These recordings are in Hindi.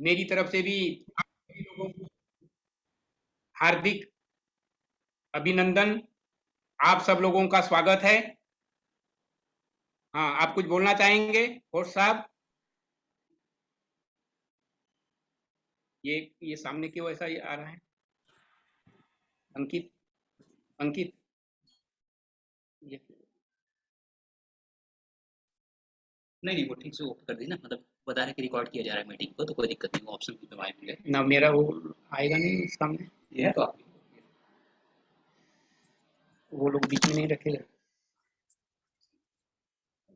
मेरी तरफ से भी आप सभी लोगों को हार्दिक अभिनंदन। आप सब लोगों का स्वागत है। हाँ, आप कुछ बोलना चाहेंगे होस्ट साहब? ये सामने क्यों ऐसा आ रहा है? अंकित, अंकित, ये नहीं नहीं, वो ठीक से ओपन कर दी ना, मतलब बता रहे कि रिकॉर्ड किया जा रहा है मीटिंग को, तो कोई दिक्कत नहीं, वो ऑप्शन भी दबाए होंगे। ना मेरा वो आएगा नहीं सामने। ये है तो आप वो लोग बीच में नहीं रखेगा,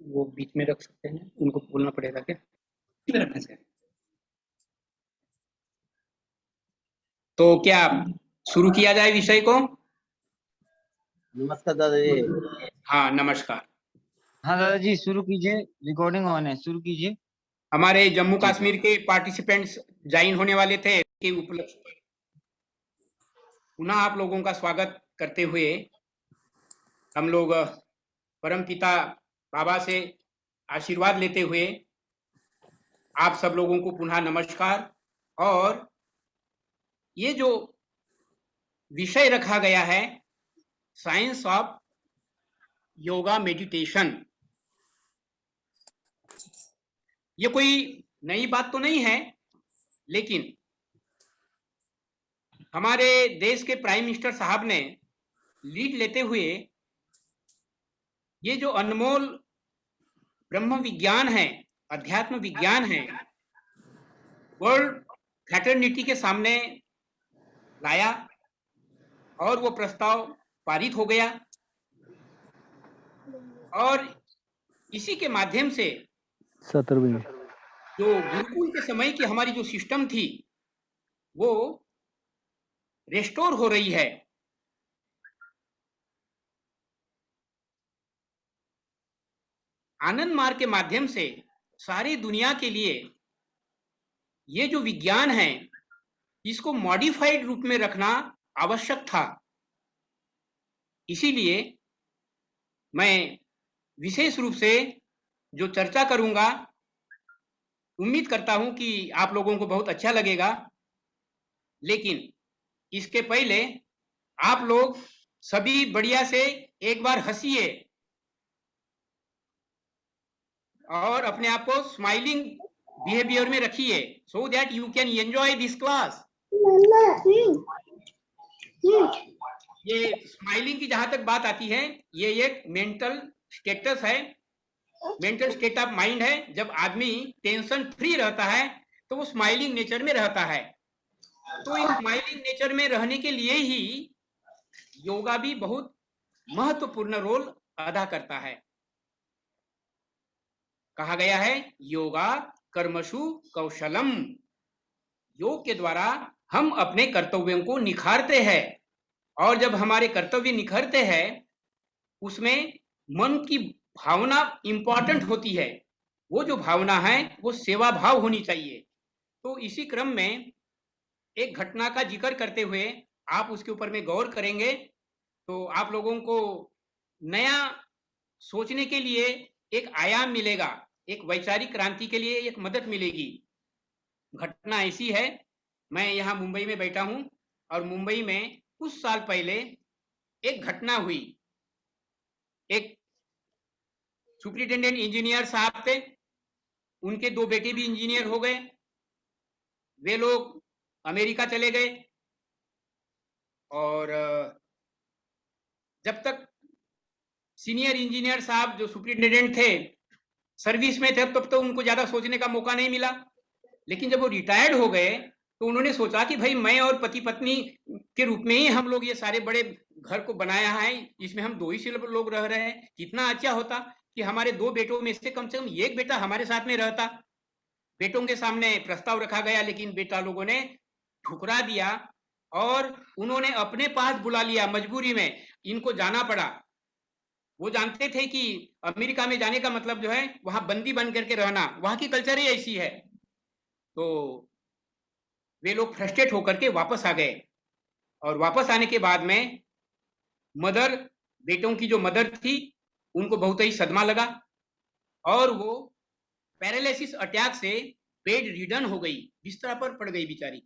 वो बीच में रख सकते हैं, उनको बोलना पड़ेगा क्या? किधर रखने से? तो क्या शुरू किया जाए विषय को? नमस्कार दादाजी। हाँ, नमस्कार। हाँ दादाजी शुरू कीजिए, रिकॉर्डिंग ऑन है, शुरू कीजिए। हमारे जम्मू जी कश्मीर के पार्टिसिपेंट्स ज्वाइन होने वाले थे के उपलक्ष्य पर पुनः आप लोगों का स्वागत करते हुए हम लोग परमपिता बाबा से आशीर्वाद लेते हुए आप सब लोगों को पुनः नमस्कार। और ये जो विषय रखा गया है, साइंस ऑफ योगा मेडिटेशन, ये कोई नई बात तो नहीं है, लेकिन हमारे देश के प्राइम मिनिस्टर साहब ने लीड लेते हुए ये जो अनमोल ब्रह्म विज्ञान है, अध्यात्म विज्ञान है, वर्ल्ड फ्रैटर्निटी के सामने लाया और वो प्रस्ताव पारित हो गया। और इसी के माध्यम से 17वीं जो गुरुकुल के समय की हमारी जो सिस्टम थी वो रेस्टोर हो रही है। आनंद मार्ग के माध्यम से सारी दुनिया के लिए ये जो विज्ञान है इसको मॉडिफाइड रूप में रखना आवश्यक था। इसीलिए मैं विशेष रूप से जो चर्चा करूंगा, उम्मीद करता हूं कि आप लोगों को बहुत अच्छा लगेगा। लेकिन इसके पहले आप लोग सभी बढ़िया से एक बार हंसिए और अपने आप को स्माइलिंग बिहेवियर में रखिए, so that you can enjoy this class. ये स्माइलिंग की जहां तक बात आती है, ये एक मेंटल स्टेटस है, मेंटल स्टेट ऑफ माइंड है। जब आदमी टेंशन फ्री रहता है तो वो स्माइलिंग नेचर में रहता है। तो इस स्माइलिंग नेचर में रहने के लिए ही योगा भी बहुत महत्वपूर्ण रोल अदा करता है। कहा गया है योगा कर्मसु कौशलम, योग के द्वारा हम अपने कर्तव्यों को निखारते हैं। और जब हमारे कर्तव्य निखरते हैं उसमें मन की भावना इंपॉर्टेंट होती है। वो जो भावना है वो सेवा भाव होनी चाहिए। तो इसी क्रम में एक घटना का जिक्र करते हुए आप उसके ऊपर में गौर करेंगे तो आप लोगों को नया सोचने के लिए एक आयाम मिलेगा, एक वैचारिक क्रांति के लिए एक मदद मिलेगी। घटना ऐसी है, मैं यहाँ मुंबई में बैठा हूँ और मुंबई में कुछ साल पहले एक घटना हुई। एक सुपरिटेंडेंट इंजीनियर साहब थे, उनके दो बेटे भी इंजीनियर हो गए। वे लोग अमेरिका चले गए और जब तक सीनियर इंजीनियर साहब जो सुपरिटेंडेंट थे सर्विस में थे तब तो उनको ज्यादा सोचने का मौका नहीं मिला। लेकिन जब वो रिटायर्ड हो गए तो उन्होंने सोचा कि भाई मैं और पति पत्नी के रूप में ही हम लोग ये सारे बड़े घर को बनाया है, इसमें हम दो ही लोग रह रहे हैं। कितना अच्छा होता कि हमारे दो बेटों में से कम एक बेटा हमारे साथ में रहता। बेटों के सामने प्रस्ताव रखा गया लेकिन बेटा लोगों ने ठुकरा दिया और उन्होंने अपने पास बुला लिया। मजबूरी में इनको जाना पड़ा। वो जानते थे कि अमेरिका में जाने का मतलब जो है वहां बंदी बन करके रहना, वहां की कल्चर ही ऐसी है। तो वे लोग फ्रस्ट्रेट होकर के वापस आ गए और वापस आने के बाद में मदर, बेटों की जो मदर थी, उनको बहुत ही सदमा लगा और वो पैरालिसिस अटैक से बेड रिडन हो गई, बिस्तर पर पड़ गई बेचारी।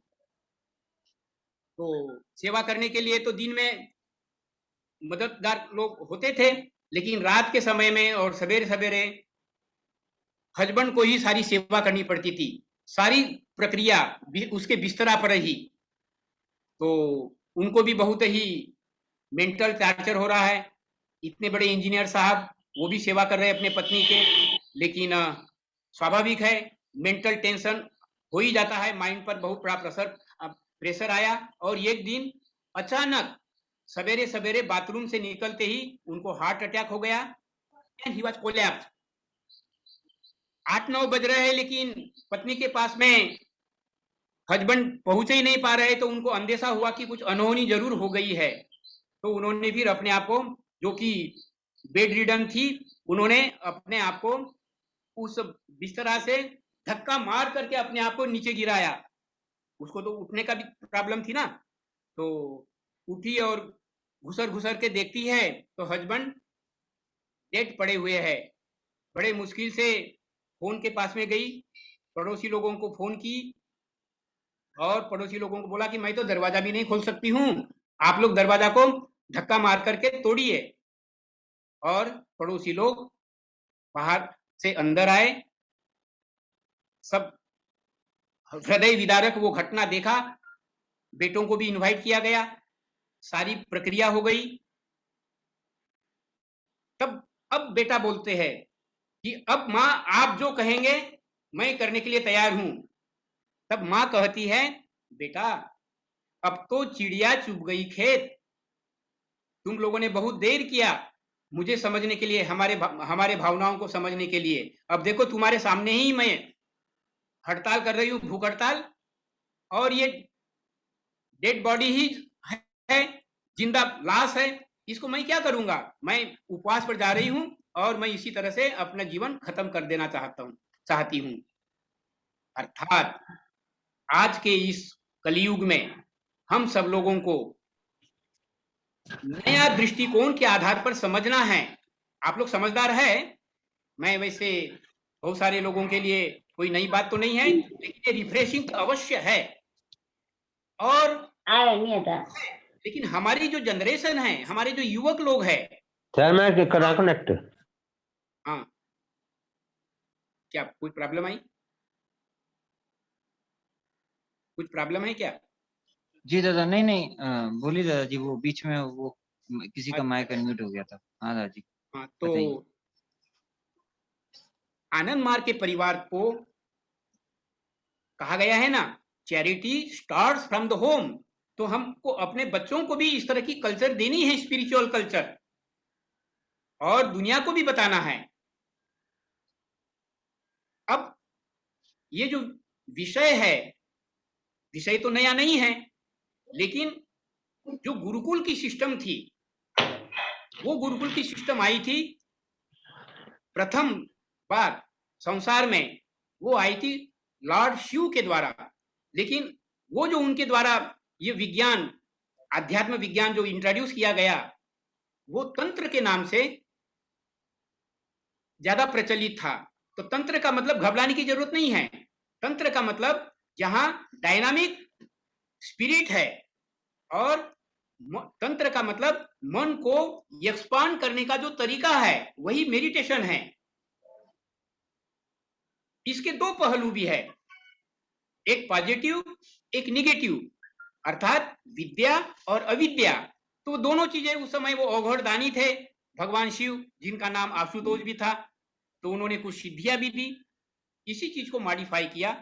तो सेवा करने के लिए तो दिन में मददगार लोग होते थे, लेकिन रात के समय में और सवेरे सवेरे हस्बैंड को ही सारी सेवा करनी पड़ती थी, सारी प्रक्रिया उसके बिस्तरा पर ही। तो उनको भी बहुत ही मेंटल टॉर्चर हो रहा है। इतने बड़े इंजीनियर साहब वो भी सेवा कर रहे हैं अपने पत्नी के, लेकिन स्वाभाविक है मेंटल टेंशन हो ही जाता है, माइंड पर बहुत बड़ा प्रेशर आया। और एक दिन अचानक सवेरे सवेरे बाथरूम से निकलते ही उनको हार्ट अटैक हो गया एंड ही वाज कोलैप्स। 8-9 बज रहे हैं, लेकिन पत्नी के पास में हस्बैंड पहुंच ही नहीं पा रहे, तो उनको अंदेशा हुआ कि कुछ अनहोनी जरूर हो गई है। तो उन्होंने फिर अपने आप को, जो कि बेड रिडन थी, उन्होंने अपने आप को उस बिस्तरा से धक्का मार करके अपने आप को नीचे गिराया। उसको तो उठने का भी प्रॉब्लम थी ना, तो उठी और घुसर घुसर के देखती है तो हस्बैंड डेड पड़े हुए हैं। बड़े मुश्किल से फोन के पास में गई, पड़ोसी लोगों को फोन की और पड़ोसी लोगों को बोला कि मैं तो दरवाजा भी नहीं खोल सकती हूँ, आप लोग दरवाजा को धक्का मार करके तोड़िए। और पड़ोसी लोग बाहर से अंदर आए, सब हृदय विदारक वो घटना देखा, बेटों को भी इनवाइट किया गया, सारी प्रक्रिया हो गई। तब अब बेटा बोलते हैं कि अब माँ आप जो कहेंगे मैं करने के लिए तैयार हूं। तब माँ कहती है, बेटा अब तो चिड़िया चुग गई खेत, तुम लोगों ने बहुत देर किया मुझे समझने के लिए, हमारे भावनाओं को समझने के लिए। अब देखो तुम्हारे सामने ही मैं हड़ताल कर रही हूँ, भूख हड़ताल, और ये डेड बॉडी ही है, जिंदा लाश है, इसको मैं क्या करूंगा। मैं उपवास पर जा रही हूं और मैं इसी तरह से अपना जीवन खत्म कर देना चाहती हूं। अर्थात आज के इस कलयुग में हम सब लोगों को नया दृष्टिकोण के आधार पर समझना है। आप लोग समझदार है, मैं वैसे बहुत सारे लोगों के लिए कोई नई बात तो नहीं है, लेकिन ये रिफ्रेशिंग अवश्य है। और लेकिन हमारी जो जनरेशन है, हमारे जो युवक लोग हैं, सर मैं करा कनेक्ट। हाँ, क्या कोई प्रॉब्लम आई? कुछ प्रॉब्लम है क्या? जी दादा, नहीं नहीं, बोलिए दादा जी, वो बीच में वो किसी का माइक अनम्यूट हो गया था। हाँ दादा जी। हाँ, तो बताइए। आनंद मार्ग के परिवार को कहा गया है ना, charity starts from the home. तो हमको अपने बच्चों को भी इस तरह की कल्चर देनी है, स्पिरिचुअल कल्चर, और दुनिया को भी बताना है। अब ये जो विषय है, विषय तो नया नहीं है, लेकिन जो गुरुकुल की सिस्टम थी, वो गुरुकुल की सिस्टम आई थी प्रथम बार संसार में, वो आई थी लॉर्ड शिव के द्वारा। लेकिन वो जो उनके द्वारा ये विज्ञान, आध्यात्म विज्ञान जो इंट्रोड्यूस किया गया, वो तंत्र के नाम से ज्यादा प्रचलित था। तो तंत्र का मतलब घबराने की जरूरत नहीं है। तंत्र का मतलब जहां डायनामिक स्पिरिट है, और तंत्र का मतलब मन को एक्सपांड करने का जो तरीका है, वही मेडिटेशन है। इसके दो पहलू भी है, एक पॉजिटिव, एक निगेटिव, अर्थात विद्या और अविद्या। तो दोनों चीजें, उस समय वो अघोरदानी थे भगवान शिव, जिनका नाम आशुतोष भी था, तो उन्होंने कुछ सिद्धियां भी दी। इसी चीज को मॉडिफाई किया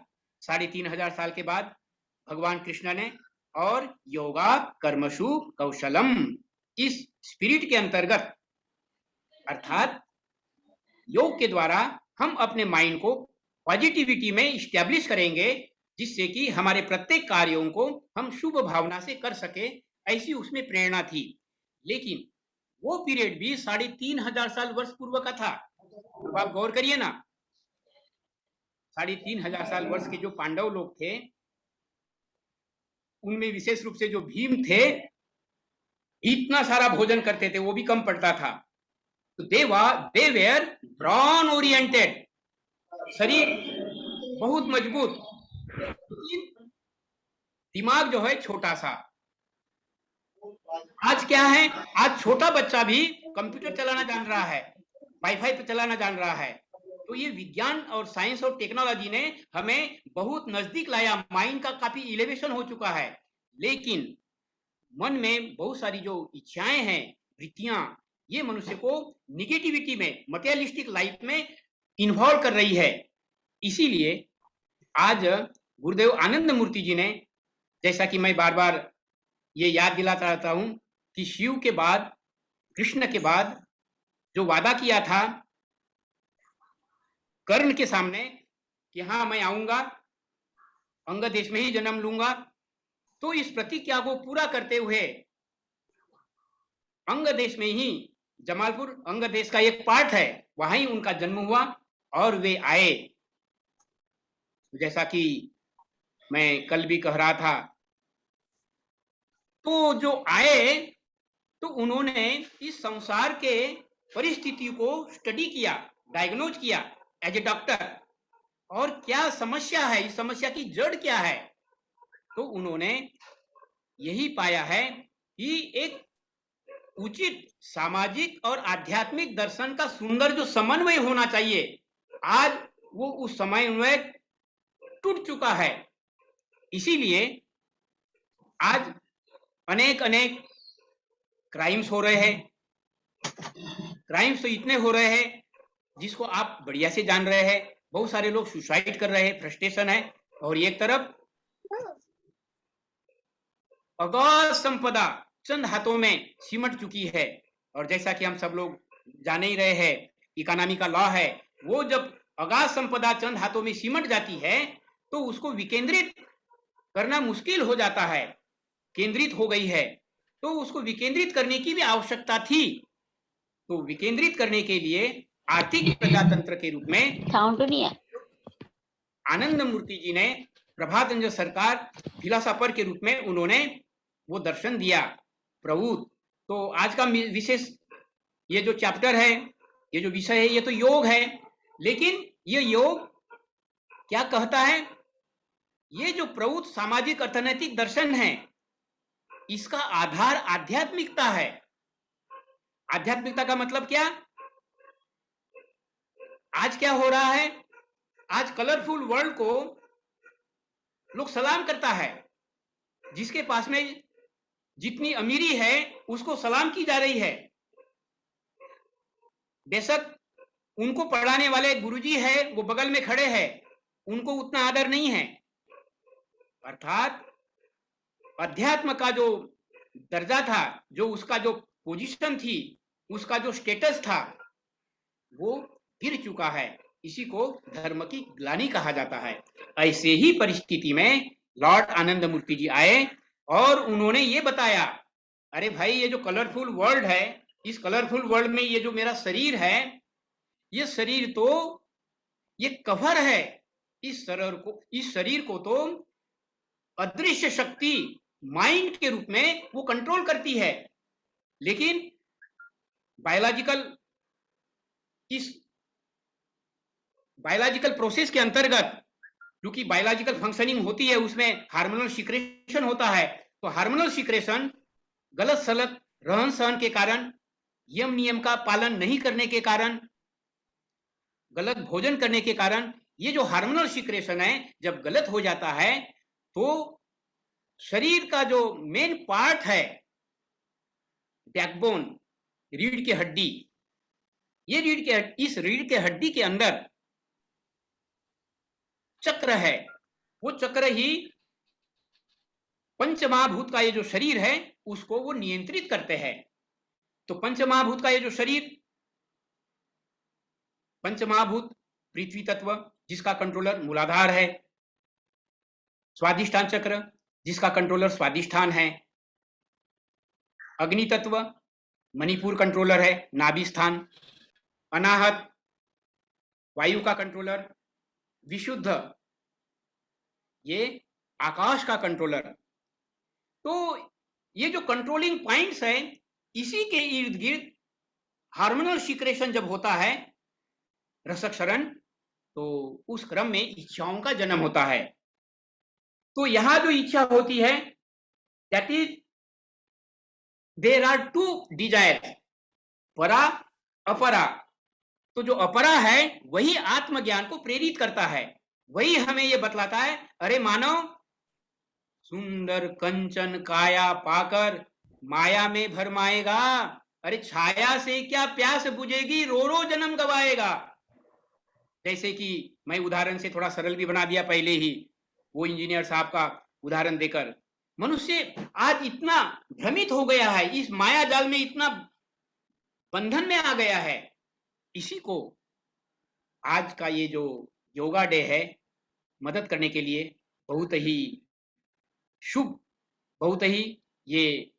3500 साल के बाद भगवान कृष्ण ने, और योगा कर्मसु कौशलम, इस स्पिरिट के अंतर्गत, अर्थात योग के द्वारा हम अपने माइंड को पॉजिटिविटी में इस्टेब्लिश करेंगे, जिससे कि हमारे प्रत्येक कार्यों को हम शुभ भावना से कर सके, ऐसी उसमें प्रेरणा थी। लेकिन वो पीरियड भी 3500 साल वर्ष पूर्व का था। अब आप गौर करिए ना, 3500 साल वर्ष के जो पांडव लोग थे, उनमें विशेष रूप से जो भीम थे, इतना सारा भोजन करते थे, वो भी कम पड़ता था। तो दे वेयर ब्राउन ओरिएंटेड, शरीर बहुत मजबूत, दिमाग जो है छोटा सा। आज क्या है, आज छोटा बच्चा भी कंप्यूटर चलाना जान रहा है, वाईफाई पे चलाना जान रहा है। तो ये विज्ञान और साइंस और टेक्नोलॉजी ने हमें बहुत नजदीक लाया, माइंड का काफी इलेवेशन हो चुका है। लेकिन मन में बहुत सारी जो इच्छाएं हैं, वृत्तियां, ये मनुष्य को निगेटिविटी में, मटेरियलिस्टिक लाइफ में इन्वॉल्व कर रही है। इसीलिए आज गुरुदेव आनंद मूर्ति जी ने, जैसा कि मैं बार बार ये याद दिलाता रहता हूं कि शिव के बाद, कृष्ण के बाद जो वादा किया था कर्ण के सामने कि हाँ मैं आऊंगा, अंग देश में ही जन्म लूंगा, तो इस प्रतिज्ञा को पूरा करते हुए अंग देश में ही, जमालपुर अंग देश का एक पार्ट है, वहां ही उनका जन्म हुआ और वे आए। जैसा कि मैं कल भी कह रहा था, तो जो आए तो उन्होंने इस संसार के परिस्थिति को स्टडी किया, डायग्नोज किया एज ए डॉक्टर, और क्या समस्या है, इस समस्या की जड़ क्या है। तो उन्होंने यही पाया है कि एक उचित सामाजिक और आध्यात्मिक दर्शन का सुंदर जो समन्वय होना चाहिए, आज वो उस समन्वय टूट चुका है। इसीलिए आज अनेक अनेक क्राइम्स हो रहे हैं। क्राइम्स तो इतने हो रहे हैं जिसको आप बढ़िया से जान रहे हैं। बहुत सारे लोग सुसाइड कर रहे हैं, फ्रस्ट्रेशन है। और एक तरफ अगाध संपदा चंद हाथों में सिमट चुकी है। और जैसा कि हम सब लोग जान ही रहे हैं, इकोनॉमी का लॉ है, वो जब अगाध संपदा चंद हाथों में सिमट जाती है तो उसको विकेंद्रित करना मुश्किल हो जाता है। केंद्रित हो गई है तो उसको विकेंद्रित करने की भी आवश्यकता थी। तो विकेंद्रित करने के लिए आर्थिक प्रजातंत्र के रूप में आनंद मूर्ति जी ने, प्रभात रंजन सरकार फिलोसोफर के रूप में उन्होंने वो दर्शन दिया, प्रभुत। तो आज का विशेष ये जो चैप्टर है, ये जो विषय है, ये तो योग है। लेकिन ये योग क्या कहता है, ये जो प्रभुत सामाजिक अर्थनैतिक दर्शन है, इसका आधार आध्यात्मिकता है। आध्यात्मिकता का मतलब क्या? आज क्या हो रहा है, आज कलरफुल वर्ल्ड को लोग सलाम करता है। जिसके पास में जितनी अमीरी है उसको सलाम की जा रही है। बेशक उनको पढ़ाने वाले गुरुजी है, वो बगल में खड़े हैं, उनको उतना आदर नहीं है। अर्थात अध्यात्म का जो दर्जा था, जो उसका जो पोजीशन थी, उसका जो स्टेटस था, वो गिर चुका है। इसी को धर्म की ग्लानि कहा जाता है। ऐसे ही परिस्थिति में लॉर्ड आनंद मूर्ति जी आए और उन्होंने ये बताया, अरे भाई, ये जो कलरफुल वर्ल्ड है, इस कलरफुल वर्ल्ड में ये जो मेरा शरीर है, ये शरीर तो ये कवर है। इस शरीर को तो अदृश्य शक्ति माइंड के रूप में वो कंट्रोल करती है। लेकिन बायोलॉजिकल प्रोसेस के अंतर्गत, क्योंकि बायोलॉजिकल फंक्शनिंग होती है, उसमें हार्मोनल सिक्रेशन होता है। तो हार्मोनल सिक्रेशन गलत सलत रहन सहन के कारण, यम नियम का पालन नहीं करने के कारण, गलत भोजन करने के कारण, ये जो हार्मोनल सिक्रेशन है जब गलत हो जाता है तो शरीर का जो मेन पार्ट है, बैकबोन, रीढ़ की हड्डी, ये इस रीढ़ के हड्डी के अंदर चक्र है। वो चक्र ही पंचमहाभूत का ये जो शरीर है उसको वो नियंत्रित करते हैं। तो पंचमहाभूत का ये जो शरीर, पंचमहाभूत पृथ्वी तत्व जिसका कंट्रोलर मूलाधार है, स्वादिष्ठान चक्र जिसका कंट्रोलर स्वादिष्ठान है, अग्नि तत्व मणिपुर कंट्रोलर है, नाभि स्थान, अनाहत वायु का कंट्रोलर, विशुद्ध ये आकाश का कंट्रोलर। तो ये जो कंट्रोलिंग पॉइंट्स है, इसी के इर्द गिर्द हार्मोनल सिक्रेशन जब होता है, रसक्षरण, तो उस क्रम में इच्छाओं का जन्म होता है। तो यहाँ जो इच्छा होती है, that is there are two desire, परा अपरा। तो जो अपरा है वही आत्मज्ञान को प्रेरित करता है, वही हमें ये बतलाता है, अरे मानव, सुंदर कंचन काया पाकर माया में भरमाएगा, अरे छाया से क्या प्यास बुझेगी, रो रो जन्म गवाएगा। जैसे कि मैं उदाहरण से थोड़ा सरल भी बना दिया पहले ही, वो इंजीनियर साहब का उदाहरण देकर। मनुष्य आज इतना भ्रमित हो गया है, इस माया जाल में इतना बंधन में आ गया है। इसी को आज का ये जो योगा डे है, मदद करने के लिए बहुत ही शुभ, बहुत ही ये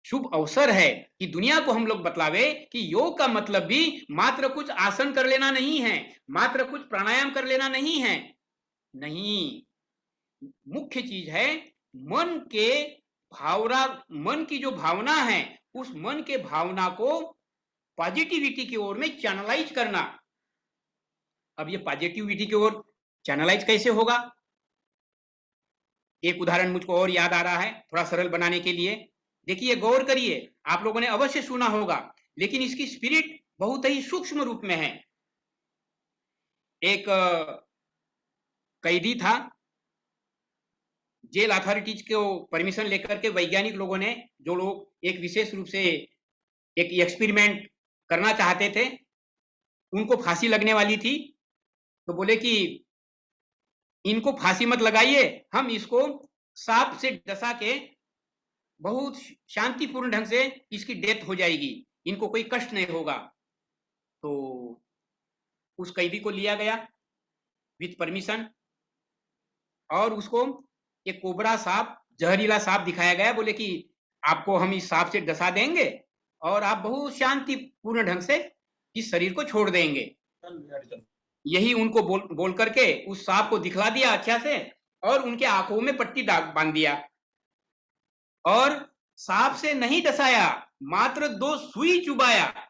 शुभ अवसर है कि दुनिया को हम लोग बतलावे कि योग का मतलब भी मात्र कुछ आसन कर लेना नहीं है, मात्र कुछ प्राणायाम कर लेना नहीं है। नहीं, मुख्य चीज है मन के भावना, मन की जो भावना है, उस मन के भावना को पॉजिटिविटी की ओर में चैनलाइज करना। अब ये पॉजिटिविटी की ओर चैनलाइज कैसे होगा? एक उदाहरण मुझको और याद आ रहा है थोड़ा सरल बनाने के लिए। देखिए, गौर करिए, आप लोगों ने अवश्य सुना होगा, लेकिन इसकी स्पिरिट बहुत ही सूक्ष्म रूप में है। एक कैदी था, जेल अथॉरिटीज को परमिशन लेकर के वैज्ञानिक लोगों ने, जो लोग एक विशेष रूप से एक एक्सपेरिमेंट करना चाहते थे, उनको फांसी लगने वाली थी, तो बोले कि इनको फांसी मत लगाइए, हम इसको सांप से डसा के बहुत शांतिपूर्ण ढंग से इसकी डेथ हो जाएगी, इनको कोई कष्ट नहीं होगा। तो उस कैदी को लिया गया विथ परमिशन, और उसको एक कोबरा सांप, जहरीला सांप दिखाया गया। बोले कि आपको हम इस सांप से डसा देंगे और आप बहुत शांतिपूर्ण ढंग से इस शरीर को छोड़ देंगे। यही उनको बोल करके उस सांप को दिखला दिया अच्छा से, और उनके आंखों में पट्टी बांध दिया, और सांप से नहीं डसाया, मात्र 2 सुई चुबाया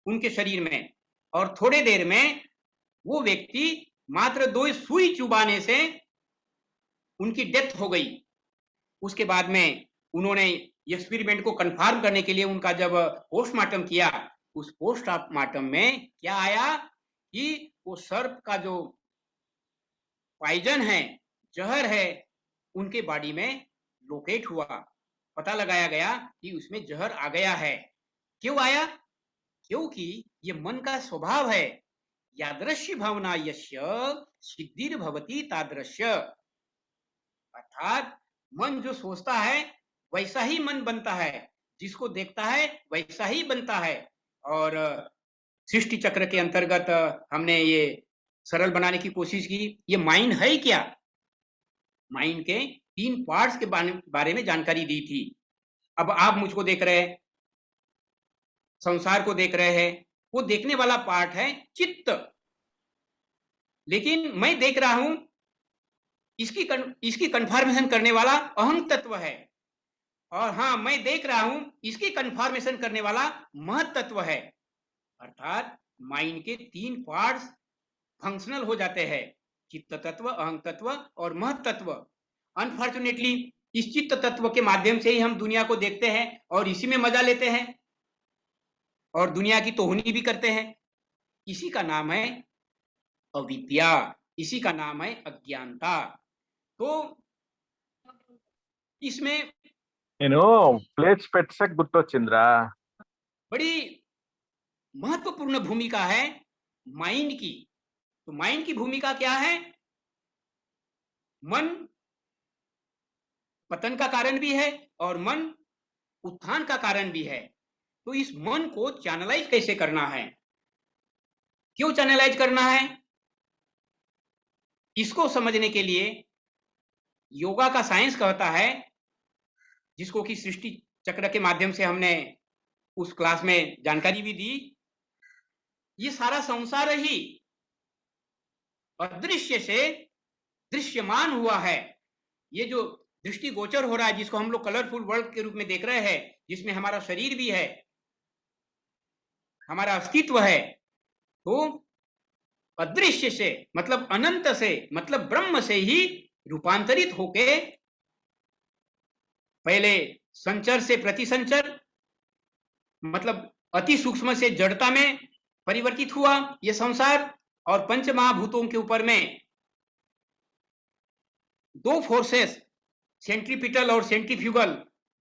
उनके शरीर में, और थोड़े देर में वो व्यक्ति मात्र 2 सुई चुबाने से उनकी डेथ हो गई। उसके बाद में उन्होंने एक्सपेरिमेंट को कंफर्म करने के लिए उनका जब पोस्टमार्टम किया, उस पोस्टमार्टम में क्या आया कि वो सर्प का जो पॉइजन है, जहर है, उनके बॉडी में लोकेट हुआ। पता लगाया गया कि उसमें जहर आ गया है। क्यों आया? क्योंकि ये मन का स्वभाव है। यादृश्य भावना यस्य सिद्धिर भवति तादृश्य, अर्थात मन जो सोचता है वैसा ही मन बनता है, जिसको देखता है वैसा ही बनता है। और सृष्टि चक्र के अंतर्गत हमने ये सरल बनाने की कोशिश की। ये माइंड है क्या? माइंड के 3 पार्ट्स के बारे में जानकारी दी थी। अब आप मुझको देख रहे हैं, संसार को देख रहे हैं, वो देखने वाला पार्ट है चित्त, लेकिन मैं देख रहा हूं, इसकी कंफर्मेशन करने वाला अहं तत्व है। और हाँ, मैं देख रहा हूं, इसकी कंफर्मेशन करने वाला महत तत्व है। अर्थात माइंड के 3 पार्ट्स फंक्शनल हो जाते हैं, चित्त तत्व, अहं तत्व और महत तत्व। अनफॉर्चुनेटली इस चित्त तत्व के माध्यम से ही हम दुनिया को देखते हैं और इसी में मजा लेते हैं और दुनिया की तोहनी भी करते हैं। इसी का नाम है अविद्या, इसी का नाम है अज्ञानता। तो इसमें प्लेट्स पेट्सक गुर्तोच्चिंद्रा, बड़ी महत्वपूर्ण भूमिका है माइंड की। तो माइंड की भूमिका क्या है? मन पतन का कारण भी है और मन उत्थान का कारण भी है। तो इस मन को चैनलाइज कैसे करना है, क्यों चैनलाइज करना है, इसको समझने के लिए योगा का साइंस कहता है, जिसको कि सृष्टि चक्र के माध्यम से हमने उस क्लास में जानकारी भी दी। ये सारा संसार ही अदृश्य से दृश्यमान हुआ है। ये जो दृष्टि गोचर हो रहा है, जिसको हम लोग कलरफुल वर्ल्ड के रूप में देख रहे हैं, जिसमें हमारा शरीर भी है, हमारा अस्तित्व है, तो अदृश्य से मतलब अनंत से मतलब ब्रह्म से ही रूपांतरित होके पहले संचर से प्रतिसंचर मतलब अति सूक्ष्म से जड़ता में परिवर्तित हुआ ये संसार, और पंच महाभूतों के ऊपर में दो फोर्सेस सेंट्रीपिटल और सेंट्रीफ्यूगल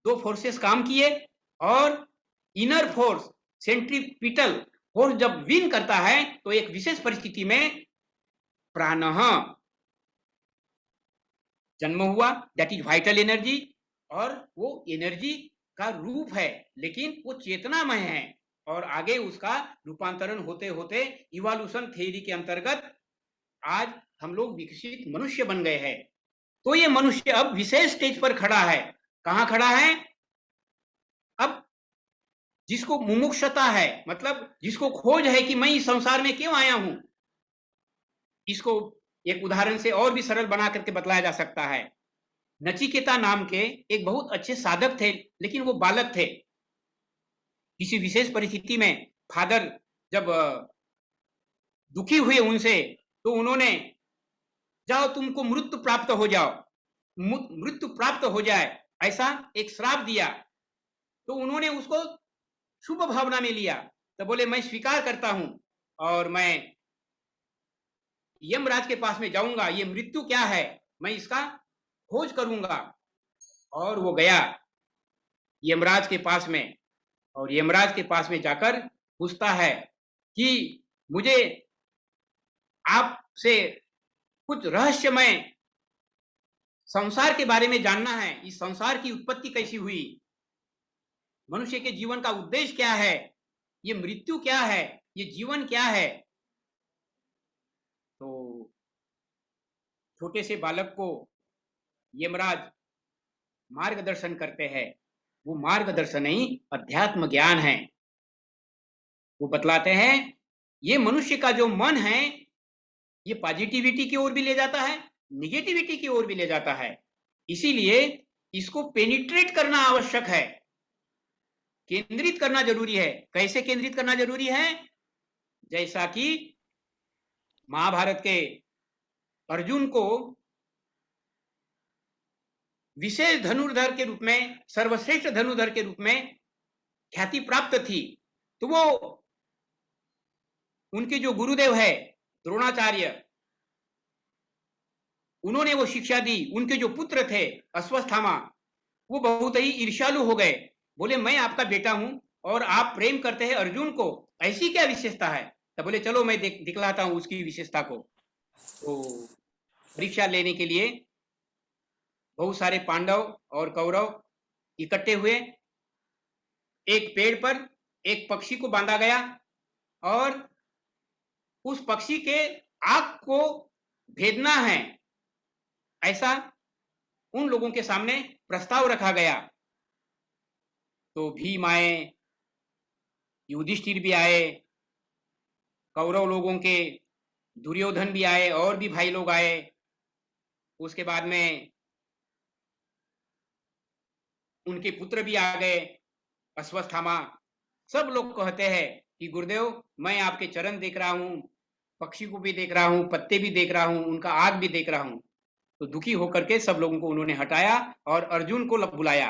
दो फोर्सेस काम किए, और इनर फोर्स सेंट्रीपिटल फोर्स जब विन करता है तो एक विशेष परिस्थिति में प्राणः जन्म हुआ, दैट इज वाइटल एनर्जी, और वो एनर्जी का रूप है लेकिन वो चेतनामय है, और आगे उसका रूपांतरण होते होते इवोल्यूशन थ्योरी के अंतर्गत आज हम लोग विकसित मनुष्य बन गए हैं। तो ये मनुष्य अब विशेष स्टेज पर खड़ा है। कहां खड़ा है? अब जिसको मुमुक्षता है मतलब जिसको खोज है कि मैं इस संसार में क्यों आया हूं, इसको एक उदाहरण से और भी सरल बना करके बतलाया जा सकता है। नचिकेता नाम के एक बहुत अच्छे साधक थे, लेकिन वो बालक थे। किसी विशेष परिस्थिति में फादर जब दुखी हुए उनसे, तो उन्होंने जाओ तुमको मृत्यु प्राप्त हो जाओ, मृत्यु प्राप्त हो जाए ऐसा एक श्राप दिया। तो उन्होंने उसको शुभ भावना में लिया, तो बोले मैं स्वीकार करता हूं और मैं यमराज के पास में जाऊंगा, ये मृत्यु क्या है मैं इसका खोज करूंगा। और वो गया यमराज के पास में, और यमराज के पास में जाकर पूछता है कि मुझे आपसे कुछ रहस्यमय संसार के बारे में जानना है, इस संसार की उत्पत्ति कैसी हुई, मनुष्य के जीवन का उद्देश्य क्या है, ये मृत्यु क्या है, ये जीवन क्या है। तो छोटे से बालक को यमराज मार्गदर्शन करते हैं। वो मार्गदर्शन नहीं, अध्यात्म ज्ञान है। वो बतलाते हैं ये मनुष्य का जो मन है ये पॉजिटिविटी की ओर भी ले जाता है, निगेटिविटी की ओर भी ले जाता है, इसीलिए इसको पेनिट्रेट करना आवश्यक है, केंद्रित करना जरूरी है। कैसे केंद्रित करना जरूरी है? जैसा कि महाभारत के अर्जुन को विशेष धनुर्धर के रूप में, सर्वश्रेष्ठ धनुर्धर के रूप में ख्याति प्राप्त थी, तो वो उनके जो गुरुदेव है द्रोणाचार्य, उन्होंने वो शिक्षा दी। उनके जो पुत्र थे अश्वत्थामा, वो बहुत ही ईर्ष्यालु हो गए, बोले मैं आपका बेटा हूं और आप प्रेम करते हैं अर्जुन को, ऐसी क्या विशेषता है? तो बोले चलो मैं दिखलाता हूं उसकी विशेषता को। तो परीक्षा लेने के लिए बहुत सारे पांडव और कौरव इकट्ठे हुए। एक पेड़ पर एक पक्षी को बांधा गया और उस पक्षी के आंख को भेदना है, ऐसा उन लोगों के सामने प्रस्ताव रखा गया। तो भीम आए, युधिष्ठिर भी आए, कौरव लोगों के दुर्योधन भी आए, और भी भाई लोग आए। उसके बाद में उनके पुत्र भी आ गए, अश्वत्थामा। सब लोग कहते हैं कि गुरुदेव मैं आपके चरण देख रहा हूं, पक्षी को भी देख रहा हूं, पत्ते भी देख रहा हूं, उनका आग भी देख रहा हूं। तो दुखी होकर के सब लोगों को उन्होंने हटाया और अर्जुन को बुलाया।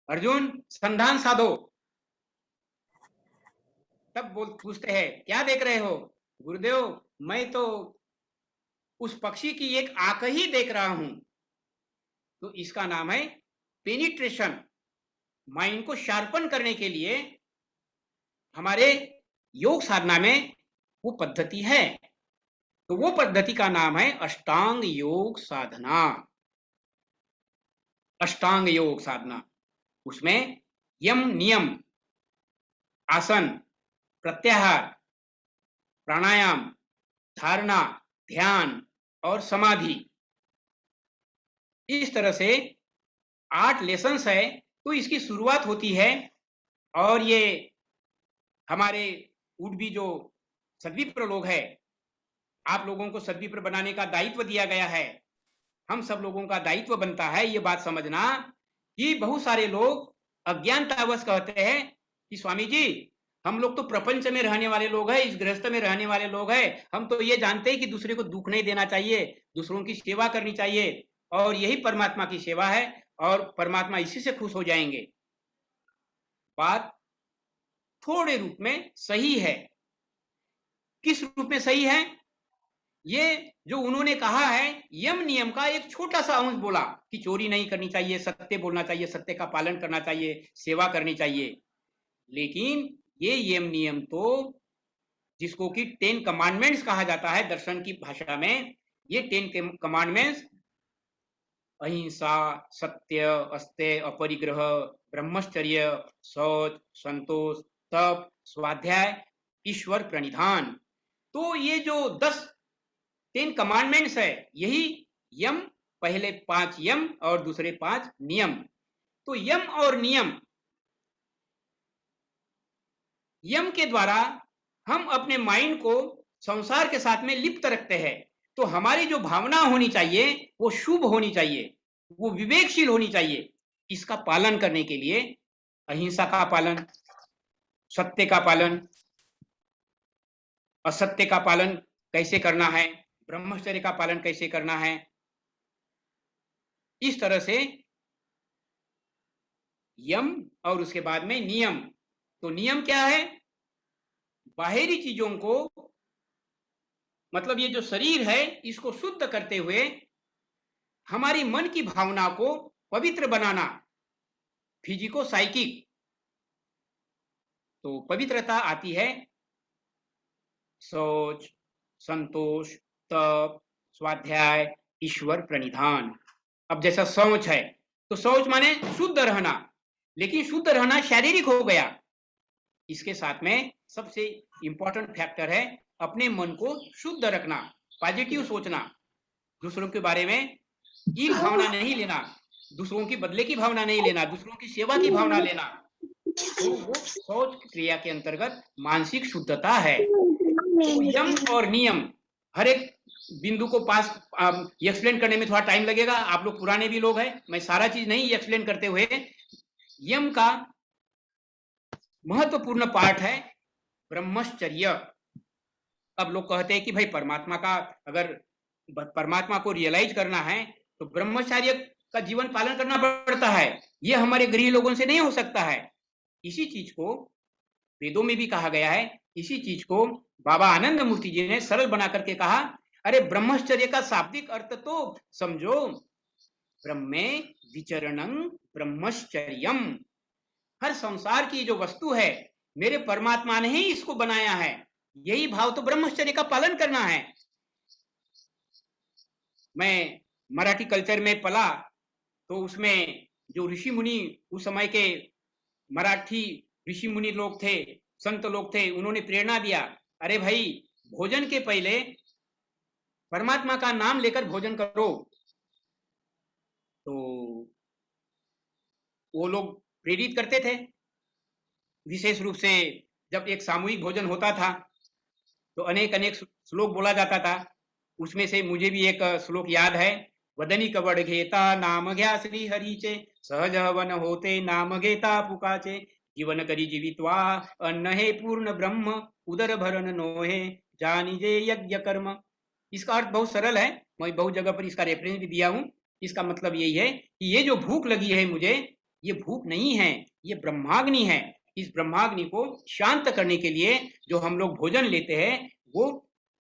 अर्जुन संधान साधो। तब पूछते हैं क्या देख रहे हो? गुरुदेव मैं तो उस पक्षी की एक आंख ही देख रहा हूं। तो इसका नाम है पेनिट्रेशन। माइंड को शार्पन करने के लिए हमारे योग साधना में वो पद्धति है। तो वो पद्धति का नाम है अष्टांग योग साधना। अष्टांग योग साधना, उसमें यम नियम, आसन, प्रत्याहार, प्राणायाम, धारणा, ध्यान और समाधि, इस तरह से 8 लेसन्स है। तो इसकी शुरुआत होती है, और ये हमारे उडबी जो सद्विप्र लोग है, आप लोगों को सद्विप्र बनाने का दायित्व दिया गया है। हम सब लोगों का दायित्व बनता है ये बात समझना कि बहुत सारे लोग अज्ञानतावश कहते हैं कि स्वामी जी हम लोग तो प्रपंच में रहने वाले लोग हैं, इस गृहस्थ में रहने वाले लोग हैं। हम तो ये जानते हैं कि दूसरे को दुख नहीं देना चाहिए, दूसरों की सेवा करनी चाहिए, और यही परमात्मा की सेवा है, और परमात्मा इसी से खुश हो जाएंगे। बात थोड़े रूप में सही है। किस रूप में सही है? ये जो उन्होंने कहा है, यम नियम का एक छोटा सा अंश बोला कि चोरी नहीं करनी चाहिए, सत्य बोलना चाहिए, सत्य का पालन करना चाहिए, सेवा करनी चाहिए। लेकिन ये यम नियम तो, जिसको कि 10 कमांडमेंट्स कहा जाता है दर्शन की भाषा में, ये 10 कमांडमेंट्स अहिंसा, सत्य, अस्तेय, अपरिग्रह, ब्रह्मचर्य, शौच, संतोष, तप, स्वाध्याय, ईश्वर प्रणिधान, तो ये जो 10 कमांडमेंट्स है, यही यम, पहले 5 यम और दूसरे 5 नियम। तो यम और नियम, यम के द्वारा हम अपने माइंड को संसार के साथ में लिप्त रखते हैं। तो हमारी जो भावना होनी चाहिए वो शुभ होनी चाहिए, वो विवेकशील होनी चाहिए। इसका पालन करने के लिए अहिंसा का पालन, सत्य का पालन, असत्य का पालन कैसे करना है, ब्रह्मचर्य का पालन कैसे करना है, इस तरह से यम और उसके बाद में नियम। तो नियम क्या है? बाहरी चीजों को, मतलब ये जो शरीर है, इसको शुद्ध करते हुए हमारी मन की भावना को पवित्र बनाना, फिजिको साइकिक। तो पवित्रता आती है शौच, संतोष, तप, स्वाध्याय, ईश्वर प्रणिधान। अब जैसा शौच है, तो शौच माने शुद्ध रहना, लेकिन शुद्ध रहना शारीरिक हो गया। इसके साथ में सबसे इंपॉर्टेंट फैक्टर है अपने मन को शुद्ध रखना, पॉजिटिव सोचना, दूसरों के बारे में ईर्ष भावना नहीं लेना, दूसरों की बदले की भावना नहीं लेना, दूसरों की सेवा की भावना लेना। तो वो शौच क्रिया के अंतर्गत मानसिक शुद्धता है। तो यम और नियम, हर एक बिंदु को पास एक्सप्लेन करने में थोड़ा टाइम लगेगा। आप लोग पुराने भी लोग हैं, मैं सारा चीज नहीं एक्सप्लेन करते हुए, यम का महत्वपूर्ण पार्ट है ब्रह्मचर्य। अब लोग कहते हैं कि भाई परमात्मा का, अगर परमात्मा को रियलाइज करना है तो ब्रह्मचर्य का जीवन पालन करना पड़ता है, ये हमारे गृह लोगों से नहीं हो सकता है। इसी चीज को वेदों में भी कहा गया है, इसी चीज को बाबा आनंद मूर्ति जी ने सरल बना करके कहा, अरे ब्रह्मचर्य का शाब्दिक अर्थ तो समझो, ब्रह्मे विचरणं ब्रह्मचर्यम। हर संसार की जो वस्तु है, मेरे परमात्मा ने ही इसको बनाया है, यही भाव तो ब्रह्मचर्य का पालन करना है। मैं मराठी कल्चर में पला, तो उसमें जो ऋषि मुनि, उस समय के मराठी ऋषि मुनि लोग थे, संत लोग थे, उन्होंने प्रेरणा दिया, अरे भाई भोजन के पहले परमात्मा का नाम लेकर भोजन करो। तो वो लोग प्रेरित करते थे। विशेष रूप से जब एक सामूहिक भोजन होता था तो अनेक अनेक श्लोक बोला जाता था। उसमें से मुझे भी एक श्लोक याद है, वदनी कवड घेता नाम घ्या श्री हरीचे, सहज हवन होते नाम घेता पुकाचे, जीवन करी जीवित्वा अन्न हे पूर्ण ब्रह्म, उदर भरन नोहे जानिजे यज्ञ कर्म। इसका अर्थ बहुत सरल है, मैं बहुत जगह पर इसका रेफरेंस भी दिया हूं। इसका मतलब यही है कि ये जो भूख लगी है मुझे, ये भूख नहीं है, ये ब्रह्माग्नि है। इस ब्रह्माग्नि को शांत करने के लिए जो हम लोग भोजन लेते हैं, वो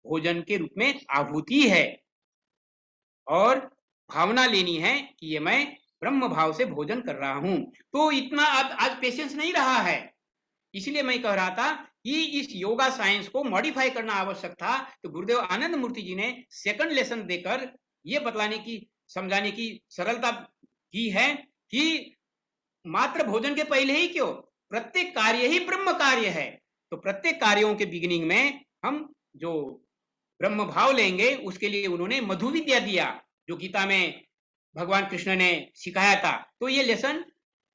भोजन के रूप में आहुति है, और भावना लेनी है कि ये मैं ब्रह्म भाव से भोजन कर रहा हूं। तो इतना आज पेशेंस नहीं रहा है, इसलिए मैं कह रहा था कि इस योगा साइंस को मॉडिफाई करना आवश्यक था। तो गुरुदेव आनंद मूर्ति जी ने सेकंड लेसन देकर ये बतलाने की, समझाने की सरलता की है कि मात्र भोजन के पहले ही क्यों, प्रत्येक कार्य ही ब्रह्म कार्य है। तो प्रत्येक कार्यों के बिगिनिंग में हम जो ब्रह्म भाव लेंगे, उसके लिए उन्होंने मधु विद्या दिया, जो गीता में भगवान कृष्ण ने सिखाया था। तो ये लेसन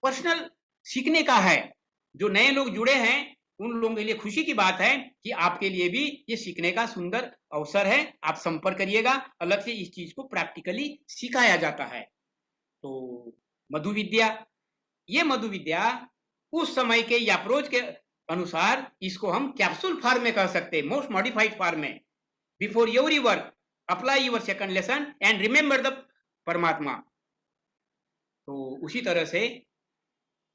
पर्सनल सीखने का है। जो नए लोग जुड़े हैं उन लोगों के लिए खुशी की बात है कि आपके लिए भी ये सीखने का सुंदर अवसर है। आप संपर्क करिएगा, अलग से इस चीज को प्रैक्टिकली सिखाया जाता है। तो मधु विद्या, ये मधु विद्या उस समय के याप्रोज के अनुसार इसको हम कैप्सूल फॉर्म में कह सकते हैं, मोस्ट मॉडिफाइड फॉर्म में। Before every work apply your second lesson and remember the परमात्मा। तो उसी तरह से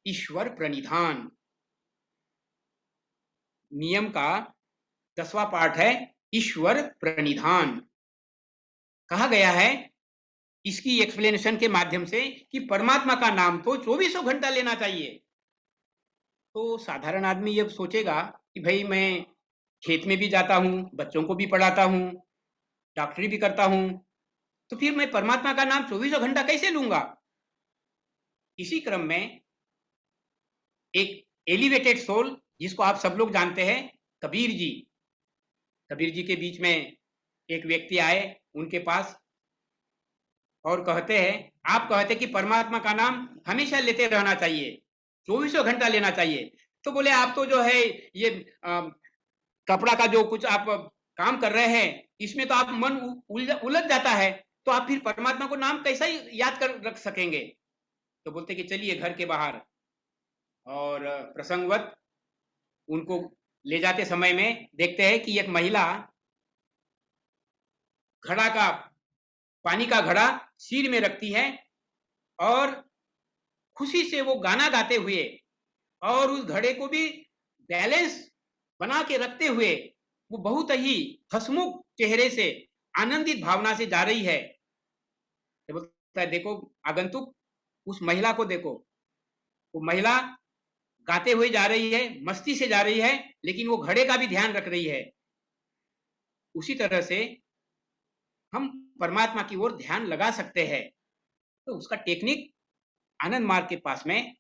ईश्वर प्रणिधान नियम का 10वां पार्ट है ईश्वर प्रणिधान। कहा गया है इसकी एक्सप्लेनेशन के माध्यम से कि परमात्मा का नाम तो 24 घंटा लेना चाहिए। तो साधारण आदमी ये सोचेगा कि भाई मैं खेत में भी जाता हूँ, बच्चों को भी पढ़ाता हूँ, डॉक्टरी भी करता हूँ, तो फिर मैं परमात्मा का नाम 24 घंटा कैसे लूंगा। इसी क्रम में एक एलिवेटेड सोल जिसको आप सब लोग जानते हैं, कबीर जी के बीच में एक व्यक्ति आए उनके पास और कहते हैं, आप कहते कि परमात्मा का नाम हमेशा लेते रहना चाहिए, 24 घंटा लेना चाहिए। तो बोले आप तो जो है ये कपड़ा का जो कुछ आप काम कर रहे हैं इसमें तो आप मन उलझ जाता है, तो आप फिर परमात्मा को नाम कैसा याद कर रख सकेंगे। तो बोलते कि चलिए घर के बाहर, और प्रसंगवत उनको ले जाते समय में देखते हैं कि एक महिला घड़ा का पानी का घड़ा सिर में रखती है और खुशी से वो गाना गाते हुए और उस घड़े को भी बैलेंस बना के रखते हुए वो बहुत ही हंसमुख चेहरे से आनंदित भावना से जा रही है। तो बोलता है देखो आगंतुक, उस महिला को देखो, वो महिला गाते हुए जा रही है, मस्ती से जा रही है, लेकिन वो घड़े का भी ध्यान रख रही है। उसी तरह से हम परमात्मा की ओर ध्यान लगा सकते हैं। तो उसका टेक्निक आनंद मार्ग के पास में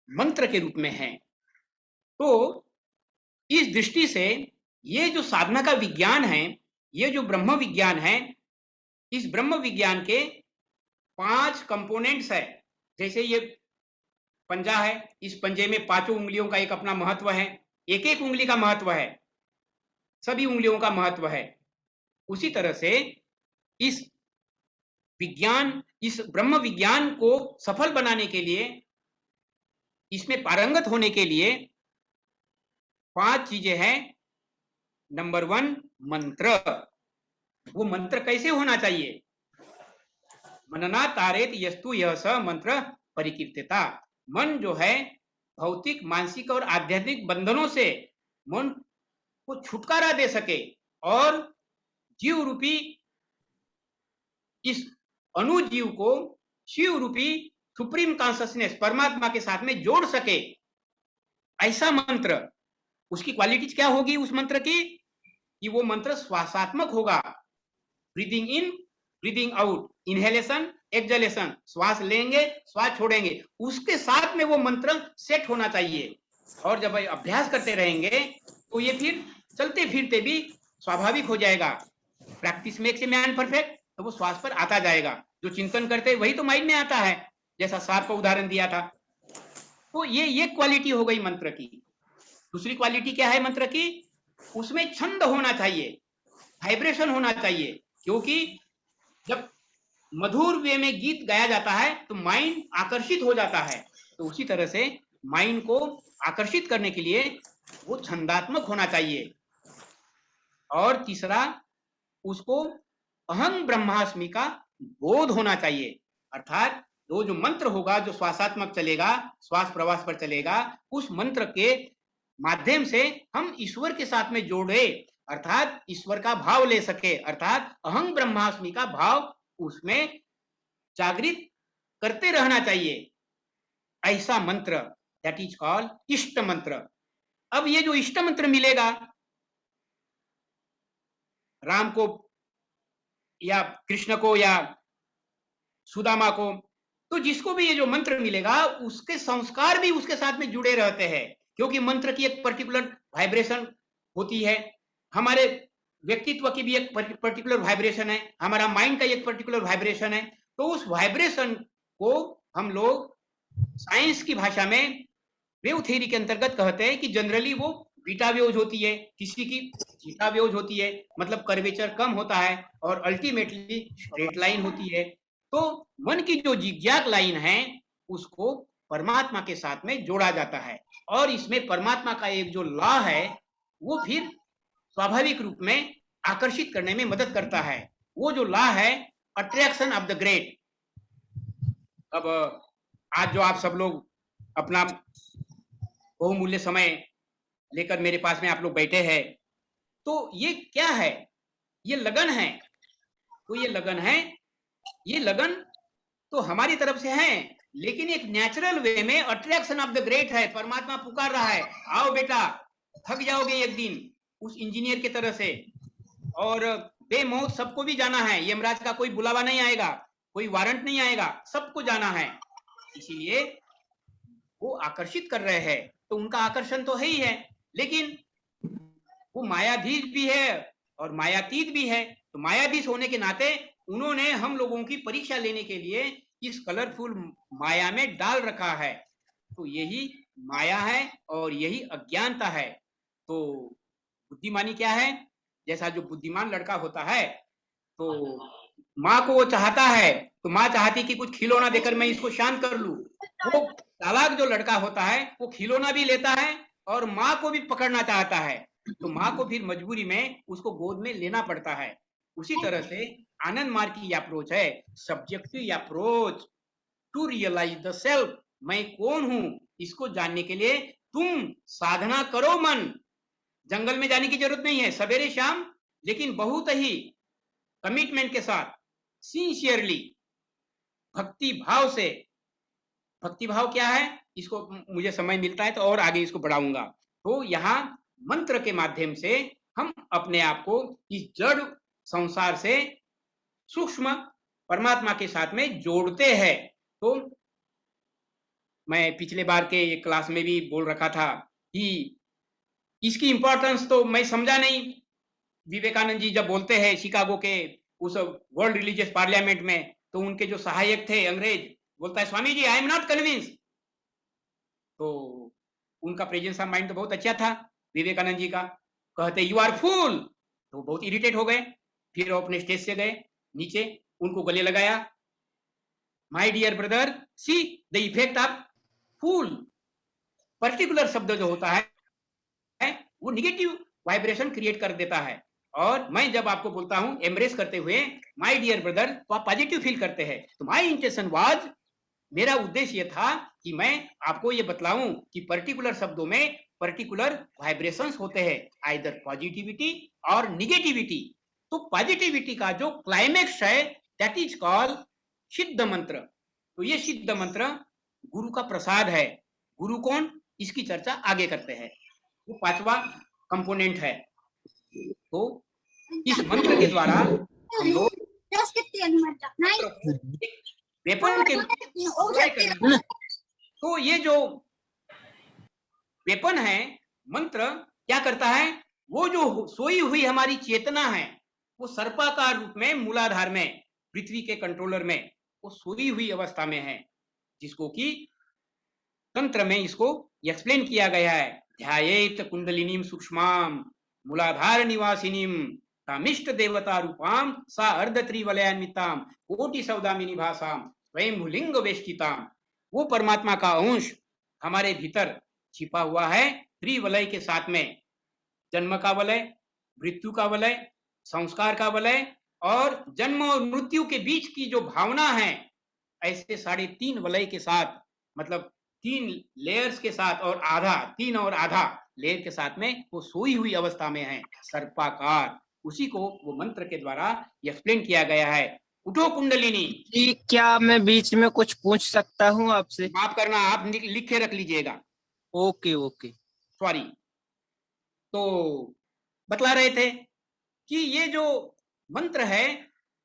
मंत्र के रूप में है। तो इस दृष्टि से ये जो साधना का विज्ञान है, ये जो ब्रह्म विज्ञान है, इस ब्रह्म विज्ञान के 5 कंपोनेंट्स है। जैसे ये पंजा है, इस पंजे में 5 उंगलियों का एक अपना महत्व है, एक एक उंगली का महत्व है, सभी उंगलियों का महत्व है। उसी तरह से इस विज्ञान, इस ब्रह्म विज्ञान को सफल बनाने के लिए, इसमें पारंगत होने के लिए 5 चीजें हैं। नंबर 1 मंत्र। वो मंत्र कैसे होना चाहिए? मनना तारेत यस्तु यह स मंत्र परिकीर्तिता। मन जो है भौतिक, मानसिक और आध्यात्मिक बंधनों से मन को छुटकारा दे सके और जीव रूपी इस अनुजीव को शिव रूपी सुप्रीम कॉन्शसनेस परमात्मा के साथ में जोड़ सके, ऐसा मंत्र। उसकी क्वालिटीज क्या होगी उस मंत्र की? कि वो मंत्र श्वासात्मक होगा, breathing in breathing out, inhalation exhalation, श्वास लेंगे श्वास छोड़ेंगे, उसके साथ में वो मंत्र सेट होना चाहिए। और जब अभ्यास करते रहेंगे तो ये फिर चलते फिरते भी स्वाभाविक हो जाएगा। Practice makes a man perfect, तो वो श्वास पर आता जाएगा। जो चिंतन करते वही तो माइंड में आता है, जैसा सांप का उदाहरण दिया था। तो ये क्वालिटी हो गई मंत्र की। दूसरी क्वालिटी क्या है मंत्र की? उसमें छंद होना चाहिए, वाइब्रेशन होना चाहिए, क्योंकि जब मधुर वे में गीत गाया जाता है तो माइंड आकर्षित हो जाता है। तो उसी तरह से माइंड को आकर्षित करने के लिए वो छंदात्मक होना चाहिए। और तीसरा, उसको अहं ब्रह्मास्मि का बोध होना चाहिए। अर्थात वो जो मंत्र होगा, जो श्वासात्मक चलेगा, श्वास प्रवास पर चलेगा, उस मंत्र के माध्यम से हम ईश्वर के साथ में जोड़े, अर्थात ईश्वर का भाव ले सके, अर्थात अहं ब्रह्मास्मि का भाव उसमें जागृत करते रहना चाहिए। ऐसा मंत्र, दैट इज कॉल्ड इष्ट मंत्र। अब ये जो इष्ट मंत्र मिलेगा राम को या कृष्ण को या सुदामा को, तो जिसको भी ये जो मंत्र मिलेगा उसके संस्कार भी उसके साथ में जुड़े रहते हैं, क्योंकि मंत्र की एक पर्टिकुलर वाइब्रेशन होती है, हमारे व्यक्तित्व की भी एक पर्टिकुलर वाइब्रेशन है, हमारा माइंड का एक पर्टिकुलर वाइब्रेशन है। तो उस वाइब्रेशन को हम लोग साइंस की भाषा में वेव थ्योरी के अंतर्गत कहते हैं कि जनरली वो बीटा वेव्स होती है, किसी की थीटा वेव्स होती है, मतलब कर्वेचर कम होता है, और अल्टीमेटली स्ट्रेट लाइन होती है। तो मन की जो जिग्जैग लाइन है उसको परमात्मा के साथ में जोड़ा जाता है और इसमें परमात्मा का एक जो लॉ है वो फिर स्वाभाविक रूप में आकर्षित करने में मदद करता है। वो जो लॉ है अट्रैक्शन ऑफ द ग्रेट। अब आज जो आप सब लोग अपना बहुमूल्य समय लेकर मेरे पास में आप लोग बैठे हैं, तो ये क्या है? ये लगन है। तो ये लगन है, ये लगन तो हमारी तरफ से है, लेकिन एक नेचुरल वे में अट्रैक्शन ऑफ द ग्रेट है। परमात्मा पुकार रहा है, आओ बेटा, थक जाओगे एक दिन उस इंजीनियर की तरह से, और बेमौत सबको भी जाना है। यमराज का कोई बुलावा नहीं आएगा, कोई वारंट नहीं आएगा, सबको जाना है। इसीलिए वो आकर्षित कर रहे हैं। तो उनका आकर्षण तो है ही है, लेकिन वो मायाधीश भी है और मायातीत भी है। तो मायाधीश होने के नाते उन्होंने हम लोगों की परीक्षा लेने के लिए इस कलरफुल माया में डाल रखा है। तो यही माया है और यही अज्ञानता है। तो बुद्धिमानी क्या है? जैसा जो बुद्धिमान लड़का होता है, तो माँ को वो चाहता है, तो माँ चाहती कि कुछ खिलौना देकर मैं इसको शांत कर लूं। वो चालाक जो लड़का होता है वो खिलौना भी लेता है और माँ को भी पकड़ना चाहता है। तो माँ को फिर मजबूरी में उसको गोद में लेना पड़ता है। उसी तरह से आनंद मार्ग की अप्रोच है, subjective approach to realise the self. मैं कौन हूं इसको जानने के लिए तुम साधना करो। मन जंगल में जाने की जरूरत नहीं है, सवेरे शाम, लेकिन बहुत ही कमिटमेंट के साथ, सिंसियरली, भक्ति भाव से। भक्ति भाव क्या है, इसको मुझे समय मिलता है तो और आगे इसको बढ़ाऊंगा। तो यहाँ मंत्र के माध्यम से हम अपने आप को इस जड़ संसार से सूक्ष्म परमात्मा के साथ में जोड़ते हैं। तो मैं पिछले बार के एक क्लास में भी बोल रखा था कि इसकी इंपॉर्टेंस तो मैं समझा नहीं। विवेकानंद जी जब बोलते हैं शिकागो के उस वर्ल्ड रिलीजियस पार्लियामेंट में, तो उनके जो सहायक थे अंग्रेज, बोलता है, स्वामी जी आई एम नॉट कन्विंस। तो उनका प्रेजेंस ऑफ माइंड तो बहुत अच्छा था विवेकानंद जी का। कहते यू आर फूल। तो बहुत इरिटेट हो गए। फिर वो अपने स्टेज से गए नीचे, उनको गले लगाया, my dear brother see the effect of fool. Particular शब्द जो होता है वो निगेटिव वाइब्रेशन क्रिएट कर देता है। और मैं जब आपको बोलता हूं एम्ब्रेस करते हुए माय डियर ब्रदर, तो आप पॉजिटिव फील करते हैं। तो माय इंटेंशन वाज, मेरा उद्देश्य ये था कि मैं आपको ये बतलाऊं कि पर्टिकुलर शब्दों में पर्टिकुलर वाइब्रेशंस होते हैं, आइदर पॉजिटिविटी और निगेटिविटी। तो पॉजिटिविटी का जो क्लाइमेक्स है दैट इज कॉल्ड सिद्ध मंत्र। तो ये सिद्ध मंत्र गुरु का प्रसाद है। गुरु कौन, इसकी चर्चा आगे करते हैं। वो पांचवा कंपोनेंट है। तो इस मंत्र के द्वारा हम लोग वेपन के रूप। तो ये जो वेपन है, मंत्र क्या करता है, वो जो सोई हुई हमारी चेतना है वो सर्पाकार रूप में मूलाधार में, पृथ्वी के कंट्रोलर में, वो सोई हुई अवस्था में है, जिसको कि तंत्र में इसको एक्सप्लेन किया गया है। ध्यायेत कुंडलिनीम सूक्ष्माम मूलाधार निवासिनीम तामिष्ट देवता रूपाम सा अर्ध त्रिवलयान्विताम कोटि सौदामिनी भाषाम स्वयंभुलिंग वेष्टिताम। वो परमात्मा का अंश हमारे भीतर छिपा हुआ है त्रिवलय के साथ में, जन्म का वलय, मृत्यु का वलय, संस्कार का वलय और जन्म और मृत्यु के बीच की जो भावना है, ऐसे 3.5 वलय के साथ, मतलब 3 लेयर्स के साथ, और आधा, 3 और आधा लेयर के साथ में वो सोई हुई अवस्था में है, सर्पाकार। उसी को वो मंत्र के द्वारा एक्सप्लेन किया गया है। उठो कुंडलिनी। जी, क्या मैं बीच में कुछ पूछ सकता हूँ आपसे? माफ करना, आप लिख के रख लीजिएगा। Okay okay, sorry. तो बतला रहे थे कि ये जो मंत्र है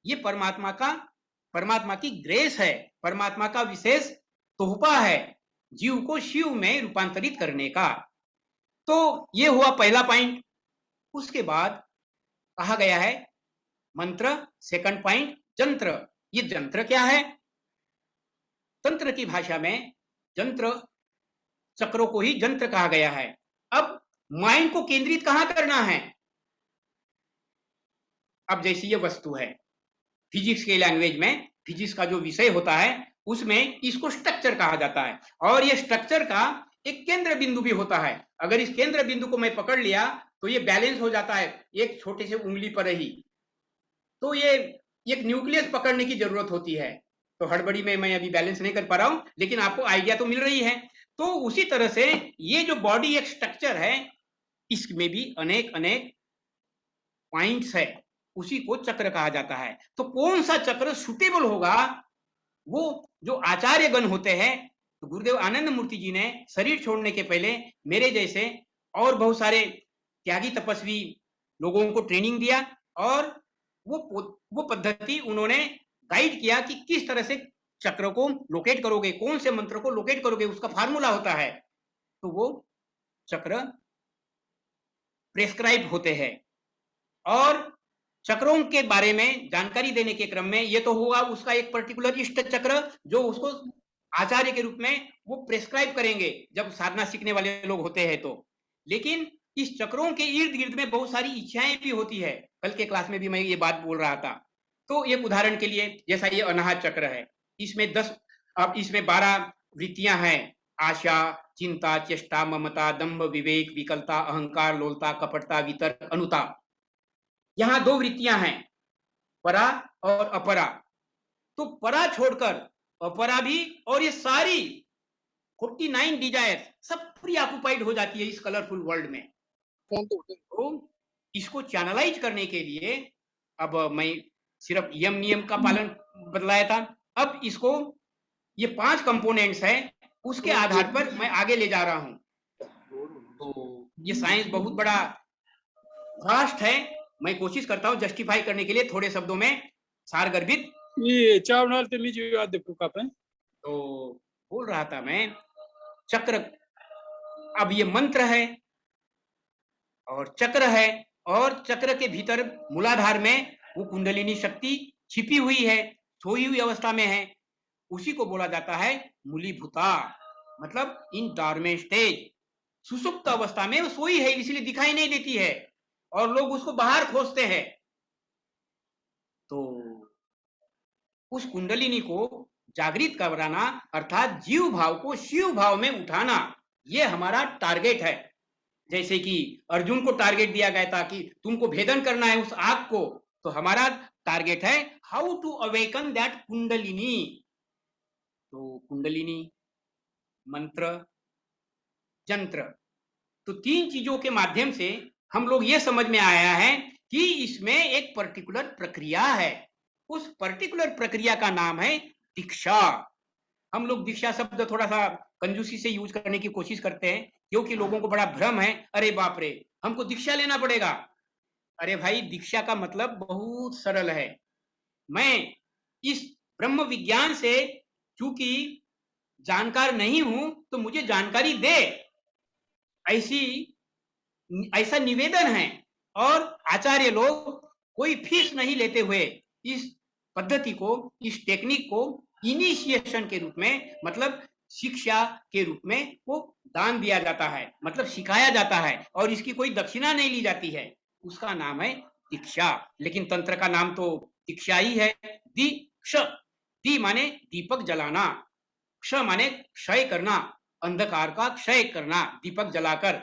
ये परमात्मा की ग्रेस है, परमात्मा का विशेष तोहफा है जीव को शिव में रूपांतरित करने का। तो ये हुआ पहला पॉइंट। उसके बाद कहा गया है मंत्र। सेकंड पॉइंट जंत्र। ये जंत्र क्या है? तंत्र की भाषा में जंत्र, चक्रों को ही जंत्र कहा गया है। अब माइंड को केंद्रित कहां करना है? अब जैसी ये वस्तु है, फिजिक्स के लैंग्वेज में, फिजिक्स का जो विषय होता है उसमें इसको स्ट्रक्चर कहा जाता है। और ये स्ट्रक्चर का एक केंद्र बिंदु भी होता है। अगर इस केंद्र बिंदु को मैं पकड़ लिया तो ये बैलेंस हो जाता है एक छोटे से उंगली पर ही। तो ये एक न्यूक्लियस पकड़ने की जरूरत होती है। तो हड़बड़ी में मैं अभी बैलेंस नहीं कर पा रहा हूं, लेकिन आपको आइडिया तो मिल रही है। तो उसी तरह से ये जो बॉडी एक स्ट्रक्चर है, इसमें भी अनेक अनेक पॉइंट्स है, उसी को चक्र कहा जाता है। तो कौन सा चक्र सुटेबल होगा, वो जो आचार्य गण होते हैं, तो गुरुदेव आनंद मूर्ति जी ने शरीर छोड़ने के पहले मेरे जैसे और बहुत सारे त्यागी तपस्वी लोगों को ट्रेनिंग दिया और वो पद्धति उन्होंने गाइड किया कि किस तरह से चक्र को लोकेट करोगे, कौन से मंत्र को लोकेट करोगे, उसका फार्मूला होता है। तो वो चक्र प्रेस्क्राइब होते हैं। और चक्रों के बारे में जानकारी देने के क्रम में ये तो हुआ उसका एक पर्टिकुलर इष्ट चक्र जो उसको आचार्य के रूप में वो प्रेस्क्राइब करेंगे जब साधना सीखने वाले लोग होते हैं। तो लेकिन इस चक्रों के इर्द गिर्द में बहुत सारी इच्छाएं भी होती है। कल के क्लास में भी मैं ये बात बोल रहा था। तो एक उदाहरण के लिए जैसा ये अनाहत चक्र है, इसमें 12 वृत्तियां हैं। आशा, चिंता, चेष्टा, ममता, दंभ, विवेक, विकलता, अहंकार, लोलता, कपटता, वितर्क, अनुता। यहां 2 वृत्तियां हैं, परा और अपरा। तो परा छोड़कर अपरा भी, और ये सारी 49 डिजायर सब प्री ऑक्युपाइड हो जाती है इस कलरफुल वर्ल्ड में। तो इसको चैनलाइज करने के लिए अब मैं सिर्फ यम नियम का पालन बतलाया था। अब इसको ये 5 कंपोनेंट्स है, उसके आधार पर मैं आगे ले जा रहा हूं। तो ये साइंस बहुत बड़ा वास्ट है। मैं कोशिश करता हूं जस्टिफाई करने के लिए थोड़े शब्दों में सारगर्भित। ये चावनाल ते लीजिए याद देखो का पे। तो बोल रहा था मैं, चक्र, अब ये मंत्र है और चक्र है, और चक्र के भीतर मूलाधार में वो कुंडलिनी शक्ति छिपी हुई है, सोई हुई अवस्था में है। उसी को बोला जाता है मूलीभूता, मतलब इन डॉर्मेंट स्टेज, सुसुप्त अवस्था में वो सोई है, इसलिए दिखाई नहीं देती है और लोग उसको बाहर खोजते हैं। तो उस कुंडलिनी को जागृत कराना अर्थात जीव भाव को शिव भाव में उठाना, ये हमारा टारगेट है। जैसे कि अर्जुन को टारगेट दिया गया था कि तुमको भेदन करना है उस आग को, तो हमारा टारगेट है how to awaken that kundalini. तो कुंडलिनी, मंत्र, जंत्र, तो 3 चीजों के माध्यम से हम लोग ये समझ में आया है कि इसमें एक पर्टिकुलर प्रक्रिया है। उस पर्टिकुलर प्रक्रिया का नाम है दीक्षा। हम लोग दीक्षा शब्द थोड़ा सा कंजूसी से यूज करने की कोशिश करते हैं, क्योंकि लोगों को बड़ा भ्रम है, अरे बाप रे हमको दीक्षा लेना पड़ेगा। अरे भाई, दीक्षा का मतलब बहुत सरल है। मैं इस ब्रह्म विज्ञान से चूंकि जानकार नहीं हूं, तो मुझे जानकारी दे, ऐसा निवेदन है। और आचार्य लोग कोई फीस नहीं लेते हुए इस पद्धति को, इस टेक्निक को इनिशिएशन के रूप में, मतलब शिक्षा के रूप में वो दान दिया जाता है, मतलब सिखाया जाता है, और इसकी कोई दक्षिणा नहीं ली जाती है। उसका नाम है दीक्षा। लेकिन तंत्र का नाम तो दीक्षा ही है। दीक्ष, दी माने दीपक जलाना, क्ष माने क्षय करना, अंधकार का क्षय करना दीपक जलाकर,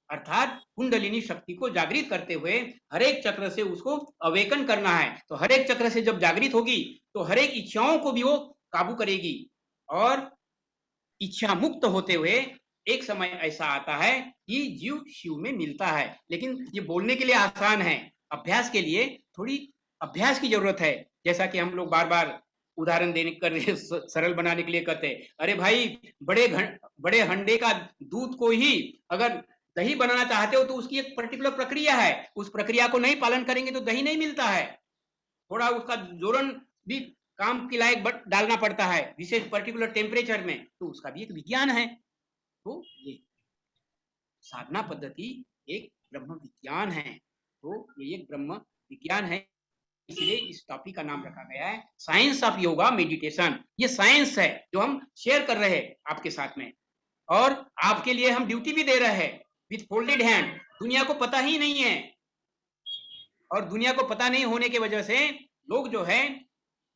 अर्थात कुंडलिनी शक्ति को जागृत करते हुए हर एक चक्र से उसको अवेकन करना है। तो हर एक चक्र से जब जागृत होगी तो हर एक इच्छाओं को भी वो काबू करेगी, और इच्छा मुक्त होते हुए एक समय ऐसा आता है कि जीव शिव में मिलता है। लेकिन ये बोलने के लिए आसान है, अभ्यास के लिए थोड़ी अभ्यास की जरूरत है। जैसा कि हम लोग बार बार उदाहरण देने कर सरल बनाने के लिए कहते हैं, अरे भाई बड़े हंडे का दूध को ही अगर दही बनाना चाहते हो तो उसकी एक पर्टिकुलर प्रक्रिया है, उस प्रक्रिया को नहीं पालन करेंगे तो दही नहीं मिलता है। थोड़ा उसका जोरन भी काम के लायक डालना पड़ता है विशेष पर्टिकुलर टेम्परेचर में, तो उसका भी एक विज्ञान है। तो ये साधना पद्धति एक ब्रह्म विज्ञान है। तो ये एक ब्रह्म विज्ञान है, इसलिए इस टॉपिक का नाम रखा गया है साइंस ऑफ योगा मेडिटेशन। ये साइंस है जो हम शेयर कर रहे हैं आपके साथ में, और आपके लिए हम ड्यूटी भी दे रहे हैं विथ फोल्डेड हैंड। दुनिया को पता ही नहीं है, और दुनिया को पता नहीं होने की वजह से लोग जो है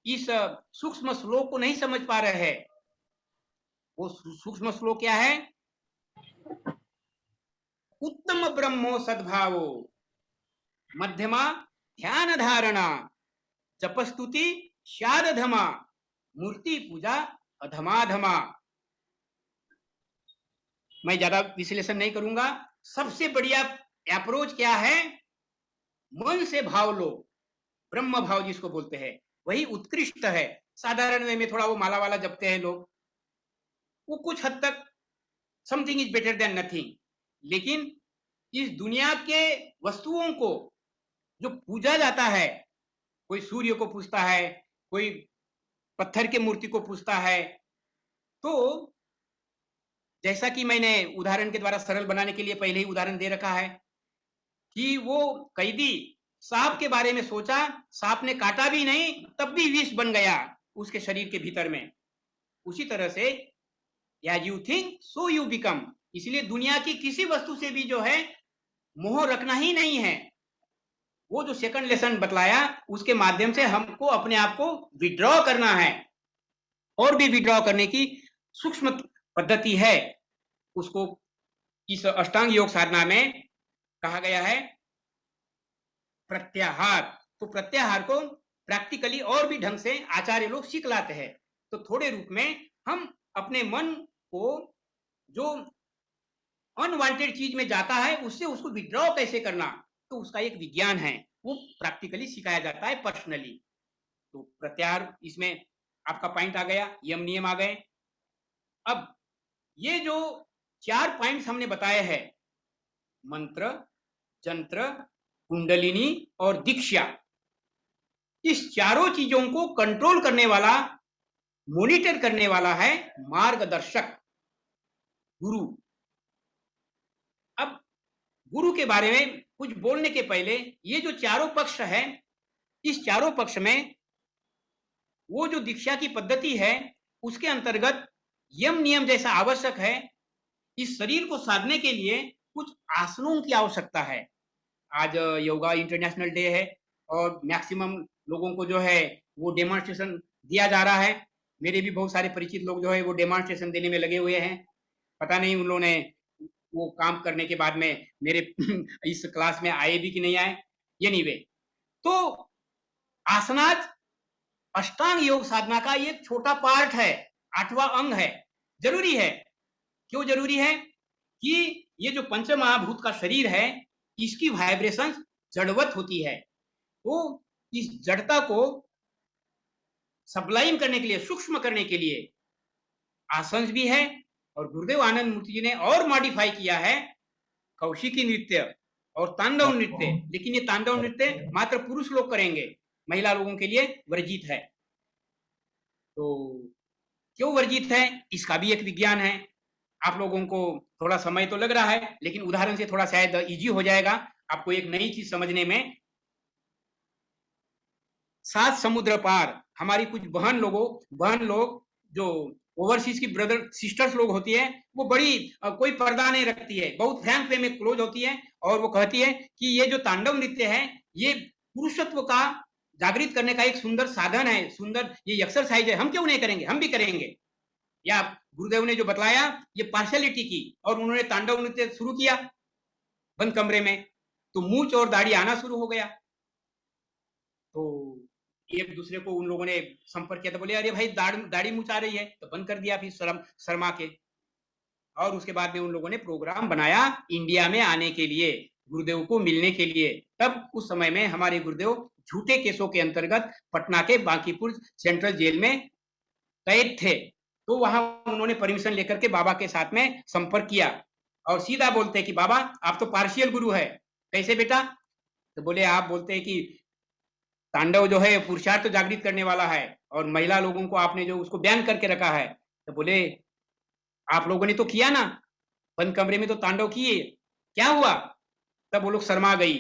इस सूक्ष्म श्लोक को नहीं समझ पा रहे हैं। वो सूक्ष्म श्लोक क्या है? उत्तम ब्रह्मो सद्भावो, मध्यमा ध्यान धारणा, जपस्तुति शारधमा, मूर्ति पूजा अधमाधमा। मैं ज्यादा विश्लेषण नहीं करूंगा। सबसे बढ़िया अप्रोच क्या है? मन से भाव लो, ब्रह्म भाव जिसको बोलते हैं, वही उत्कृष्ट है। साधारण वे में थोड़ा वो माला वाला जपते हैं लोग, वो कुछ हद तक something is better than nothing. लेकिन इस दुनिया के वस्तुओं को जो पूजा जाता है, कोई सूर्य को पूजता है, कोई पत्थर के मूर्ति को पूजता है, तो जैसा कि मैंने उदाहरण के द्वारा सरल बनाने के लिए पहले ही उदाहरण दे रखा है कि वो कैदी सांप के बारे में सोचा, सांप ने काटा भी नहीं, तब भी विष बन गया उसके शरीर के भीतर में। उसी तरह से as you think so you become. इसलिए दुनिया की किसी वस्तु से भी जो है मोह रखना ही नहीं है। वो जो सेकंड लेसन बतलाया, उसके माध्यम से हमको अपने आप को विड्रॉ करना है। और भी विड्रॉ करने की सूक्ष्म पद्धति है, उसको इस अष्टांग योग साधना में कहा गया है प्रत्याहार। तो प्रत्याहार को प्रैक्टिकली और भी ढंग से आचार्य लोग सिखलाते हैं। तो थोड़े रूप में हम अपने मन को जो अनवांटेड चीज में जाता है, उससे उसको विड्रॉ कैसे करना, तो उसका एक विज्ञान है, वो प्रैक्टिकली सिखाया जाता है पर्सनली। तो प्रत्याहार, इसमें आपका पॉइंट आ गया, यम नियम आ गए। अब ये जो 4 पॉइंट्स हमने बताए हैं, मंत्र, जंत्र, कुंडलिनी और दीक्षा, इस चारों चीजों को कंट्रोल करने वाला, मॉनिटर करने वाला है मार्गदर्शक, गुरु। अब गुरु के बारे में कुछ बोलने के पहले, ये जो चारों पक्ष है, इस चारों पक्ष में वो जो दीक्षा की पद्धति है, उसके अंतर्गत यम नियम जैसा आवश्यक है। इस शरीर को साधने के लिए कुछ आसनों की आवश्यकता है। आज योगा इंटरनेशनल डे है और मैक्सिमम लोगों को जो है वो डेमोन्स्ट्रेशन दिया जा रहा है। मेरे भी बहुत सारे परिचित लोग जो है वो डेमोन्स्ट्रेशन देने में लगे हुए हैं। पता नहीं उन लोगों ने वो काम करने के बाद में मेरे इस क्लास में आए भी कि नहीं आए, ये नहीं वे। तो आसनाज अष्टांग योग साधना का एक छोटा पार्ट है, 8वां अंग है। जरूरी है। क्यों जरूरी है? कि ये जो पंच महाभूत का शरीर है, इसकी वाइब्रेशन जड़वत होती है। तो इस जड़ता को सबलाइम करने के लिए, सूक्ष्म करने के लिए आसन भी है। और गुरुदेव आनंद मूर्ति जी ने और मॉडिफाई किया है कौशिकी नृत्य और तांडव नृत्य। लेकिन ये तांडव नृत्य मात्र पुरुष लोग करेंगे, महिला लोगों के लिए वर्जित है। तो क्यों वर्जित है, इसका भी एक विज्ञान है। आप लोगों को थोड़ा समय तो लग रहा है, लेकिन उदाहरण से थोड़ा शायद इजी हो जाएगा आपको एक नई चीज समझने में। 7 समुद्र पार हमारी कुछ बहन लोग जो ओवरसीज की ब्रदर सिस्टर्स लोग होती है, वो बड़ी कोई पर्दा नहीं रखती है, बहुत फ्रैंक वे में क्लोज होती है। और वो कहती है कि ये जो तांडव नृत्य है, ये पुरुषत्व का जागृत करने का एक सुंदर साधन है, सुंदर ये एक्सरसाइज है। हम क्यों नहीं करेंगे, हम भी करेंगे। या गुरुदेव ने जो बतलाया ये पार्शियलिटी की, और उन्होंने तांडव नृत्य शुरू किया बंद कमरे में, तो मूंछ और दाढ़ी आना शुरू हो गया। तो एक दूसरे को उन लोगों ने संपर्क किया, तो बोले अरे भाई दाढ़ी मूंछ आ रही है, तो बंद कर दिया फिर शर्मा के। और उसके बाद में उन लोगों ने प्रोग्राम बनाया इंडिया में आने के लिए, गुरुदेव को मिलने के लिए। तब उस समय में हमारे गुरुदेव झूठे केसों के अंतर्गत पटना के बांकीपुर सेंट्रल जेल में कैद थे। तो वहां उन्होंने परमिशन लेकर के बाबा के साथ में संपर्क किया और सीधा बोलते कि बाबा आप तो पार्शियल गुरु है। कैसे बेटा? तो बोले आप बोलते हैं कि तांडव जो है पुरुषार्थ जागृत करने वाला है, और महिला लोगों को आपने जो उसको बैन करके रखा है। तो बोले आप लोगों ने तो किया ना, बंद कमरे में तो तांडव किए, क्या हुआ? तब वो लोग शर्मा गई।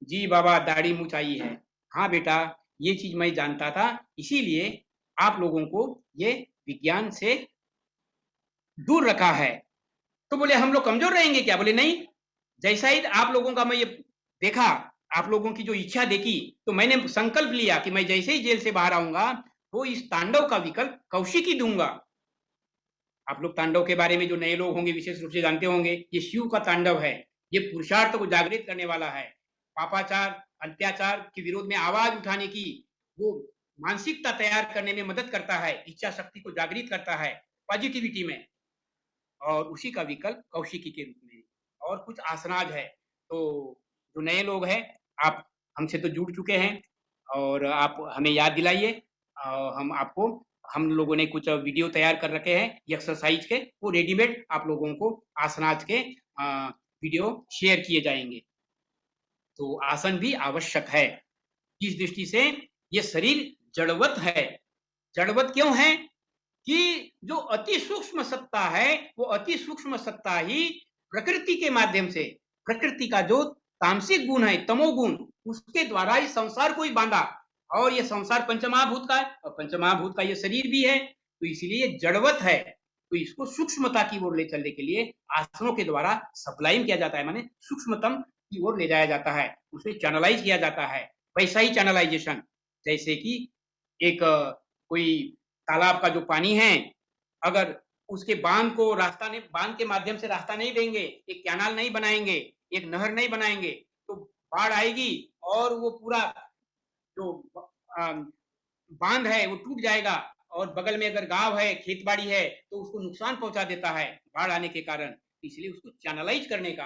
जी बाबा दाढ़ी मूंछ आई है। हाँ बेटा ये चीज मैं जानता था, इसीलिए आप लोगों को ये विज्ञान से दूर रखा है। तो बोले हम लोग कमजोर रहेंगे क्या? बोले नहीं, जैसा ही आप लोगों का मैं ये देखा, आप लोगों की जो इच्छा देखी, तो मैंने संकल्प लिया कि मैं जैसे ही जेल से बाहर आऊंगा तो इस तांडव का विकल्प कौशिकी दूंगा। आप लोग तांडव के बारे में जो नए लोग होंगे विशेष रूप से जानते होंगे, ये शिव का तांडव है। ये पुरुषार्थ को जागृत करने वाला है। पापाचार, अत्याचार के विरोध में आवाज उठाने की वो मानसिकता तैयार करने में मदद करता है, इच्छा शक्ति को जागृत करता है पॉजिटिविटी में, और उसी का विकल्प कौशिकी के रूप में। और कुछ आसनाज है। तो जो नए लोग हैं, आप हमसे तो जुड़ चुके हैं और आप हमें याद दिलाइए। हम लोगों ने कुछ वीडियो तैयार कर रखे हैं एक्सरसाइज के, वो रेडीमेड आप लोगों को आसनाज के वीडियो शेयर किए जाएंगे। तो आसन भी आवश्यक है। इस दृष्टि से ये शरीर जड़वत है। जड़वत क्यों है कि जो अति सूक्ष्म सत्ता है, वो अति सूक्ष्म सत्ता ही प्रकृति के माध्यम से, प्रकृति का जो तामसिक गुण है, तमोगुण, उसके द्वारा इस संसार को ही बांधा। और ये संसार पंचमहाभूत का है और पंचमहाभूत का ये शरीर भी है, तो इसलिए जड़वत है। तो इसको सूक्ष्मता की ओर ले चलने के लिए आसनों के द्वारा सप्लाइम किया जाता है, माने सूक्ष्मतम की ओर ले जाया जाता है, उसे चैनलाइज किया जाता है। वैसा ही चैनलाइजेशन, जैसे कि एक कोई तालाब का जो पानी है, अगर उसके बांध के माध्यम से रास्ता नहीं देंगे, एक कैनाल नहीं बनाएंगे, एक नहर नहीं बनाएंगे, तो बाढ़ आएगी और वो पूरा जो बांध है वो टूट जाएगा, और बगल में अगर गांव है, खेत बाड़ी है, तो उसको नुकसान पहुंचा देता है बाढ़ आने के कारण। इसलिए उसको चैनलाइज करने का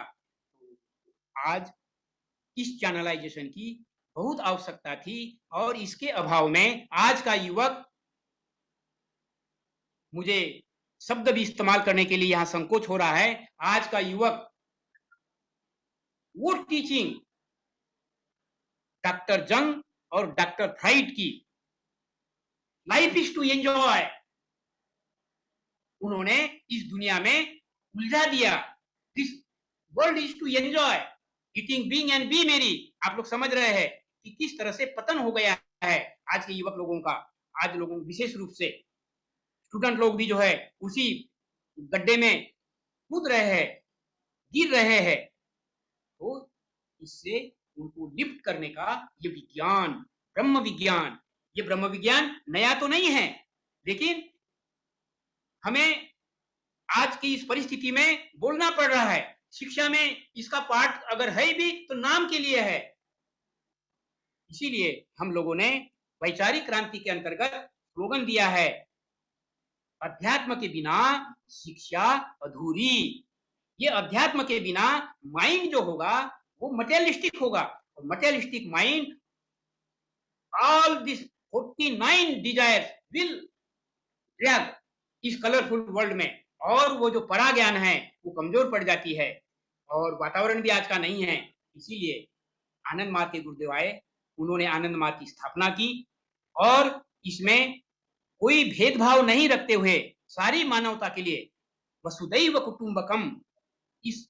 आज इस चैनलाइजेशन की बहुत आवश्यकता थी। और इसके अभाव में आज का युवक, मुझे शब्द भी इस्तेमाल करने के लिए यहां संकोच हो रहा है, आज का युवक वो टीचिंग डॉक्टर जंग और डॉक्टर फ्राइड की, लाइफ इज टू एंजॉय, उन्होंने इस दुनिया में उलझा दिया। This world is to enjoy, eating, being and be merry. आप लोग समझ रहे हैं कि किस तरह से पतन हो गया है आज के युवक लोगों का। आज लोगों, विशेष रूप से स्टूडेंट लोग भी जो है उसी गड्ढे में कूद रहे हैं, गिर रहे हैं। तो इससे उनको लिफ्ट करने का ये विज्ञान, ब्रह्म विज्ञान, ये ब्रह्म विज्ञान नया तो नहीं है, लेकिन हमें आज की इस परिस्थिति में बोलना पड़ रहा है। शिक्षा में इसका पाठ अगर है भी तो नाम के लिए है। इसीलिए हम लोगों ने वैचारिक क्रांति के अंतर्गत स्लोगन दिया है, अध्यात्म के बिना शिक्षा अधूरी। ये अध्यात्म के बिना माइंड जो होगा वो मटेरियलिस्टिक होगा, और materialistic mind all this 49 desires will drag इस कलरफुल वर्ल्ड में, और वो जो परा ज्ञान है वो कमजोर पड़ जाती है, और वातावरण भी आज का नहीं है। इसीलिए आनंद मार्ग के गुरुदेव आए, उन्होंने आनंद मार्ग की स्थापना की, और इसमें कोई भेदभाव नहीं रखते हुए सारी मानवता के लिए वसुदैव कुटुंबकम, इस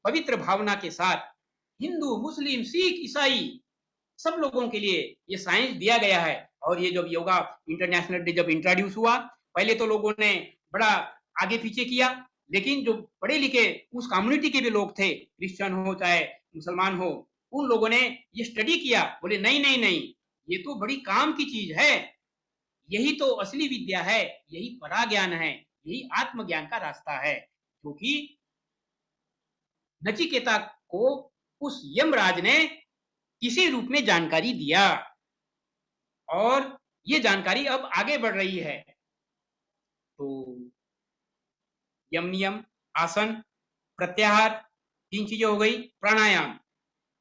पवित्र भावना के साथ हिंदू, मुस्लिम, सिख, ईसाई सब लोगों के लिए ये साइंस दिया गया है। और ये जब योगा इंटरनेशनल डे जब इंट्रोड्यूस हुआ, पहले तो लोगों ने बड़ा आगे पीछे किया, लेकिन जो पढ़े लिखे उस कम्युनिटी के भी लोग थे, क्रिश्चियन हो चाहे मुसलमान हो, उन लोगों ने ये स्टडी किया, बोले नहीं नहीं नहीं, ये तो बड़ी काम की चीज है, यही तो असली विद्या है, यही परा ज्ञान है, यही आत्मज्ञान का रास्ता है। क्योंकि नचिकेता को उस यमराज ने इसी रूप में जानकारी दिया, और ये जानकारी अब आगे बढ़ रही है। तो यम नियम, आसन, प्रत्याहार, 3 चीजें हो गई। प्राणायाम,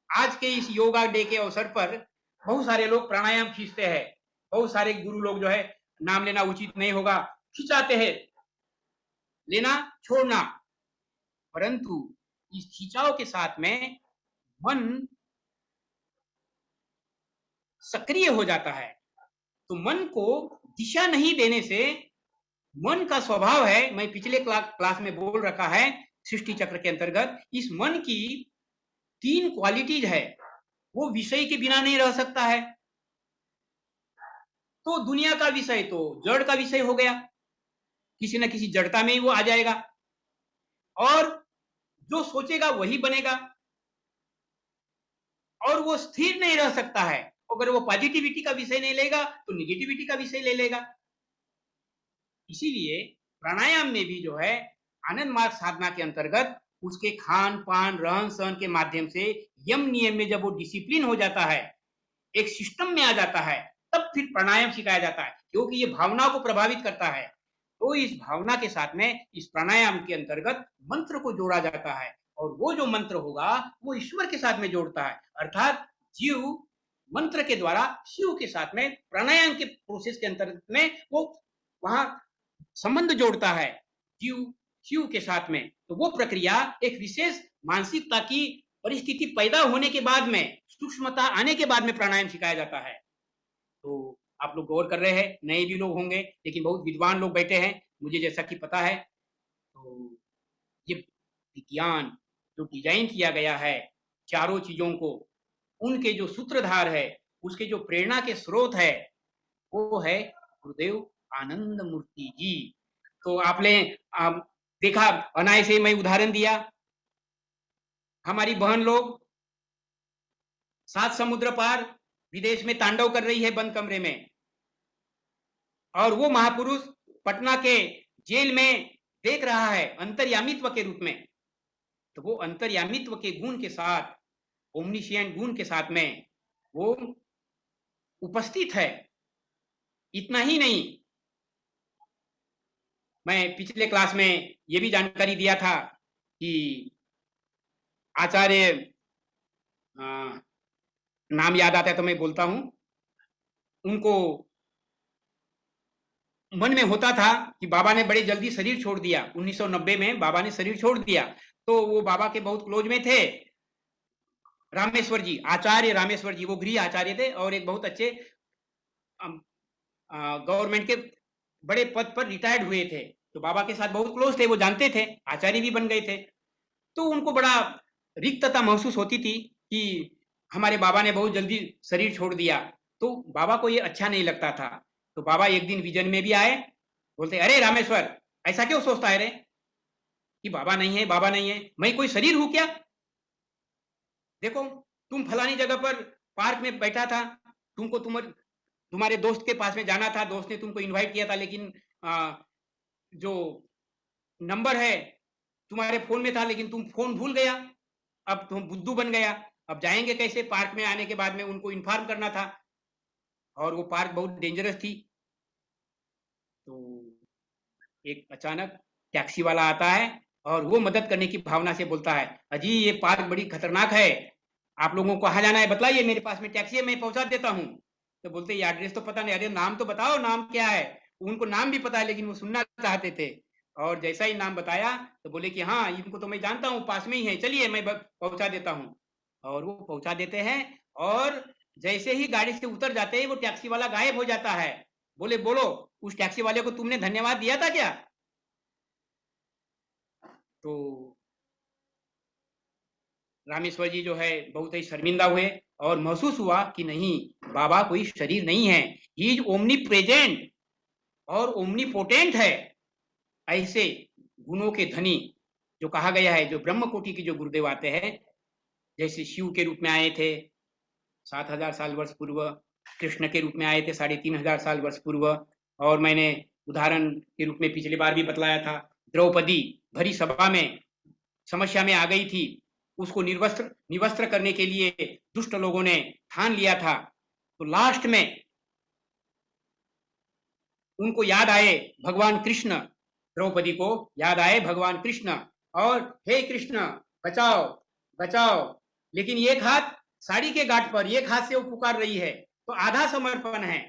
आज के इस योगा डे के अवसर पर बहुत सारे लोग प्राणायाम खींचते हैं, बहुत सारे गुरु लोग जो है, नाम लेना उचित नहीं होगा, खिंचाते हैं, लेना छोड़ना, परंतु इस खिंचाव के साथ में मन सक्रिय हो जाता है। तो मन को दिशा नहीं देने से, मन का स्वभाव है, मैं पिछले क्लास में बोल रखा है, सृष्टि चक्र के अंतर्गत इस मन की 3 क्वालिटीज है। वो विषय के बिना नहीं रह सकता है, तो दुनिया का विषय तो जड़ का विषय हो गया, किसी न किसी जड़ता में ही वो आ जाएगा, और जो सोचेगा वही बनेगा, और वो स्थिर नहीं रह सकता है, अगर वो पॉजिटिविटी का विषय नहीं लेगा तो निगेटिविटी का विषय ले लेगा। इसीलिए प्राणायाम में भी जो है आनंद मार्ग साधना के अंतर्गत उसके खान पान रहन सहन के माध्यम से यम नियम में जब वो डिसिप्लिन हो जाता है, एक सिस्टम में आ जाता है, तब फिर प्राणायाम सिखाया जाता है, क्योंकि ये भावना को प्रभावित करता है। तो इस भावना के साथ में इस प्राणायाम के अंतर्गत मंत्र को जोड़ा जाता है, और वो जो मंत्र होगा वो ईश्वर के साथ में जोड़ता है, अर्थात जीव मंत्र के द्वारा शिव के साथ में प्राणायाम के प्रोसेस के अंतर्गत में वो वहां संबंध जोड़ता है जीव शिव के साथ में। तो वो प्रक्रिया एक विशेष मानसिकता की परिस्थिति पैदा होने के बाद में, सूक्ष्मता आने के बाद में प्राणायाम सिखाया जाता है। तो आप लोग गौर कर रहे हैं, नए भी लोग होंगे लेकिन बहुत विद्वान लोग बैठे हैं, मुझे जैसा कि पता है। तो ये विज्ञान जो डिजाइन किया गया है चारों चीजों को, उनके जो सूत्रधार है, उसके जो प्रेरणा के स्रोत है, वो है गुरुदेव आनंद मूर्ति जी। तो आपने देखा, अनायास से मैं उदाहरण दिया, हमारी बहन लोग 7 समुद्र पार विदेश में तांडव कर रही है बंद कमरे में, और वो महापुरुष पटना के जेल में देख रहा है अंतर्यामित्व के रूप में। तो वो अंतर्यामित्व के गुण के साथ, ओमनिशिएंट गुण के साथ में वो उपस्थित है। इतना ही नहीं, मैं पिछले क्लास में ये भी जानकारी दिया था कि आचार्य, नाम याद आता है तो मैं बोलता हूं, उनको मन में होता था कि बाबा ने बड़े जल्दी शरीर छोड़ दिया। 1990 में बाबा ने शरीर छोड़ दिया। तो वो बाबा के बहुत क्लोज में थे रामेश्वर जी, आचार्य रामेश्वर जी, वो गृह आचार्य थे और एक बहुत अच्छे गवर्नमेंट के बड़े पद पर रिटायर्ड हुए थे। तो बाबा के साथ बहुत क्लोज थे, वो जानते थे, आचार्य भी बन गए थे। तो उनको बड़ा रिक्तता महसूस होती थी कि हमारे बाबा ने बहुत जल्दी शरीर छोड़ दिया। तो बाबा को ये अच्छा नहीं लगता था। तो बाबा एक दिन विजन में भी आए, बोलते अरे रामेश्वर, ऐसा क्यों सोचता है रे कि बाबा नहीं है, बाबा नहीं है, मैं कोई शरीर हूं क्या? देखो, तुम फलानी जगह पर पार्क में बैठा था, तुमको तुम्हारे दोस्त के पास में जाना था, दोस्त ने तुमको इनवाइट किया था, लेकिन जो नंबर है तुम्हारे फोन में था, लेकिन तुम फोन भूल गया। अब तुम बुद्धू बन गया, अब जाएंगे कैसे? पार्क में आने के बाद में उनको इन्फॉर्म करना था, और वो पार्क बहुत डेंजरस थी। तो एक अचानक टैक्सी वाला आता है और वो मदद करने की भावना से बोलता है, अजी ये पार्क बड़ी खतरनाक है, आप लोगों को कहाँ जाना है बताइए, मेरे पास में टैक्सी है, मैं पहुंचा देता हूँ। तो बोलते ये एड्रेस तो पता नहीं, अरे नाम तो बताओ, नाम क्या है? उनको नाम भी पता है लेकिन वो सुनना चाहते थे। और जैसा ही नाम बताया तो बोले कि हाँ इनको तो मैं जानता हूँ, पास में ही है, चलिए मैं पहुंचा देता हूँ। और वो पहुंचा देते हैं, और जैसे ही गाड़ी से उतर जाते हैं वो टैक्सी वाला गायब हो जाता है। बोले बोलो, उस टैक्सी वाले को तुमने धन्यवाद दिया था क्या? तो रामेश्वर जी जो है बहुत ही शर्मिंदा हुए और महसूस हुआ कि नहीं, बाबा कोई शरीर नहीं है, ही इज ओमनी प्रेजेंट और ओमनी पोटेंट है। ऐसे गुणों के धनी जो कहा गया है, जो ब्रह्म कोटि के जो गुरुदेव आते हैं, जैसे शिव के रूप में आए थे 7000 साल वर्ष पूर्व, कृष्ण के रूप में आए थे 3500 साल वर्ष पूर्व, और मैंने उदाहरण के रूप में पिछली बार भी बतलाया था, द्रौपदी भरी सभा में समस्या में आ गई थी, उसको निवस्त्र करने के लिए दुष्ट लोगों ने ठान लिया था। तो लास्ट में उनको याद आए भगवान कृष्ण, द्रौपदी को याद आए भगवान कृष्ण, और हे कृष्ण बचाओ बचाओ, लेकिन एक हाथ साड़ी के गांठ पर, एक हाथ से वो पुकार रही है, तो आधा समर्पण है।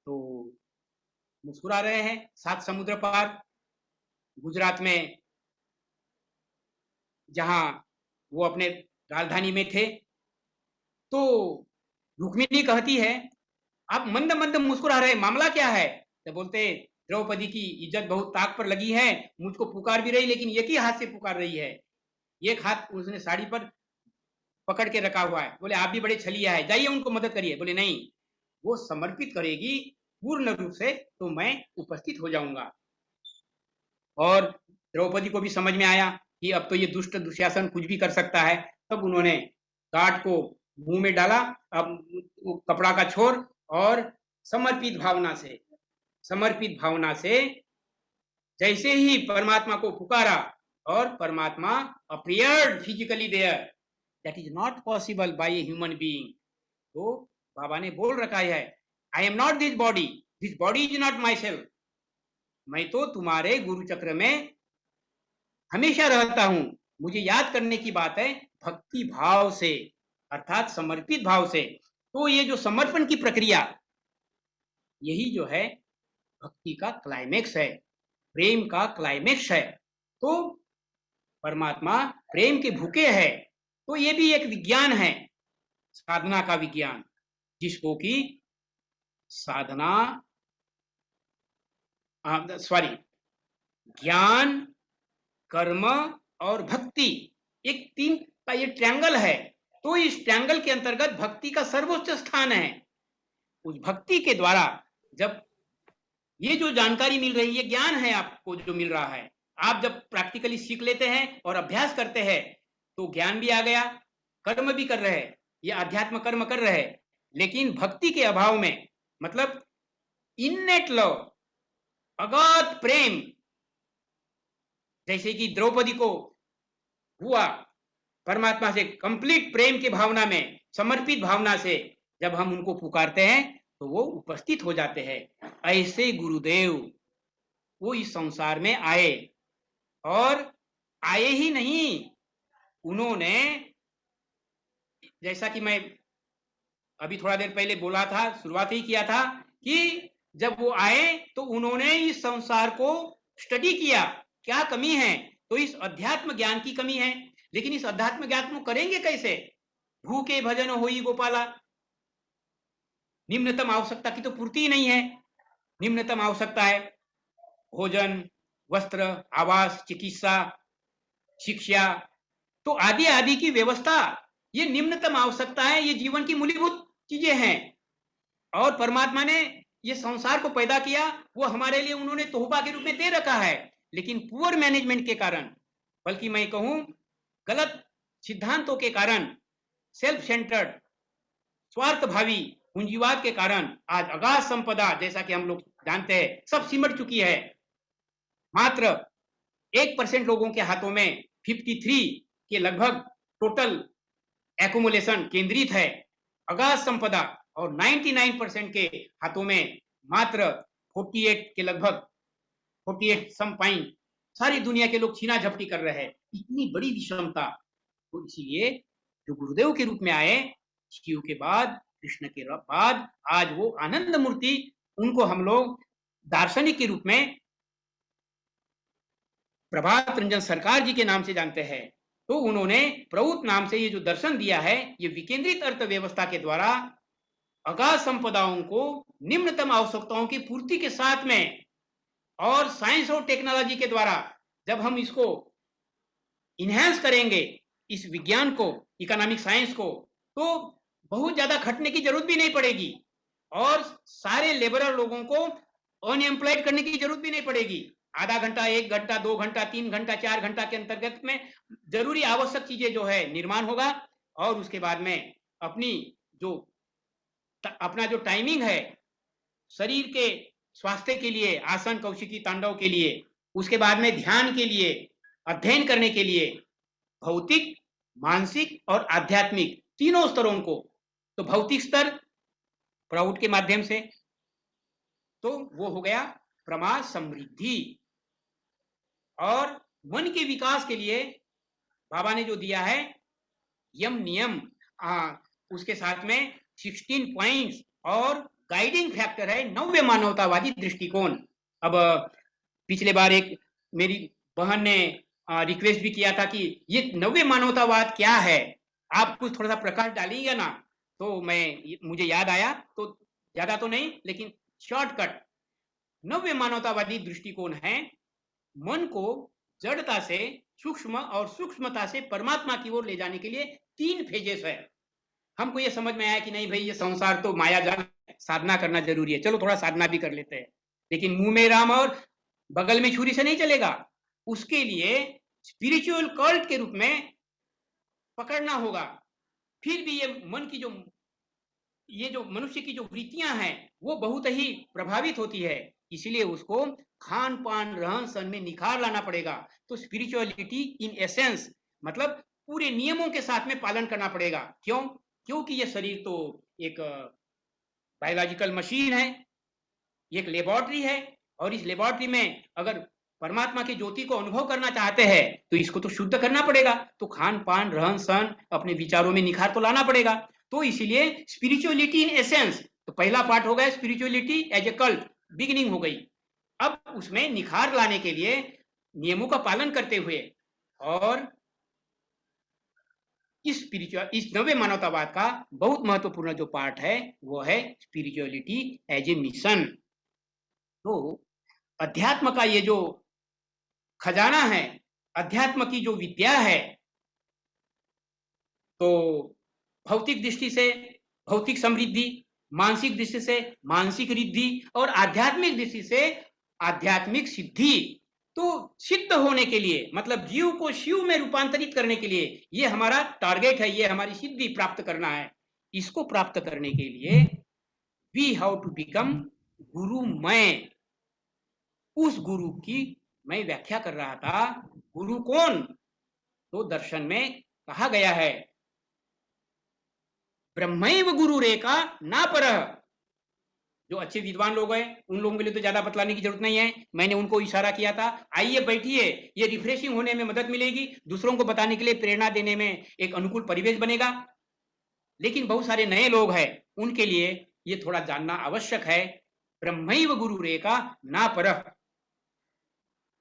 तो मुस्कुरा रहे हैं 7 समुद्र पार गुजरात में, जहां वो अपने राजधानी में थे। तो रुक्मिणी कहती है, आप मंद मंद मुस्कुरा रहे, मामला क्या है? तो बोलते द्रौपदी की इज्जत बहुत ताक पर लगी है, मुझको पुकार भी रही लेकिन एक ही हाथ से पुकार रही है, एक हाथ उसने साड़ी पर पकड़ के रखा हुआ है। बोले आप भी बड़े छलिया है, जाइए उनको मदद करिए। बोले नहीं, वो समर्पित करेगी पूर्ण रूप से तो मैं उपस्थित हो जाऊंगा। और द्रौपदी को भी समझ में आया कि अब तो ये दुष्ट दुशासन कुछ भी कर सकता है। तब उन्होंने गार्ड को मुंह में डाला, अब वो कपड़ा का छोर, और समर्पित भावना से जैसे ही परमात्मा को पुकारा और परमात्मा appeared physically there, that is not possible by a human being. तो बाबा ने बोल रखा है, I am not this body is not myself. मैं तो तुम्हारे गुरु चक्र में हमेशा रहता हूं। मुझे याद करने की बात है भक्ति भाव से, अर्थात समर्पित भाव से। तो ये जो समर्पण की प्रक्रिया, यही जो है भक्ति का क्लाइमेक्स है, प्रेम का क्लाइमेक्स है। तो परमात्मा प्रेम के भूखे है। तो ये भी एक विज्ञान है, साधना का विज्ञान, जिसको कि ज्ञान, कर्म और भक्ति, एक तीन का ये ट्रायंगल है। तो इस ट्रायंगल के अंतर्गत भक्ति का सर्वोच्च स्थान है। उस भक्ति के द्वारा जब ये जो जानकारी मिल रही है, ज्ञान है आपको जो मिल रहा है, आप जब प्रैक्टिकली सीख लेते हैं और अभ्यास करते हैं तो ज्ञान भी आ गया, कर्म भी कर रहे हैं, ये अध्यात्म कर्म कर रहे हैं। लेकिन भक्ति के अभाव में, मतलब इननेट लव, अगाध प्रेम, जैसे कि द्रौपदी को हुआ परमात्मा से कंप्लीट प्रेम की भावना में, समर्पित भावना से जब हम उनको पुकारते हैं तो वो उपस्थित हो जाते हैं। ऐसे गुरुदेव वो इस संसार में आए, और आए ही नहीं, उन्होंने, जैसा कि मैं अभी थोड़ा देर पहले बोला था, शुरुआत ही किया था, कि जब वो आए तो उन्होंने इस संसार को स्टडी किया, क्या कमी है। तो इस अध्यात्म ज्ञान की कमी है। लेकिन इस अध्यात्म ज्ञान को करेंगे कैसे? भूखे भजन होई गोपाला, निम्नतम आवश्यकता की तो पूर्ति ही नहीं है। निम्नतम आवश्यकता है भोजन, वस्त्र, आवास, चिकित्सा, शिक्षा, तो आदि आदि की व्यवस्था, ये निम्नतम आवश्यकता है, ये जीवन की मूलभूत चीजें हैं। और परमात्मा ने ये संसार को पैदा किया, वो हमारे लिए उन्होंने तोहफा के रूप में दे रखा है। लेकिन पुअर मैनेजमेंट के कारण, बल्कि मैं कहूं गलत सिद्धांतों के कारण, सेल्फ सेंटर्ड, स्वार्थ भावी पूंजीवाद के कारण आज अगाध संपदा, जैसा कि हम लोग जानते हैं, सब सिमट चुकी है। मात्र 1% लोगों के हाथों में 53 के लगभग टोटल एक्युमुलेशन केंद्रित है, अगाध संपदा, और 99% के हाथों में मात्र 48 के लगभग 48 सम पॉइंट सारी दुनिया के लोग छीना झपटी कर रहे हैं। इतनी बड़ी विषमता। तो इसीलिए जो गुरुदेव के रूप में आए, शिव के बाद, कृष्ण के बाद, आज वो आनंद मूर्ति, उनको हम लोग दार्शनिक के रूप में प्रभात रंजन सरकार जी के नाम से जानते हैं। तो उन्होंने प्रभुत नाम से ये जो दर्शन दिया है, ये विकेंद्रित अर्थव्यवस्था के द्वारा अगाध संपदाओं को निम्नतम आवश्यकताओं की पूर्ति के साथ में, और साइंस और टेक्नोलॉजी के द्वारा जब हम इसको इनहेंस करेंगे, इस विज्ञान को, इकोनॉमिक साइंस को, तो बहुत ज्यादा खटने की जरूरत भी नहीं पड़ेगी, और सारे लेबरर लोगों को अनएम्प्लॉयड करने की जरूरत भी नहीं पड़ेगी। आधा घंटा, 1 घंटा, 2 घंटा, 3 घंटा, 4 घंटा के अंतर्गत में जरूरी आवश्यक चीजें जो है निर्माण होगा, और उसके बाद में अपना जो टाइमिंग है शरीर के स्वास्थ्य के लिए, आसन, कौशिकी, तांडव के लिए, उसके बाद में ध्यान के लिए, अध्ययन करने के लिए, भौतिक, मानसिक और आध्यात्मिक तीनों स्तरों को। तो भौतिक स्तर प्रौढ़ के माध्यम से, तो वो हो गया प्रमाद समृद्धि। और मन के विकास के लिए बाबा ने जो दिया है यम नियम, उसके साथ में 16 पॉइंट्स, और गाइडिंग फैक्टर है नव्य मानवतावादी दृष्टिकोण। अब पिछले बार एक मेरी बहन ने रिक्वेस्ट भी किया था कि ये नव्य मानवतावाद क्या है, आप कुछ थोड़ा सा प्रकाश डालिएगा ना। तो मुझे याद आया, तो ज्यादा तो नहीं लेकिन शॉर्टकट, नव्य मानवतावादी दृष्टिकोण है मन को जड़ता से सूक्ष्म और सूक्ष्मता से परमात्मा की ओर ले जाने के लिए 3 फेजेस है। हमको ये समझ में आया कि नहीं भाई, ये संसार तो माया जाल, साधना करना जरूरी है, चलो थोड़ा साधना भी कर लेते हैं, लेकिन मुंह में राम और बगल में छुरी से नहीं चलेगा। उसके लिए स्पिरिचुअल कल्ट के रूप में पकड़ना होगा, फिर भी ये जो मनुष्य की जो वृत्तियां हैं वो बहुत ही प्रभावित होती है, इसलिए उसको खान पान रहन सहन में निखार लाना पड़ेगा। तो स्पिरिचुअलिटी इन एसेंस मतलब पूरे नियमों के साथ में पालन करना पड़ेगा। क्यों? क्योंकि ये शरीर तो एक बायोलॉजिकल मशीन है, एक लेबोरेटरी है, और इस लेबोरेटरी में अगर परमात्मा की ज्योति को अनुभव करना चाहते हैं तो इसको तो शुद्ध करना पड़ेगा। तो खान पान रहन सहन अपने विचारों में निखार तो लाना पड़ेगा। तो इसीलिए स्पिरिचुअलिटी इन एसेंस, तो पहला पार्ट हो गया spirituality as a cult, beginning हो गई। अब उसमें निखार लाने के लिए नियमों का पालन करते हुए, और इस नव्य मानवतावाद का बहुत महत्वपूर्ण जो पार्ट है वो है स्पिरिचुअलिटी एज ए मिशन। तो अध्यात्म का ये जो खजाना है, अध्यात्म की जो विद्या है, तो भौतिक दृष्टि से भौतिक समृद्धि, मानसिक दृष्टि से मानसिक रिद्धि, और आध्यात्मिक दृष्टि से आध्यात्मिक सिद्धि। तो सिद्ध होने के लिए मतलब जीव को शिव में रूपांतरित करने के लिए ये हमारा टारगेट है, ये हमारी सिद्धि प्राप्त करना है। इसको प्राप्त करने के लिए वी हैव टू बिकम गुरुमय। उस गुरु की मैं व्याख्या कर रहा था। गुरु कौन? तो दर्शन में कहा गया है ब्रह्मैव गुरु रेखा ना परः। जो अच्छे विद्वान लोग हैं उन लोगों के लिए तो ज्यादा बतलाने की जरूरत नहीं है, मैंने उनको इशारा किया था। आइए बैठिए, ये रिफ्रेशिंग होने में मदद मिलेगी, दूसरों को बताने के लिए प्रेरणा देने में एक अनुकूल परिवेश बनेगा। लेकिन बहुत सारे नए लोग हैं, उनके लिए ये थोड़ा जानना आवश्यक है। ब्रह्मैव गुरु रेखा ना परः,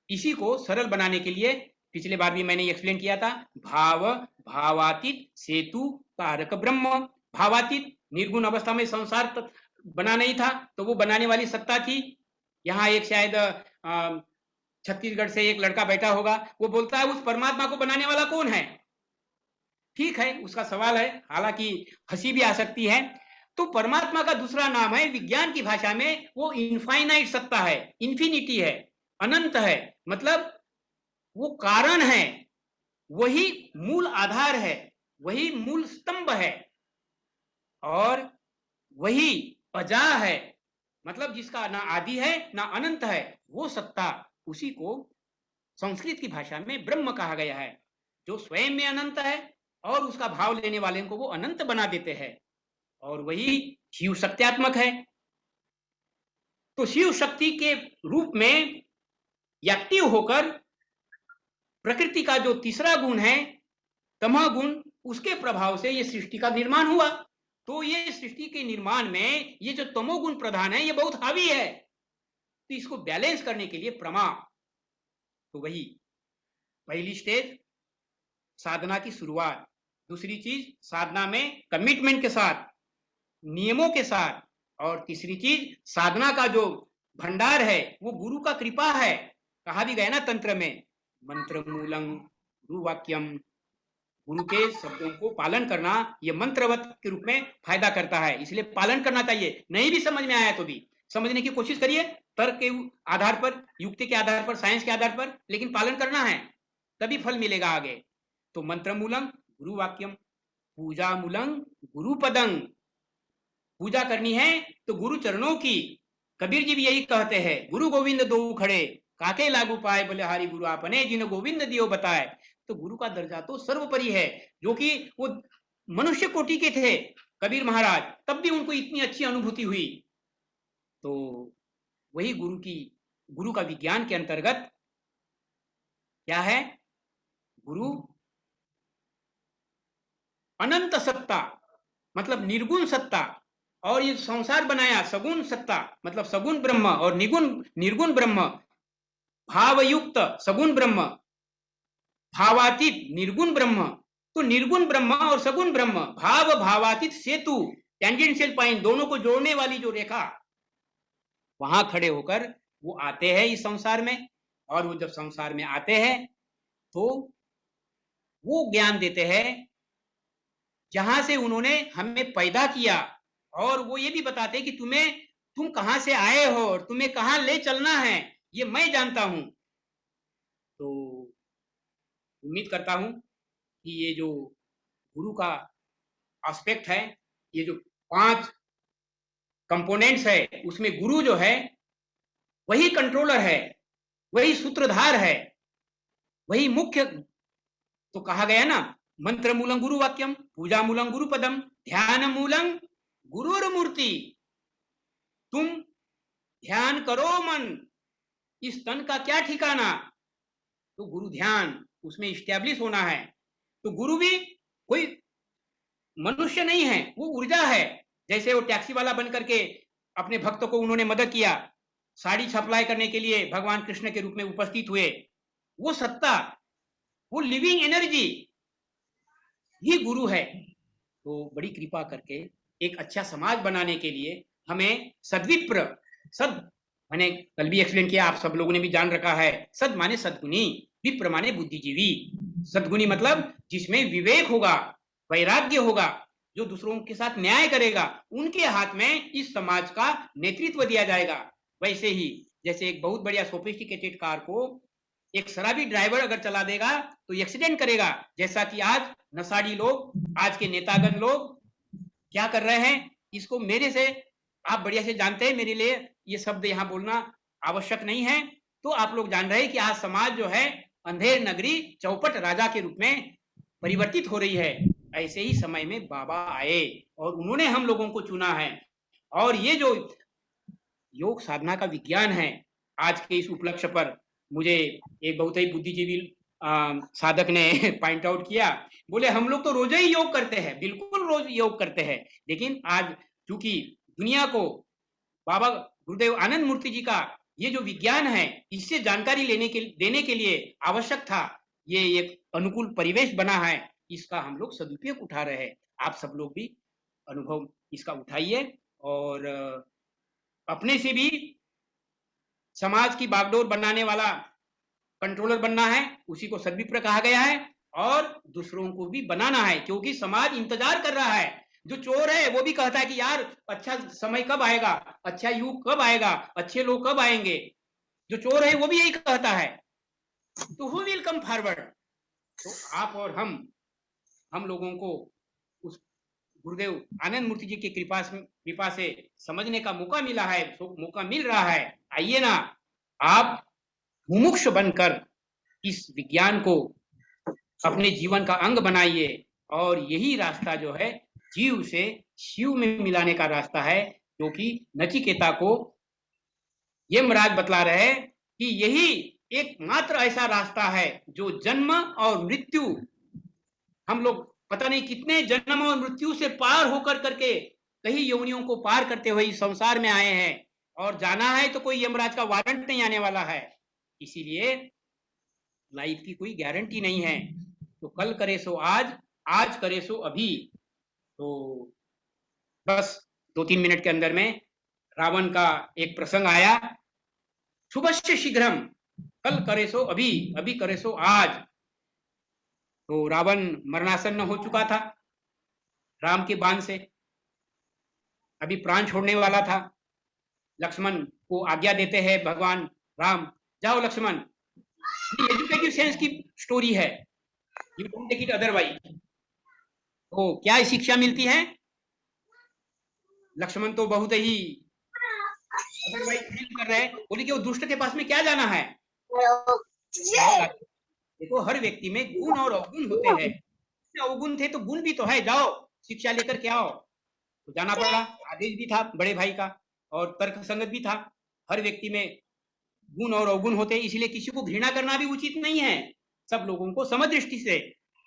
इसी को सरल बनाने के लिए पिछले बार भी मैंने एक्सप्लेन किया था। भाव भावातीत सेतु कारक ब्रह्म। भावातीत निर्गुण अवस्था में संसार बना नहीं था, तो वो बनाने वाली सत्ता थी। यहाँ एक शायद छत्तीसगढ़ से एक लड़का बैठा होगा, वो बोलता है उस परमात्मा को बनाने वाला कौन है? ठीक है, उसका सवाल है, हालांकि हंसी भी आ सकती है। तो परमात्मा का दूसरा नाम है, विज्ञान की भाषा में वो इनफाइनाइट सत्ता है, इंफिनिटी है, अनंत है। मतलब वो कारण है, वही मूल आधार है, वही मूल स्तंभ है, और वही अजा है। मतलब जिसका ना आदि है ना अनंत है, वो सत्ता, उसी को संस्कृत की भाषा में ब्रह्म कहा गया है, जो स्वयं में अनंत है और उसका भाव लेने वाले को वो अनंत बना देते हैं, और वही शिव शक्त्यात्मक है। तो शिव शक्ति के रूप में एक्टिव होकर प्रकृति का जो तीसरा गुण है तमह गुण, उसके प्रभाव से ये सृष्टि का निर्माण हुआ। तो ये सृष्टि के निर्माण में ये जो तमोगुण प्रधान है ये बहुत हावी है। तो इसको बैलेंस करने के लिए प्रमा, तो वही पहली स्टेज साधना की शुरुआत, दूसरी चीज साधना में कमिटमेंट के साथ, नियमों के साथ, और तीसरी चीज साधना का जो भंडार है वो गुरु का कृपा है। कहा भी गया ना तंत्र में, मंत्र मूलम गुरु वाक्यम, गुरु के शब्दों को पालन करना ये मंत्रवत के रूप में फायदा करता है, इसलिए पालन करना चाहिए। नहीं भी समझ में आया तो भी समझने की कोशिश करिए, तर्क के आधार पर, युक्ति के आधार पर, साइंस के आधार पर, लेकिन पालन करना है, तभी फल मिलेगा आगे। तो मंत्र मूलम गुरु वाक्यम, पूजा मूलम गुरु पदं, पूजा करनी है तो गुरु चरणों की। कबीर जी भी यही कहते हैं, गुरु गोविंद दो खड़े काके लागू पाए, बोले हारी गुरु आपने जिन गोविंद दियो बताए। तो गुरु का दर्जा तो सर्वोपरि है, जो कि वो मनुष्य कोटि के थे कबीर महाराज, तब भी उनको इतनी अच्छी अनुभूति हुई। तो वही गुरु का विज्ञान के अंतर्गत क्या है? गुरु अनंत सत्ता मतलब निर्गुण सत्ता, और ये संसार बनाया सगुण सत्ता मतलब सगुण ब्रह्म, और निर्गुण ब्रह्म, भावयुक्त सगुण ब्रह्म, भावातीत निर्गुण ब्रह्म। तो निर्गुण ब्रह्म और सगुण ब्रह्म, भाव भावातीत सेतु, टेंजेंशियल पॉइंट, दोनों को जोड़ने वाली जो रेखा, वहां खड़े होकर वो आते हैं इस संसार में। और वो जब संसार में आते हैं तो वो ज्ञान देते हैं जहां से उन्होंने हमें पैदा किया, और वो ये भी बताते हैं कि तुम कहां से आए हो और तुम्हें कहां ले चलना है, ये मैं जानता हूं। तो उम्मीद करता हूं कि ये जो गुरु का एस्पेक्ट है, ये जो 5 कंपोनेंट्स है, उसमें गुरु जो है वही कंट्रोलर है, वही सूत्रधार है, वही मुख्य। तो कहा गया ना, मंत्र मूलम गुरु वाक्यम, पूजा मूलम गुरु पदम, ध्यान मूलम गुरुर्मूर्ति। तुम ध्यान करो मन, इस तन का क्या ठिकाना, तो गुरु ध्यान उसमें इस्टेब्लिश होना है। तो गुरु भी कोई मनुष्य नहीं है, वो ऊर्जा है। जैसे वो टैक्सी वाला बन करके अपने भक्तों को उन्होंने मदद किया, साड़ी सप्लाई करने के लिए भगवान कृष्ण के रूप में उपस्थित हुए, वो सत्ता, वो लिविंग एनर्जी ही गुरु है। तो बड़ी कृपा करके एक अच्छा समाज बनाने के लिए हमें सद्विप्र, सद मैंने कल भी एक्सप्लेन किया, आप सब लोगों ने भी जान रखा है, सद माने सद्गुणी, विप्र माने बुद्धिजीवी। सद्गुणी मतलब जिसमें विवेक होगा, वैराग्य होगा, जो दूसरों के साथ न्याय करेगा, उनके हाथ में इस समाज का नेतृत्व दिया जाएगा। वैसे ही जैसे एक बहुत बढ़िया सोफिस्टिकेटेड कार को एक शराबी ड्राइवर अगर चला देगा तो एक्सीडेंट करेगा, जैसा कि आज नशाड़ी लोग, आज के नेतागण लोग क्या कर रहे हैं, इसको मेरे से आप बढ़िया से जानते हैं, मेरे लिए ये शब्द यहाँ बोलना आवश्यक नहीं है। तो आप लोग जान रहे हैं कि आज समाज जो है अंधेर नगरी चौपट राजा के रूप में परिवर्तित हो रही है। ऐसे ही समय में बाबा आए और उन्होंने हम लोगों को चुना है। और ये जो योग साधना का विज्ञान है, आज के इस उपलक्ष्य पर मुझे एक बहुत ही बुद्धिजीवी साधक ने पॉइंट आउट किया, बोले हम लोग तो रोज ही योग करते हैं, बिल्कुल रोज योग करते हैं, लेकिन आज चूंकि दुनिया को बाबा गुरुदेव आनंद मूर्ति जी का ये जो विज्ञान है, इससे जानकारी देने के लिए आवश्यक था, ये एक अनुकूल परिवेश बना है, इसका हम लोग सदुपयोग उठा रहे हैं। आप सब लोग भी अनुभव इसका उठाइए और अपने से भी समाज की बागडोर बनाने वाला कंट्रोलर बनना है, उसी को सद्विप्र कहा गया है, और दूसरों को भी बनाना है, क्योंकि समाज इंतजार कर रहा है। जो चोर है वो भी कहता है कि यार अच्छा समय कब आएगा, अच्छा युग कब आएगा, अच्छे लोग कब आएंगे। जो चोर है वो भी यही कहता है, तो हु विल कम फॉरवर्ड। तो आप और हम लोगों को उस गुरुदेव आनंद मूर्ति जी की कृपा से समझने का मौका मिला है, मौका मिल रहा है। आइए ना, आप मुमुक्ष बनकर इस विज्ञान को अपने जीवन का अंग बनाइए, और यही रास्ता जो है जीव से शिव में मिलाने का रास्ता है, क्योंकि नचिकेता को यमराज बतला रहे हैं कि यही एकमात्र ऐसा रास्ता है जो जन्म और मृत्यु, हम लोग पता नहीं कितने जन्म और मृत्यु से पार होकर करके कई योनियों को पार करते हुए इस संसार में आए हैं, और जाना है तो कोई यमराज का वारंट नहीं आने वाला है। इसीलिए लाइफ की कोई गारंटी नहीं है। तो कल करे सो आज, आज करे सो अभी। तो बस 2-3 मिनट के अंदर में रावण का एक प्रसंग आया, शुभस्य शीघ्रम, कल करे सो अभी, अभी करे सो आज। तो रावण मरणासन्न हो चुका था राम के बाण से, अभी प्राण छोड़ने वाला था। लक्ष्मण को आज्ञा देते हैं भगवान राम, जाओ लक्ष्मण, एजुकेटिव सेंस की स्टोरी है, you don't take it otherwise. तो क्या शिक्षा मिलती है? लक्ष्मण तो बहुत ही अदरवाइज फील कर रहे हैं, बोले कि वो दुष्ट के पास में क्या जाना है। देखो हर व्यक्ति में गुण और अवगुण होते हैं, अवगुण थे तो गुण भी तो है, जाओ शिक्षा लेकर के आओ। तो जाना पड़ा, आदेश भी था बड़े भाई का और तर्क संगत भी था। हर व्यक्ति में गुण और अवगुण होते हैं, इसलिए किसी को घृणा करना भी उचित नहीं है, सब लोगों को समदृष्टि से।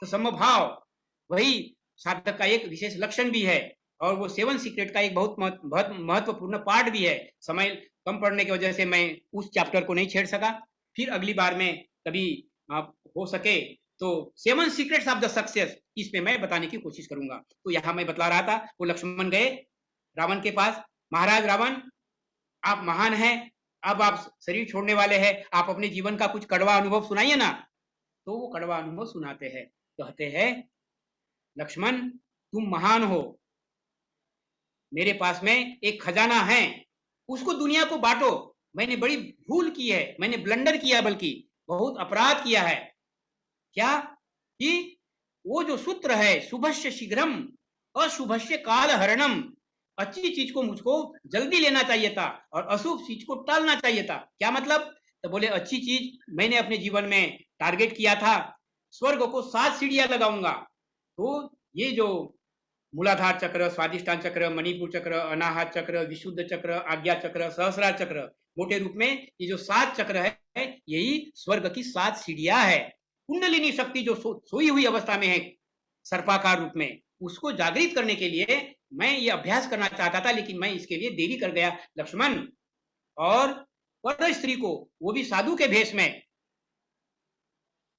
तो समभाव वही साधक का एक विशेष लक्षण भी है, और वो 7 सीक्रेट का एक बहुत महत्वपूर्ण पार्ट भी है। समय कम पड़ने की वजह से मैं उस चैप्टर को नहीं छेड़ सका, फिर अगली बार में कभी आप हो सके तो 7 सीक्रेट्स ऑफ द सक्सेस, इसमें मैं बताने की कोशिश करूंगा। तो यहाँ मैं बतला रहा था, वो लक्ष्मण गए रावण के पास, महाराज रावण आप महान हैं, अब आप शरीर छोड़ने वाले हैं, आप अपने जीवन का कुछ कड़वा अनुभव सुनाइए ना। तो वो कड़वा अनुभव सुनाते हैं, कहते हैं लक्ष्मण तुम महान हो, मेरे पास में एक खजाना है, उसको दुनिया को बांटो। मैंने बड़ी भूल की है, मैंने ब्लंडर किया, बल्कि बहुत अपराध किया है। क्या कि वो जो सूत्र है शुभस्य शीघ्रम, अशुभस्य काल हरणम, अच्छी चीज को मुझको जल्दी लेना चाहिए था और अशुभ चीज को टालना चाहिए था। क्या मतलब? तो बोले अच्छी चीज मैंने अपने जीवन में टारगेट किया था, स्वर्ग को 7 सीढ़ियां लगाऊंगा। तो ये जो मूलाधार चक्र, स्वादिष्टान चक्र, मणिपुर चक्र, अनाहत चक्र, विशुद्ध चक्र, आज्ञा चक्र, सहस्रार चक्र, मोटे रूप में ये जो 7 चक्र है यही स्वर्ग की 7 सीढ़ियां है। कुंडलिनी शक्ति जो सोई हुई अवस्था में है सर्पाकार रूप में, उसको जागृत करने के लिए मैं ये अभ्यास करना चाहता था, लेकिन मैं इसके लिए देरी कर गया लक्ष्मण। और पर स्त्री को, वो भी साधु के भेष में,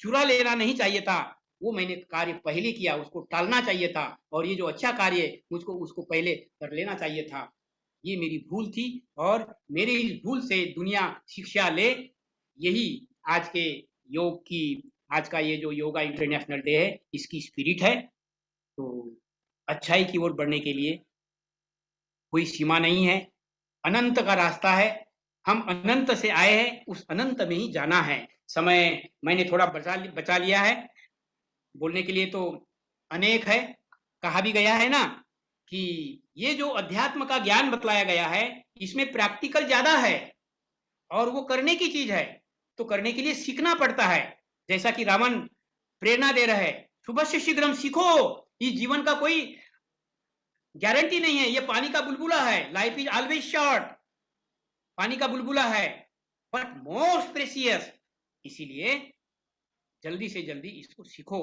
चुरा लेना नहीं चाहिए था। वो मैंने कार्य पहले किया, उसको टालना चाहिए था। और ये जो अच्छा कार्य मुझको उसको पहले कर लेना चाहिए था। ये मेरी भूल थी और मेरे इस भूल से दुनिया शिक्षा ले। यही आज के योग की, आज का ये जो योगा इंटरनेशनल डे है, इसकी स्पिरिट है। तो अच्छाई की ओर बढ़ने के लिए कोई सीमा नहीं है, अनंत का रास्ता है। हम अनंत से आए हैं, उस अनंत में ही जाना है। समय मैंने थोड़ा बचा लिया है, बोलने के लिए तो अनेक है। कहा भी गया है ना कि ये जो अध्यात्म का ज्ञान बतलाया गया है, इसमें प्रैक्टिकल ज्यादा है और वो करने की चीज है। तो करने के लिए सीखना पड़ता है। जैसा कि रावण प्रेरणा दे रहे हैं, सुबह से शीघ्र सीखो। इस जीवन का कोई गारंटी नहीं है, ये पानी का बुलबुला है। लाइफ इज ऑलवेज शॉर्ट, पानी का बुलबुला है, बट मोस्ट प्रेसियस। इसीलिए जल्दी से जल्दी इसको सीखो।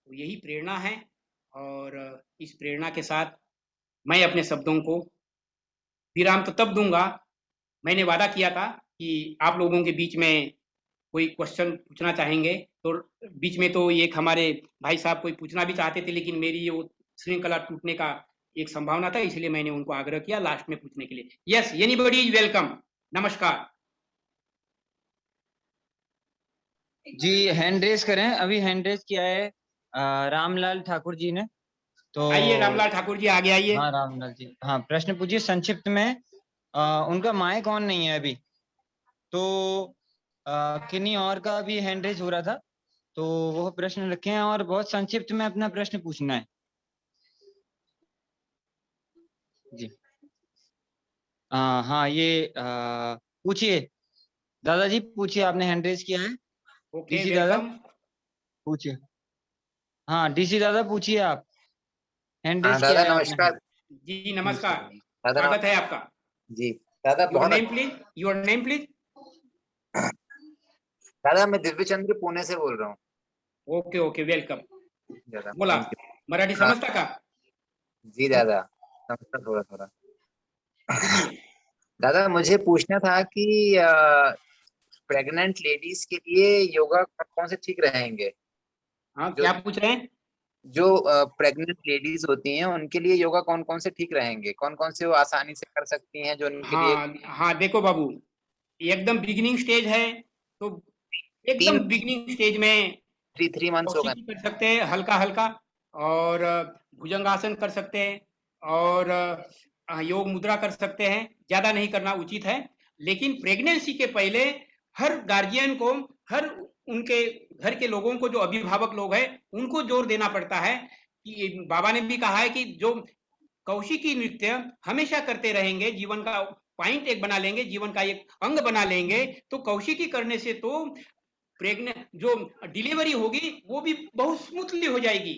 तो यही प्रेरणा है और इस प्रेरणा के साथ मैं अपने शब्दों को विराम तो तब दूंगा, मैंने वादा किया था कि आप लोगों के बीच में कोई क्वेश्चन पूछना चाहेंगे तो बीच में तो एक हमारे भाई साहब कोई पूछना भी चाहते थे, लेकिन मेरी ये श्रृंखला टूटने का एक संभावना था, इसलिए मैंने उनको आग्रह किया लास्ट में पूछने के लिए। Yes, anybody is welcome. नमस्कार जी, हैंड रेज करें। अभी हैंड रेज किया है रामलाल ठाकुर जी ने। तो आइए रामलाल ठाकुर जी, आगे आइए। हाँ रामलाल जी, हाँ प्रश्न पूछिए संक्षिप्त में। उनका माइक ऑन नहीं है अभी, तो किन्हीं और का भी हैंड रेज हो रहा था, तो वो प्रश्न रखे हैं और बहुत संक्षिप्त में अपना प्रश्न पूछना है जी। हाँ ये पूछिए दादाजी, पूछिए, आपने हैंड रेज किया है। ओके, डीसी दादा वेलकम। पूछिए। हाँ डीसी दादा पूछिए, आप हैंड हाँ रेज किया दादा है आपने। नमस्कार। जी नमस्कार, दादा स्वागत है आपका। जी दादा योर बहुत name please, your name please. दादा मैं दिव्य चंद्र पुणे से बोल रहा हूँ। Okay okay, welcome. दादा बोला, thank you। मराठी समजता का? जी दादा समझता थोड़ा थोड़ा। पूछिए। दादा मुझे पूछना था कि प्रेग्नेंट लेडीज के लिए योगा कौन से ठीक रहेंगे? हाँ, जो क्या पूछ रहे हैं? जो प्रेग्नेंट लेडीज होती हैं उनके लिए योगा कौन कौन से ठीक रहेंगे, कौन कौन से वो आसानी से कर सकती हैं जो उनके लिए? हाँ हाँ, देखो बाबू, एकदम बिगिनिंग स्टेज है, तो एकदम 3 बिगिनिंग स्टेज में 3 मंथ्स हो गए। कौशिकी कर सकते हैं हल्का हल्का, और भुजंगासन कर सकते हैं, और योग मुद्रा कर सकते हैं। ज्यादा नहीं करना उचित है। लेकिन प्रेगनेंसी के पहले हर गार्जियन को, हर उनके घर के लोगों को, जो अभिभावक लोग हैं, उनको जोर देना पड़ता है कि बाबा ने भी कहा है कि जो कौशिकी नृत्य हमेशा करते रहेंगे, जीवन का पॉइंट एक बना लेंगे, जीवन का एक अंग बना लेंगे, तो कौशिकी करने से तो प्रेग्नेंट जो डिलीवरी होगी वो भी बहुत स्मूथली हो जाएगी।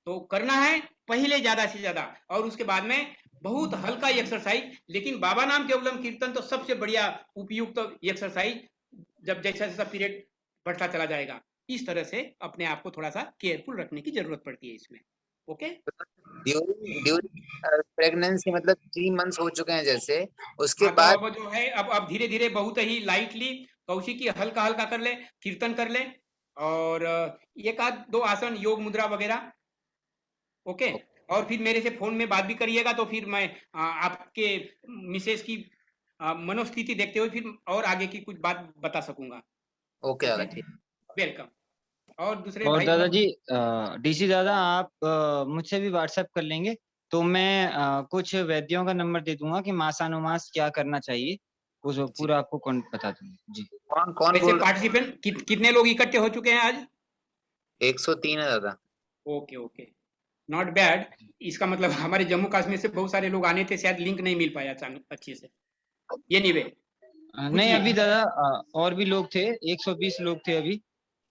तो करना है पहले ज्यादा से ज्यादा, और उसके बाद में बहुत हल्का एक्सरसाइज। लेकिन बाबा नाम केवलम कीर्तन तो सबसे बढ़िया उपयुक्त एक्सरसाइज, जब जैसा जैसा पीरियड बढ़ता चला जाएगा। इस तरह से अपने आप को थोड़ा सा केयरफुल रखने की जरूरत पड़ती है इसमें। ओके, ड्यूरिंग प्रेगनेंसी मतलब 3 मंथ्स हो चुके हैं जैसे, उसके हाँ, तो बाद अब जो है, अब धीरे धीरे बहुत ही लाइटली कौशिकी हल्का हल्का कर ले, कीर्तन कर ले, और एक आध दो आसन, योग मुद्रा वगैरह। ओके, और फिर मेरे से फोन में बात भी करिएगा, तो फिर मैं आपके मिसेस की मनोस्थिति देखते हुए फिर और आगे की कुछ बात बता सकूंगा। ओके दादा ठीक। वेलकम। और दूसरे और भाई दादाजी, डीसी दादा आप मुझसे भी व्हाट्सएप कर लेंगे, तो मैं कुछ वैद्यों का नंबर दे दूंगा कि मासानुमास क्या करना चाहिए, उस पूरा आपको बता दूंगा जी। कौन कौन वैसे बोल? पार्टिसिपेंट कितने लोग इकट्ठे हो चुके हैं आज? 103 है दादा। ओके ओके, नॉट बैड, इसका मतलब हमारे जम्मू कश्मीर से बहुत सारे लोग आने थे, शायद लिंक नहीं मिल पाया अचानक अच्छे से। ये नहीं वे नहीं अभी दादा और भी लोग थे, 120 लोग थे अभी,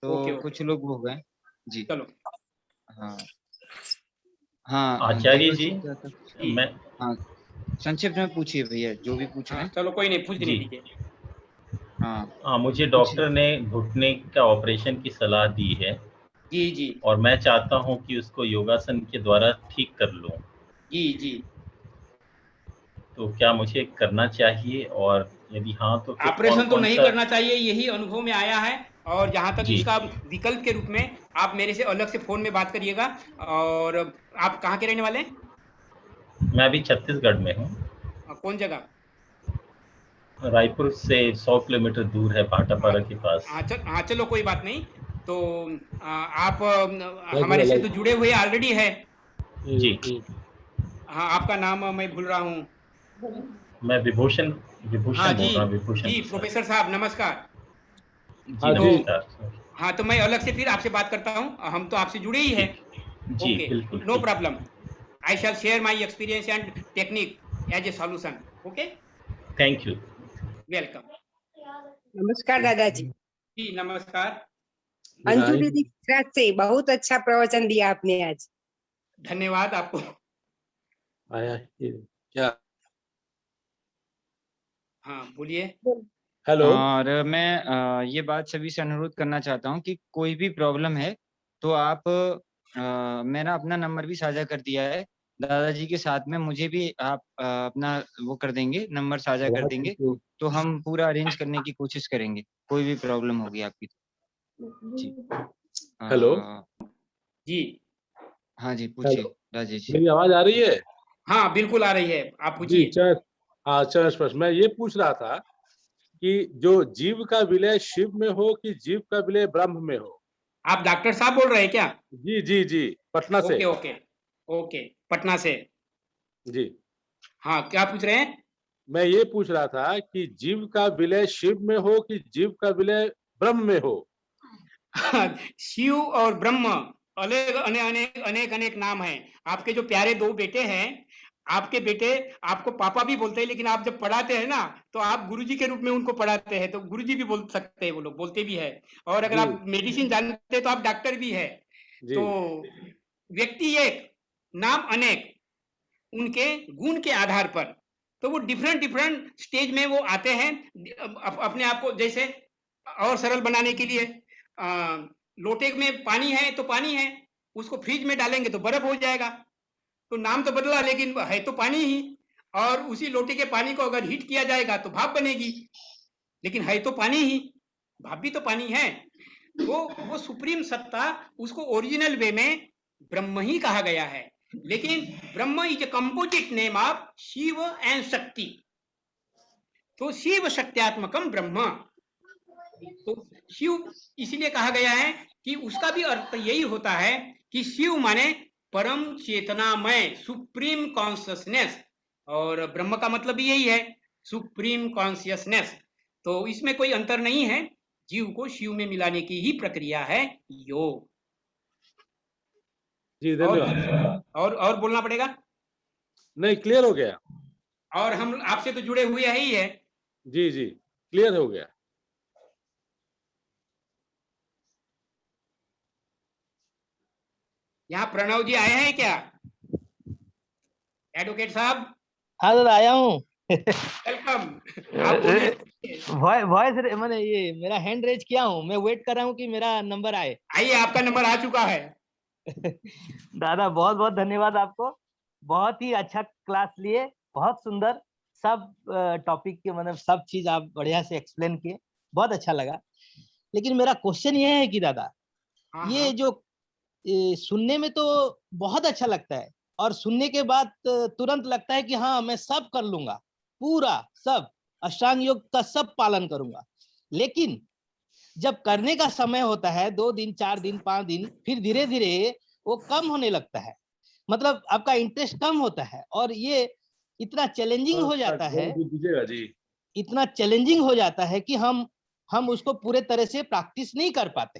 तो ओके, ओके। कुछ लोग हो गए जी। चलो हाँ हाँ आचार्य केवल जी, क्या था? जी। मैं हाँ संक्षिप्त में पूछिए भैया, जो भी पूछ रहे हाँ, हैं। चलो कोई नहीं, पूछ जी। दीजिए। हाँ मुझे डॉक्टर ने घुटने का ऑपरेशन की सलाह दी है जी जी और मैं चाहता हूं कि उसको योगासन के द्वारा ठीक कर लूं, जी जी। तो क्या मुझे करना चाहिए, और यदि हाँ तो फिर कौन ऑपरेशन तो कौन नहीं सा? करना चाहिए, यही अनुभव में आया है। और जहां तक जी। इसका विकल्प के रूप में आप मेरे से अलग से फोन में बात करिएगा। और आप कहाँ के रहने वाले हैं? मैं अभी छत्तीसगढ़ में हूँ, कौन जगह? रायपुर से 100 किलोमीटर दूर है, भाटापारा के पास। हाँ चलो कोई बात नहीं। तो आप हमारे से तो जुड़े हुए ऑलरेडी है। जी। हाँ, आपका नाम मैं भूल रहा हूँ। मैं विभूषण हाँ बोल रहा जी हूँ, विभूषण जी, प्रसाद। प्रोफेसर साहब नमस्कार। जी नमस्कार सर। हाँ, तो मैं अलग से फिर आपसे बात करता हूँ, हम तो आपसे जुड़े ही हैं। जी ओके, बिल्कुल नो ठीक। Problem. I shall share my experience and technique as a solution. Okay? Thank you. Welcome. नमस्कार दादाजी। जी नमस्कार। अंजू दीदी गुजरात से, बहुत अच्छा प्रवचन दिया आपने आज। धन्यवाद आपको। आया क्या? हाँ बोलिए। हेलो। और मैं ये बात सभी से अनुरोध करना चाहता हूँ कि कोई भी प्रॉब्लम है तो आप मैंने अपना नंबर भी साझा कर दिया है दादाजी के साथ में, मुझे भी आप अपना वो कर देंगे, नंबर साझा कर देंगे, तो हम पूरा अरेंज करने की कोशिश करेंगे, कोई भी प्रॉब्लम होगी आपकी तो। जी हेलो। जी हाँ जी पूछिए राजेश जी। मेरी आवाज आ रही है? हाँ बिल्कुल आ रही है, आप जी पूछिए। हाँ चरण स्पर्श। मैं ये पूछ रहा था कि जो जीव का विलय शिव में हो कि जीव का विलय ब्रह्म में हो? आप डॉक्टर साहब बोल रहे हैं क्या? जी जी जी, पटना से। ओके ओके ओके, पटना से। जी हाँ क्या पूछ रहे हैं? मैं ये पूछ रहा था कि जीव का विलय शिव में हो कि जीव का विलय ब्रह्म में हो? शिव और ब्रह्म अनेक अनेक अनेक अनेक नाम हैं। आपके जो प्यारे दो बेटे हैं, आपके बेटे आपको पापा भी बोलते हैं, लेकिन आप जब पढ़ाते हैं ना तो आप गुरुजी के रूप में उनको पढ़ाते हैं, तो गुरुजी भी बोल सकते हैं, वो लोग बोलते भी है। और अगर जी आप मेडिसिन जानते हैं तो आप डॉक्टर भी है। जी तो व्यक्ति एक, नाम अनेक, उनके गुण के आधार पर, तो वो डिफरेंट डिफरेंट स्टेज में वो आते हैं। अपने आप को जैसे और सरल बनाने के लिए लोटे में पानी है तो पानी है, उसको फ्रिज में डालेंगे तो बर्फ हो जाएगा। तो नाम तो बदला लेकिन है तो पानी ही। और उसी लोटे के पानी को अगर हीट किया जाएगा तो भाप बनेगी, लेकिन है तो पानी ही, भाप भी तो पानी है। वो सुप्रीम सत्ता, उसको ओरिजिनल वे में ब्रह्म ही कहा गया है। लेकिन Brahm is a composite name of Shiv and Shakti. तो शिव शक्त्यात्मकम ब्रह्म, तो शिव इसलिए कहा गया है कि उसका भी अर्थ यही होता है कि शिव माने परम चेतनामय, सुप्रीम कॉन्शियसनेस, और ब्रह्म का मतलब भी यही है, सुप्रीम कॉन्शियसनेस। तो इसमें कोई अंतर नहीं है, जीव को शिव में मिलाने की ही प्रक्रिया है योग। जी धन्यवाद। और बोलना पड़ेगा? नहीं, क्लियर हो गया। और हम आपसे तो जुड़े हुए ही है। जी जी क्लियर हो गया। यहाँ प्रणव जी आए हैं क्या, एडवोकेट साहब? हाँ दादा आया हूँ। वेलकम। आप बोलिए। वॉइस मैंने ये मेरा हैंड रेज किया हूँ, मैं वेट कर रहा हूँ कि मेरा नंबर आए। आइए, आपका नंबर आ चुका है। दादा बहुत बहुत धन्यवाद आपको, बहुत ही अच्छा क्लास लिए, बहुत सुंदर, सब टॉपिक के मतलब सब चीज आप बढ़िया से एक्सप्लेन किए, बहुत अच्छा लगा। लेकिन मेरा क्वेश्चन ये है कि दादा ये जो सुनने में तो बहुत अच्छा लगता है, और सुनने के बाद तुरंत लगता है कि हाँ मैं सब कर लूंगा, पूरा सब अष्टांग योग का सब पालन करूंगा। लेकिन जब करने का समय होता है 2 दिन 4 दिन 5 दिन, फिर धीरे धीरे वो कम होने लगता है, मतलब आपका इंटरेस्ट कम होता है, और ये इतना चैलेंजिंग हो जाता है, इतना चैलेंजिंग हो जाता है कि हम उसको पूरे तरह से प्रैक्टिस नहीं कर पाते।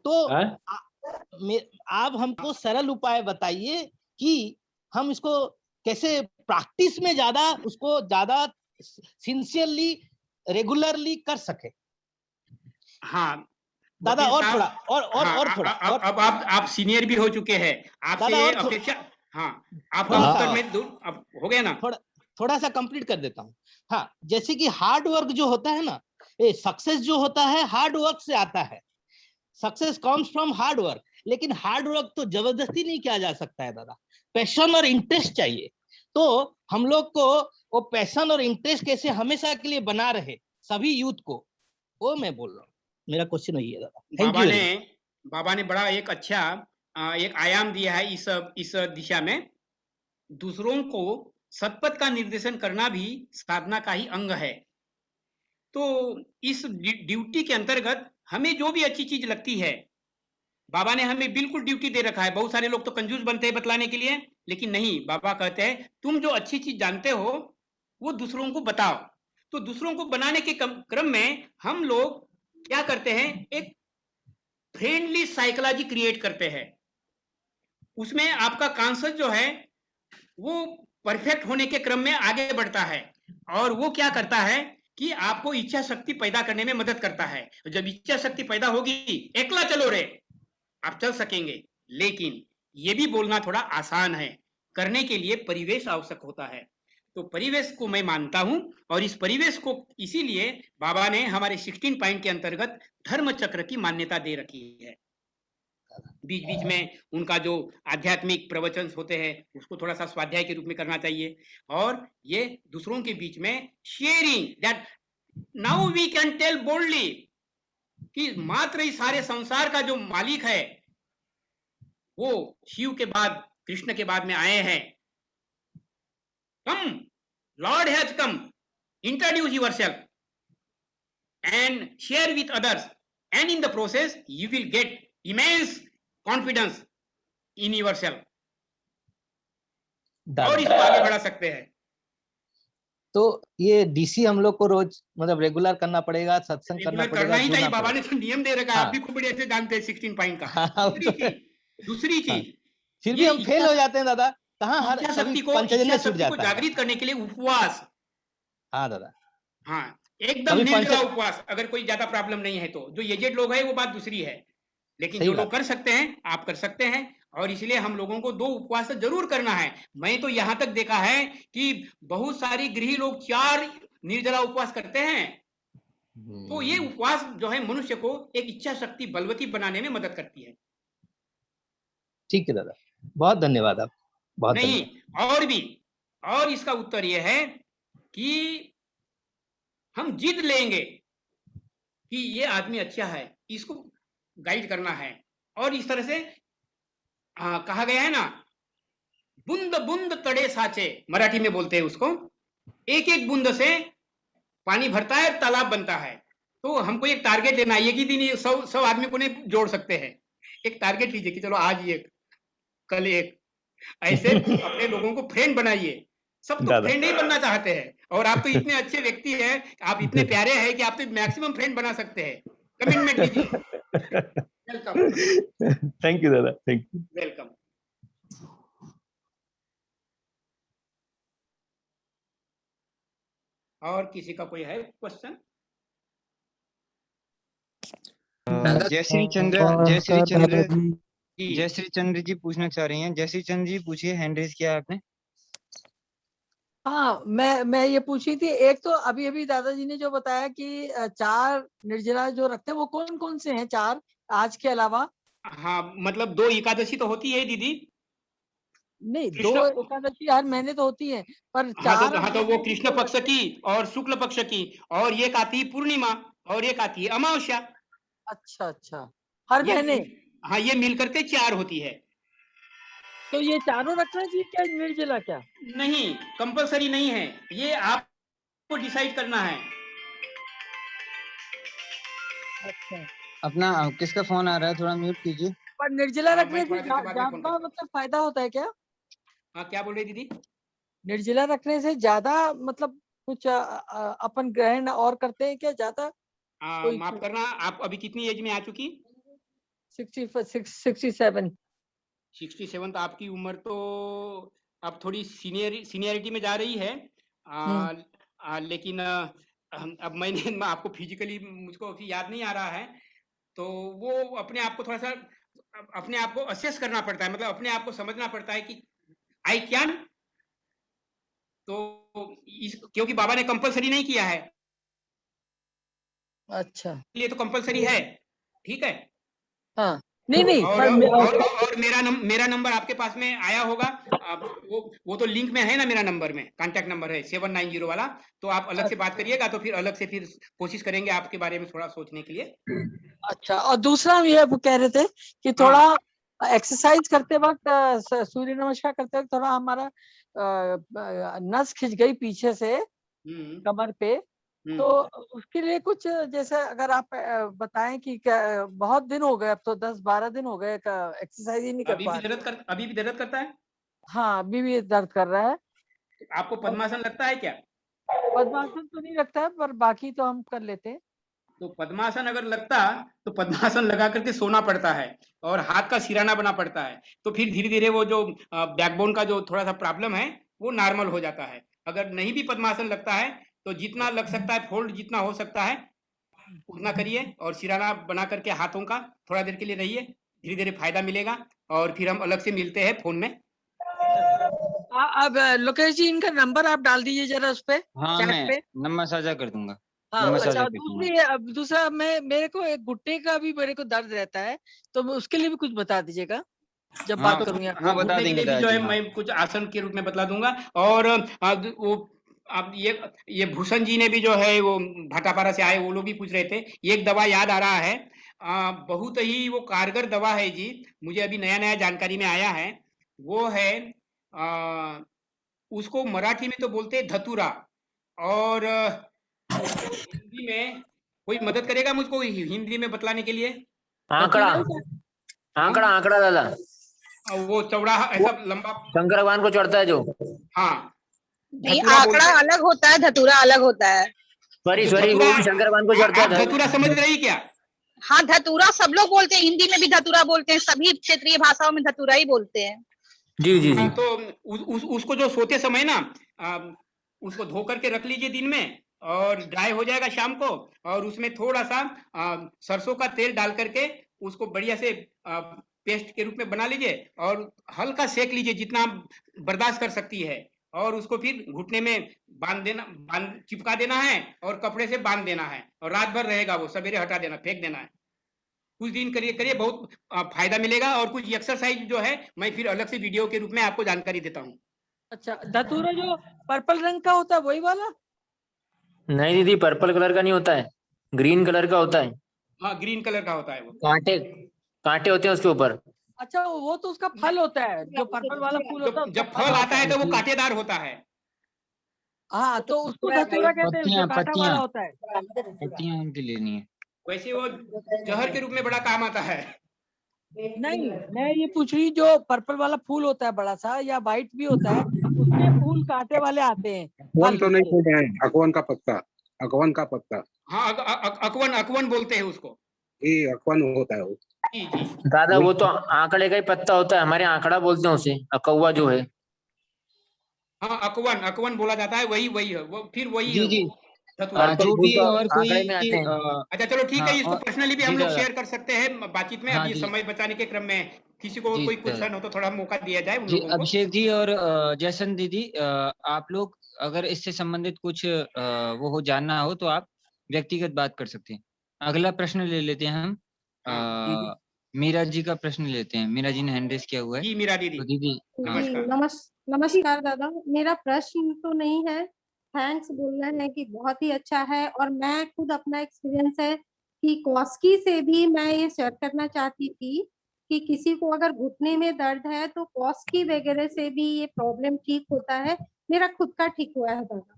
तो आप हमको सरल उपाय बताइए कि हम इसको कैसे प्रैक्टिस में ज्यादा उसको ज्यादा सिंसियरली रेगुलरली कर सके। हाँ दादा वकील और साहब, थोड़ा हाँ, और थोड़ा अब आप सीनियर भी हो चुके हैं, आपसे दादा ये और अपेक्षा, हाँ आपका थोड़ा उत्तर में अब हो गया ना। थोड़ा सा कंप्लीट कर देता हूँ। हाँ, जैसे कि हार्ड वर्क जो होता है ना, ये सक्सेस जो होता है हार्ड वर्क से आता है। Success comes from hard work, लेकिन हार्ड वर्क तो जबरदस्ती नहीं किया जा सकता है दादा, पैशन और इंटरेस्ट चाहिए। तो हम लोग को वो पैशन और इंटरेस्ट कैसे हमेशा के लिए बना रहे सभी यूथ को, वो मैं बोल रहा हूँ। मेरा क्वेश्चन वही है दादा। Thank you. बाबा ने बड़ा एक अच्छा एक आयाम दिया है इस दिशा में। दूसरों को सतपथ का निर्देशन करना भी साधना का ही अंग है। तो इस ड्यूटी के अंतर्गत हमें जो भी अच्छी चीज लगती है, बाबा ने हमें बिल्कुल ड्यूटी दे रखा है। बहुत सारे लोग तो कंजूस बनते हैं बतलाने के लिए, लेकिन नहीं, बाबा कहते हैं तुम जो अच्छी चीज जानते हो वो दूसरों को बताओ। तो दूसरों को बनाने के क्रम में हम लोग क्या करते हैं, एक फ्रेंडली साइकोलॉजी क्रिएट करते हैं। उसमें आपका कॉन्सेप्ट जो है वो परफेक्ट होने के क्रम में आगे बढ़ता है, और वो क्या करता है कि आपको इच्छा शक्ति पैदा करने में मदद करता है। जब इच्छा शक्ति पैदा होगी, एकला चलो रे, आप चल सकेंगे। लेकिन ये भी बोलना थोड़ा आसान है, करने के लिए परिवेश आवश्यक होता है। तो परिवेश को मैं मानता हूं, और इस परिवेश को इसीलिए बाबा ने हमारे 16 पॉइंट के अंतर्गत धर्म चक्र की मान्यता दे रखी है। बीच बीच में उनका जो आध्यात्मिक प्रवचन होते हैं उसको थोड़ा सा स्वाध्याय के रूप में करना चाहिए, और ये दूसरों के बीच में sharing, that now we can tell boldly कि मात्र इस सारे संसार का जो मालिक है वो शिव के बाद, कृष्ण के बाद में आए हैं। Come, Lord has come, introduce yourself and share with others, and in the process you will get immense confidence in yourself, और इसको आगे बढ़ा सकते हैं। तो ये डीसी हम लोग को रोज मतलब रेगुलर करना पड़ेगा, सत्संग करना पड़ेगा, करना ही चाहिए। जुड़ना बाबा ने पड़ेगा। तो नियम दे रखा है, आप भी खूब बढ़िया से जानते हैं 16 पॉइंट का। दूसरी चीज, फिर भी हम फेल हो जाते हैं दादा। कहाँ हर इच्छा कभी शक्ति को पंचजन्य छूट जाता है। जागृत करने के लिए उपवास, हाँ दादा, हाँ एकदम निर्जला उपवास, अगर कोई ज्यादा प्रॉब्लम नहीं है तो। जो एजेड लोग हैं वो बात दूसरी है, लेकिन जो लोग कर सकते हैं, आप कर सकते हैं। और इसलिए हम लोगों को 2 उपवास जरूर करना है। मैं तो यहां तक देखा है कि बहुत सारी गृही लोग 4 निर्जला उपवास करते हैं। तो ये उपवास जो है मनुष्य को एक इच्छा शक्ति बलवती बनाने में मदद करती है। ठीक है दादा, बहुत धन्यवाद आप, बहुत नहीं धन्यवाद। और भी, और इसका उत्तर यह है कि हम जिद लेंगे कि ये आदमी अच्छा है, इसको गाइड करना है। और इस तरह से कहा गया है ना, बूंद बूंद तड़े साचे, मराठी में बोलते हैं उसको। एक एक बूंद से पानी भरता है, तालाब बनता है। तो हमको एक टारगेट लेना है, एक ही दिन 100 आदमी को नहीं जोड़ सकते हैं। एक टारगेट लीजिए कि चलो आज एक, कल एक, ऐसे अपने लोगों को फ्रेंड बनाइए। सब तो फ्रेंड नहीं बनना चाहते हैं, और आप तो इतने अच्छे व्यक्ति हैं, आप इतने प्यारे हैं कि आप तो मैक्सिमम फ्रेंड बना सकते हैं। कमिटमेंट लीजिए। वेलकम। थैंक यू दादा, थैंक यू। वेलकम। और किसी का कोई है क्वेश्चन? जय श्री चंद्र जी पूछना चाह रही हैं। जय श्री चंद्र जी पूछिए, हैंड रेज किया आपने। हाँ, मैं ये पूछी थी, एक तो अभी अभी दादाजी ने जो बताया कि 4 निर्जला जो रखते हैं वो कौन कौन से हैं 4 आज के अलावा? हाँ मतलब 2 एकादशी तो होती है दीदी। नहीं, 2 एकादशी हर महीने तो होती है, पर 4 हाँ तो वो कृष्ण पक्ष की और शुक्ल पक्ष की, और एक आती है पूर्णिमा, और एक आती है अमावस्या। अच्छा, हर महीने? हाँ, ये मिलकर के 4 होती है। तो ये चारों रखना चाहिए क्या निर्जला? क्या नहीं, कंपलसरी नहीं है, ये आपको डिसाइड करना है। अच्छा, अपना किसका फोन आ रहा है, थोड़ा म्यूट कीजिए। पर निर्जला रखने से ज्यादा मतलब फायदा होता है क्या? हाँ, क्या बोल रही दीदी? निर्जला रखने से ज्यादा मतलब कुछ अपन ग्रहण और करते हैं क्या ज्यादा? माफ करना, आप अभी कितनी एज में आ चुकी? 67। 67 तो आपकी उम्र तो अब थोड़ी सीनियरिटी में जा रही है। लेकिन अब मैं आपको फिजिकली मुझको अभी याद नहीं आ रहा है, तो वो अपने आप को थोड़ा सा अपने आप को असेस करना पड़ता है, मतलब अपने आप को समझना पड़ता है कि आई कैन। तो क्योंकि बाबा ने कंपलसरी नहीं किया है, अच्छा, ये तो कंपलसरी है, ठीक है। हाँ, नहीं और मेरा नंबर आपके पास में आया होगा। वो तो लिंक में है ना, मेरा नंबर में कांटेक्ट नंबर है 790 वाला। तो आप अलग से बात करिएगा, तो फिर अलग से फिर कोशिश करेंगे आपके बारे में थोड़ा सोचने के लिए। अच्छा, और दूसरा हम ये कह रहे थे कि थोड़ा एक्सरसाइज करते वक्त, सूर्य नमस्कार करते वक्त थोड़ा हमारा नस खिंच गई पीछे से कमर पे, तो उसके लिए कुछ जैसे अगर आप बताएं कि बहुत दिन हो गए, अब तो 10-12 दिन हो गए एक्सरसाइज ही नहीं कर पा रहे। अभी भी दर्द करता है? हाँ, अभी भी दर्द कर रहा है। आपको पद्मासन लगता है क्या? पद्मासन तो नहीं लगता है, पर बाकी तो हम कर लेते हैं। तो पद्मासन अगर लगता तो पद्मासन लगा करके सोना पड़ता है और हाथ का सिराना बना पड़ता है, तो फिर धीरे धीरे वो जो बैकबोन का जो थोड़ा सा प्रॉब्लम है वो नॉर्मल हो जाता है। अगर नहीं भी पद्मासन लगता है तो जितना लग सकता है, फोल्ड जितना हो सकता है उतना करिए, और सिराना बना करके हाथों का थोड़ा देर के लिए रहिए, धीरे धीरे फायदा मिलेगा। और फिर हम अलग से मिलते हैं फोन में। अब लोकेश जी, इनका नंबर आप डाल दीजिए जरा उस पे, हाँ, चैट मैं पे। नंबर साझा कर दूंगा। हाँ, नंबर अच्छा, साझा कर दूंगा। दूसरा मेरे को एक घुट्टे का भी मेरे को दर्द रहता है, तो उसके लिए भी कुछ बता दीजिएगा जब बात करूंगा। हाँ, बता घुटने के देंगे लिए भी दादा जो जी, है हाँ। मैं कुछ आसन के रूप में बतला दूंगा। और अब ये भूषण जी ने भी जो है वो भाटापारा से आए, वो लोग भी पूछ रहे थे। एक दवा याद आ रहा है, बहुत ही वो कारगर दवा है जी, मुझे अभी नया नया जानकारी में आया है। वो है उसको मराठी में तो बोलते हैं धतूरा, और हिंदी में कोई मदद करेगा मुझको हिंदी में बतलाने के लिए? आंकड़ा आंकड़ा दादा, वो चौड़ा ऐसा लंबा शंकर भगवान को चढ़ता है जो। हाँ, नहीं, आंकड़ा अलग होता है, धतूरा अलग होता है। सॉरी वो भी शंकर भगवान को चढ़ता है। धतूरा समझ रही क्या? हाँ, धतूरा सब लोग बोलते हैं, हिंदी में भी धतूरा बोलते हैं, सभी क्षेत्रीय भाषाओं में धतूरा ही बोलते हैं। जी। तो उसको जो सोते समय ना उसको धो करके रख लीजिए दिन में, और ड्राई हो जाएगा शाम को, और उसमें थोड़ा सा सरसों का तेल डाल करके उसको बढ़िया से पेस्ट के रूप में बना लीजिए, और हल्का सेक लीजिए जितना बर्दाश्त कर सकती है, और उसको फिर घुटने में चिपका देना है, और कपड़े से बांध देना है, और रात भर रहेगा वो, सवेरे हटा देना, फेंक देना है। कुछ दिन करिए, बहुत फायदा मिलेगा। और कुछ एक्सरसाइज जो है मैं फिर अलग से वीडियो के रूप में आपको जानकारी देता हूँ। अच्छा, धतूरा जो पर्पल रंग का होता है वही वाला? नहीं दीदी, पर्पल कलर का नहीं होता है, ग्रीन कलर का होता है। हाँ, ग्रीन कलर का होता है वो, कांटे होते हैं उसके ऊपर। अच्छा, वो तो उसका फल होता है, जो पर्पल वाला फूल होता है। जब फल आता है तो वो कांटेदार होता है। हाँ, तो उसको धतूरा कहते हैं, जो कांटा वाला होता है। पत्तियां उनके लिए नहीं है। वैसे वो जहर के रूप में बड़ा काम आता है। नहीं, मैं ये पूछ रही, जो पर्पल वाला फूल होता है बड़ा सा, या व्हाइट भी होता है, उसके फूल कांटे वाले आते हैं। अकवन तो नहीं बोल रहे हैं, अकवन का पत्ता। हाँ, अकवन बोलते हैं उसको। ये अकवन होता है वो। जी। दादा वो तो आंकड़े का ही पत्ता होता है, हमारे आंकड़ा बोलते हैं उसे, अकौवा जो है। हाँ, अकवन बोला जाता है, वही है वो, फिर वही जी। जो भी और कोई अच्छा, चलो ठीक है, इसको पर्सनली भी हम लोग शेयर कर सकते हैं बातचीत में। हाँ, अभी समय बचाने के क्रम में किसी को कोई क्वेश्चन हो तो थोड़ा मौका दिया जाए उन लोगों को। अभिषेक जी और जयसन दीदी, आप लोग अगर इससे संबंधित कुछ वो हो जानना हो तो आप व्यक्तिगत बात कर सकते हैं। अगला प्रश्न ले लेते हैं हम। मीरा जी का प्रश्न लेते हैं। मीरा जी ने हैंड रेज किया हुआ है। जी, मीरा दीदी। तो दीदी, नमस्कार दादा। मेरा प्रश्न तो नहीं है, थैंक्स बोलना है कि बहुत ही अच्छा है। और मैं खुद अपना एक्सपीरियंस है कि कॉस्की से भी मैं ये शेयर करना चाहती थी कि किसी को अगर घुटने में दर्द है तो कॉस्की वगैरह से भी ये प्रॉब्लम ठीक होता है। मेरा खुद का ठीक हुआ है दादा।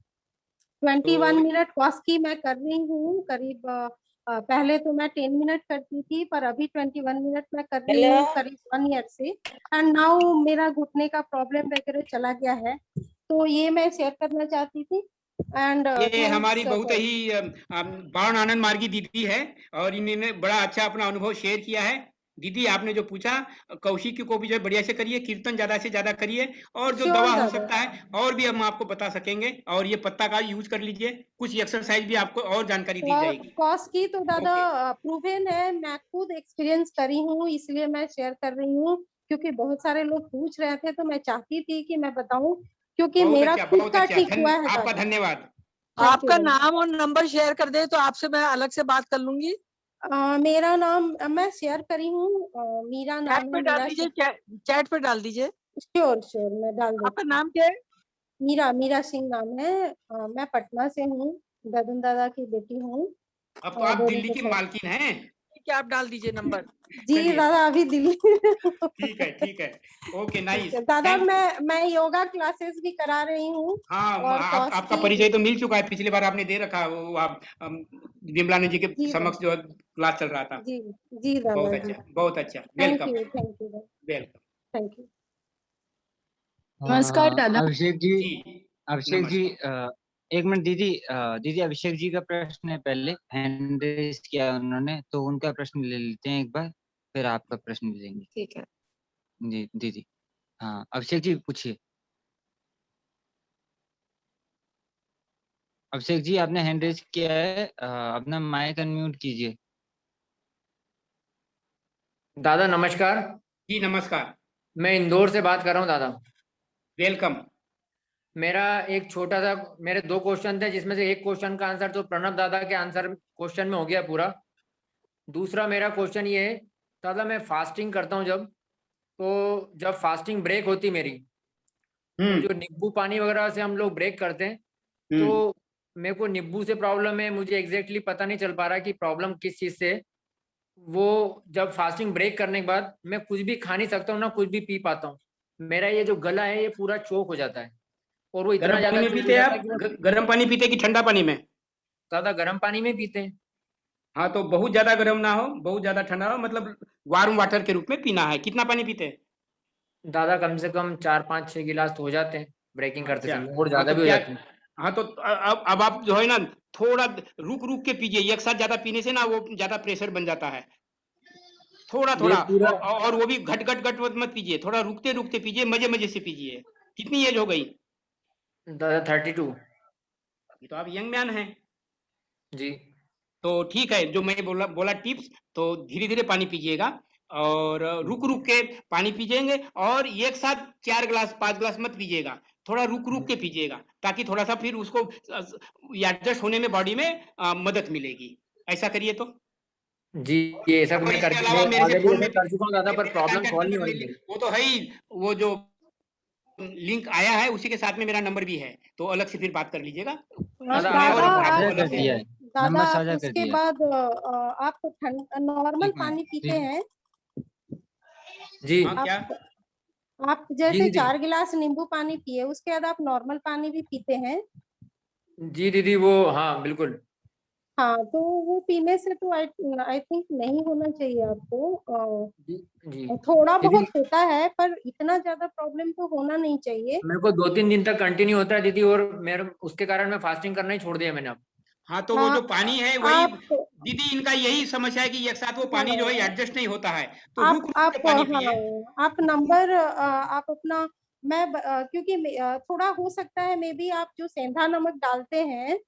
21 मिनट कॉस्की मैं कर रही हूँ करीब। पहले तो मैं 10 मिनट करती थी, पर अभी 21 मिनट मैं कर रही हूँ करीब 1 ईयर से। एंड नाउ मेरा घुटने का प्रॉब्लम वगैरह चला गया है, तो ये मैं शेयर करना चाहती थी। एंड ये हमारी बहुत ही बाण आनंद मार्गी दीदी है, और इन्होंने बड़ा अच्छा अपना अनुभव शेयर किया है। दीदी आपने जो पूछा, कौशिकी को भी जो है बढ़िया से करिए, कीर्तन ज्यादा से ज्यादा करिए, और जो Sure, दवा हो दादा। सकता है और भी हम आपको बता सकेंगे, और ये पत्ता का यूज कर लीजिए, कुछ एक्सरसाइज भी आपको और जानकारी दी जाएगी। कॉस की तो दादा प्रूवन है, मैं खुद एक्सपीरियंस करी हूँ, इसलिए मैं शेयर कर रही हूँ, क्योंकि बहुत सारे लोग पूछ रहे थे तो मैं चाहती थी कि मैं बताऊं, क्योंकि बहुत मेरा अच्छा, खुद बहुत का अच्छा, ठीक हुआ है आपका दादा। धन्यवाद। आपका नाम और नंबर शेयर कर दे तो आपसे मैं अलग से बात कर लूंगी। मेरा नाम मैं शेयर करी हूँ, मीरा चैट नाम पे है डाल मेरा। दीजिए, चैट पे डाल दीजिए। श्योर श्योर, मैं डाल देती आपका नाम क्या है? मीरा, मीरा सिंह नाम है। मैं पटना से हूँ, ददन दादा की बेटी हूँ। अब तो आप दिल्ली की मालकिन हैं। ठीक है, आप डाल दीजिए नंबर। जी चलिए। दादा, अभी दिल्ली। ठीक है, ठीक है, ओके, नाइस। दादा मैं योगा क्लासेस भी करा रही हूँ। हाँ, और आपका परिचय तो मिल चुका है, पिछली बार आपने दे रखा, वो आप विमलानंद जी के समक्ष जो क्लास चल रहा था। जी जी दादा बहुत जी। अच्छा, बहुत अच्छा, thank welcome, you welcome. Thank you. नमस्कार दादा। अभिषेक जी, जी, अभिषेक जी, एक मिनट दीदी, दीदी अभिषेक जी का प्रश्न है, पहले हैंड रेज किया उन्होंने, तो उनका प्रश्न ले लेते हैं एक बार, फिर आपका प्रश्न ले लेंगे। ठीक है। जी दीदी, हाँ अभिषेक जी पूछिए। अभिषेक जी आपने हैंड रेज किया है, अपना माइक अनम्यूट कीजिए। दादा नमस्कार। जी नमस्कार। मैं इंदौर से बात कर रहा हूँ दादा। वेलकम। मेरा एक छोटा सा, मेरे 2 क्वेश्चन थे, जिसमें से एक क्वेश्चन का आंसर तो प्रणब दादा के आंसर क्वेश्चन में हो गया पूरा। दूसरा मेरा क्वेश्चन ये है दादा, मैं फास्टिंग करता हूँ तो जब फास्टिंग ब्रेक होती मेरी, तो जो नींबू पानी वगैरह से हम लोग ब्रेक करते हैं, तो मेरे को नींबू से प्रॉब्लम है, मुझे एग्जैक्टली पता नहीं चल पा रहा कि प्रॉब्लम किस चीज से है। वो जब फास्टिंग ब्रेक करने के बाद मैं कुछ भी खा नहीं सकता हूँ ना कुछ भी पी पाता हूँ, मेरा ये जो गला है ये पूरा चोक हो जाता है, और वो इतना गर्म ज्यादा पानी में चोक हो पीते हैं जाता आप? है कि गर्म पानी पीते कि ठंडा पानी में? दादा गर्म पानी में पीते हैं। हाँ, तो बहुत ज्यादा गर्म ना हो, बहुत ज्यादा ठंडा हो, मतलब वार्म वाटर के रूप में पीना है। कितना पानी पीते हैं? दादा कम से कम 4-5-6 गिलास तो हो जाते हैं ब्रेकिंग करते अच्छा, समय, और हाँ ज्यादा तो भी हो क्या, जाते हैं। हाँ तो अब आप जो है ना, थोड़ा रुक रुक के पीजिए, एक साथ ज्यादा पीने से ना वो ज्यादा प्रेशर बन जाता है। थोड़ा ये थोड़ा, पूरा और वो भी घट घट घट मत पीजिए, थोड़ा रुकते रुकते पीजिए, मजे मजे से पीजिए। कितनी एज हो गई? दादा 32। अभी तो आप यंग मैन हैं। जी। तो ठीक है, जो मैं बोला टिप्स, तो धीरे धीरे पानी पीजिएगा, और रुक रुक के पानी पीजिएंगे, और एक साथ 4 गिलास 5 गिलास मत पीजिएगा, थोड़ा रुक रुक के पीजिएगा, ताकि थोड़ा सा फिर उसको एडजस्ट होने में बॉडी में मदद मिलेगी। ऐसा करिए तो। जी ये ऐसा और मैं इसके कर, अलावा मैं मेरे से ऑलरेडी फोन ऐसा में कर चुका हूँ दादा, पर प्रॉब्लम कांटेक्ट सॉल्व नहीं नंबर हो ले रही ली, है। वो तो है ही, वो जो लिंक आया है उसी के साथ में मेरा नंबर भी है, तो अलग से फिर बात कर लीजिएगा दादा उसमें, और आपको साझा अलग कर से। दिया है, दादा नंबर आप साझा कर उसके दिया। बाद आप नॉर्मल पानी पीते हैं? जी। हाँ क्या? आप जी जैसे दीदी। 4 गिलास नींबू पानी पिए, उसके बाद आप नॉर्मल पानी भी पीते हैं? जी दीदी वो हाँ बिल्कुल। हाँ, तो वो पीने से तो आई थिंक नहीं होना चाहिए आपको। जी थोड़ा दीदी, बहुत होता है, पर इतना ज्यादा प्रॉब्लम तो होना नहीं चाहिए। मेरे को 2-3 दिन तक कंटिन्यू होता है दीदी, और मेरे उसके कारण मैं फास्टिंग करना ही छोड़ दिया मैंने अब। हाँ तो वो जो पानी है वही, आप दीदी इनका यही समस्या है कि एक साथ वो पानी जो है एडजस्ट नहीं होता है, तो रुक रुक आप के पानी हाँ, पिए। आप नंबर आप अपना, क्योंकि थोड़ा हो सकता है मे बी आप जो सेंधा नमक डालते हैं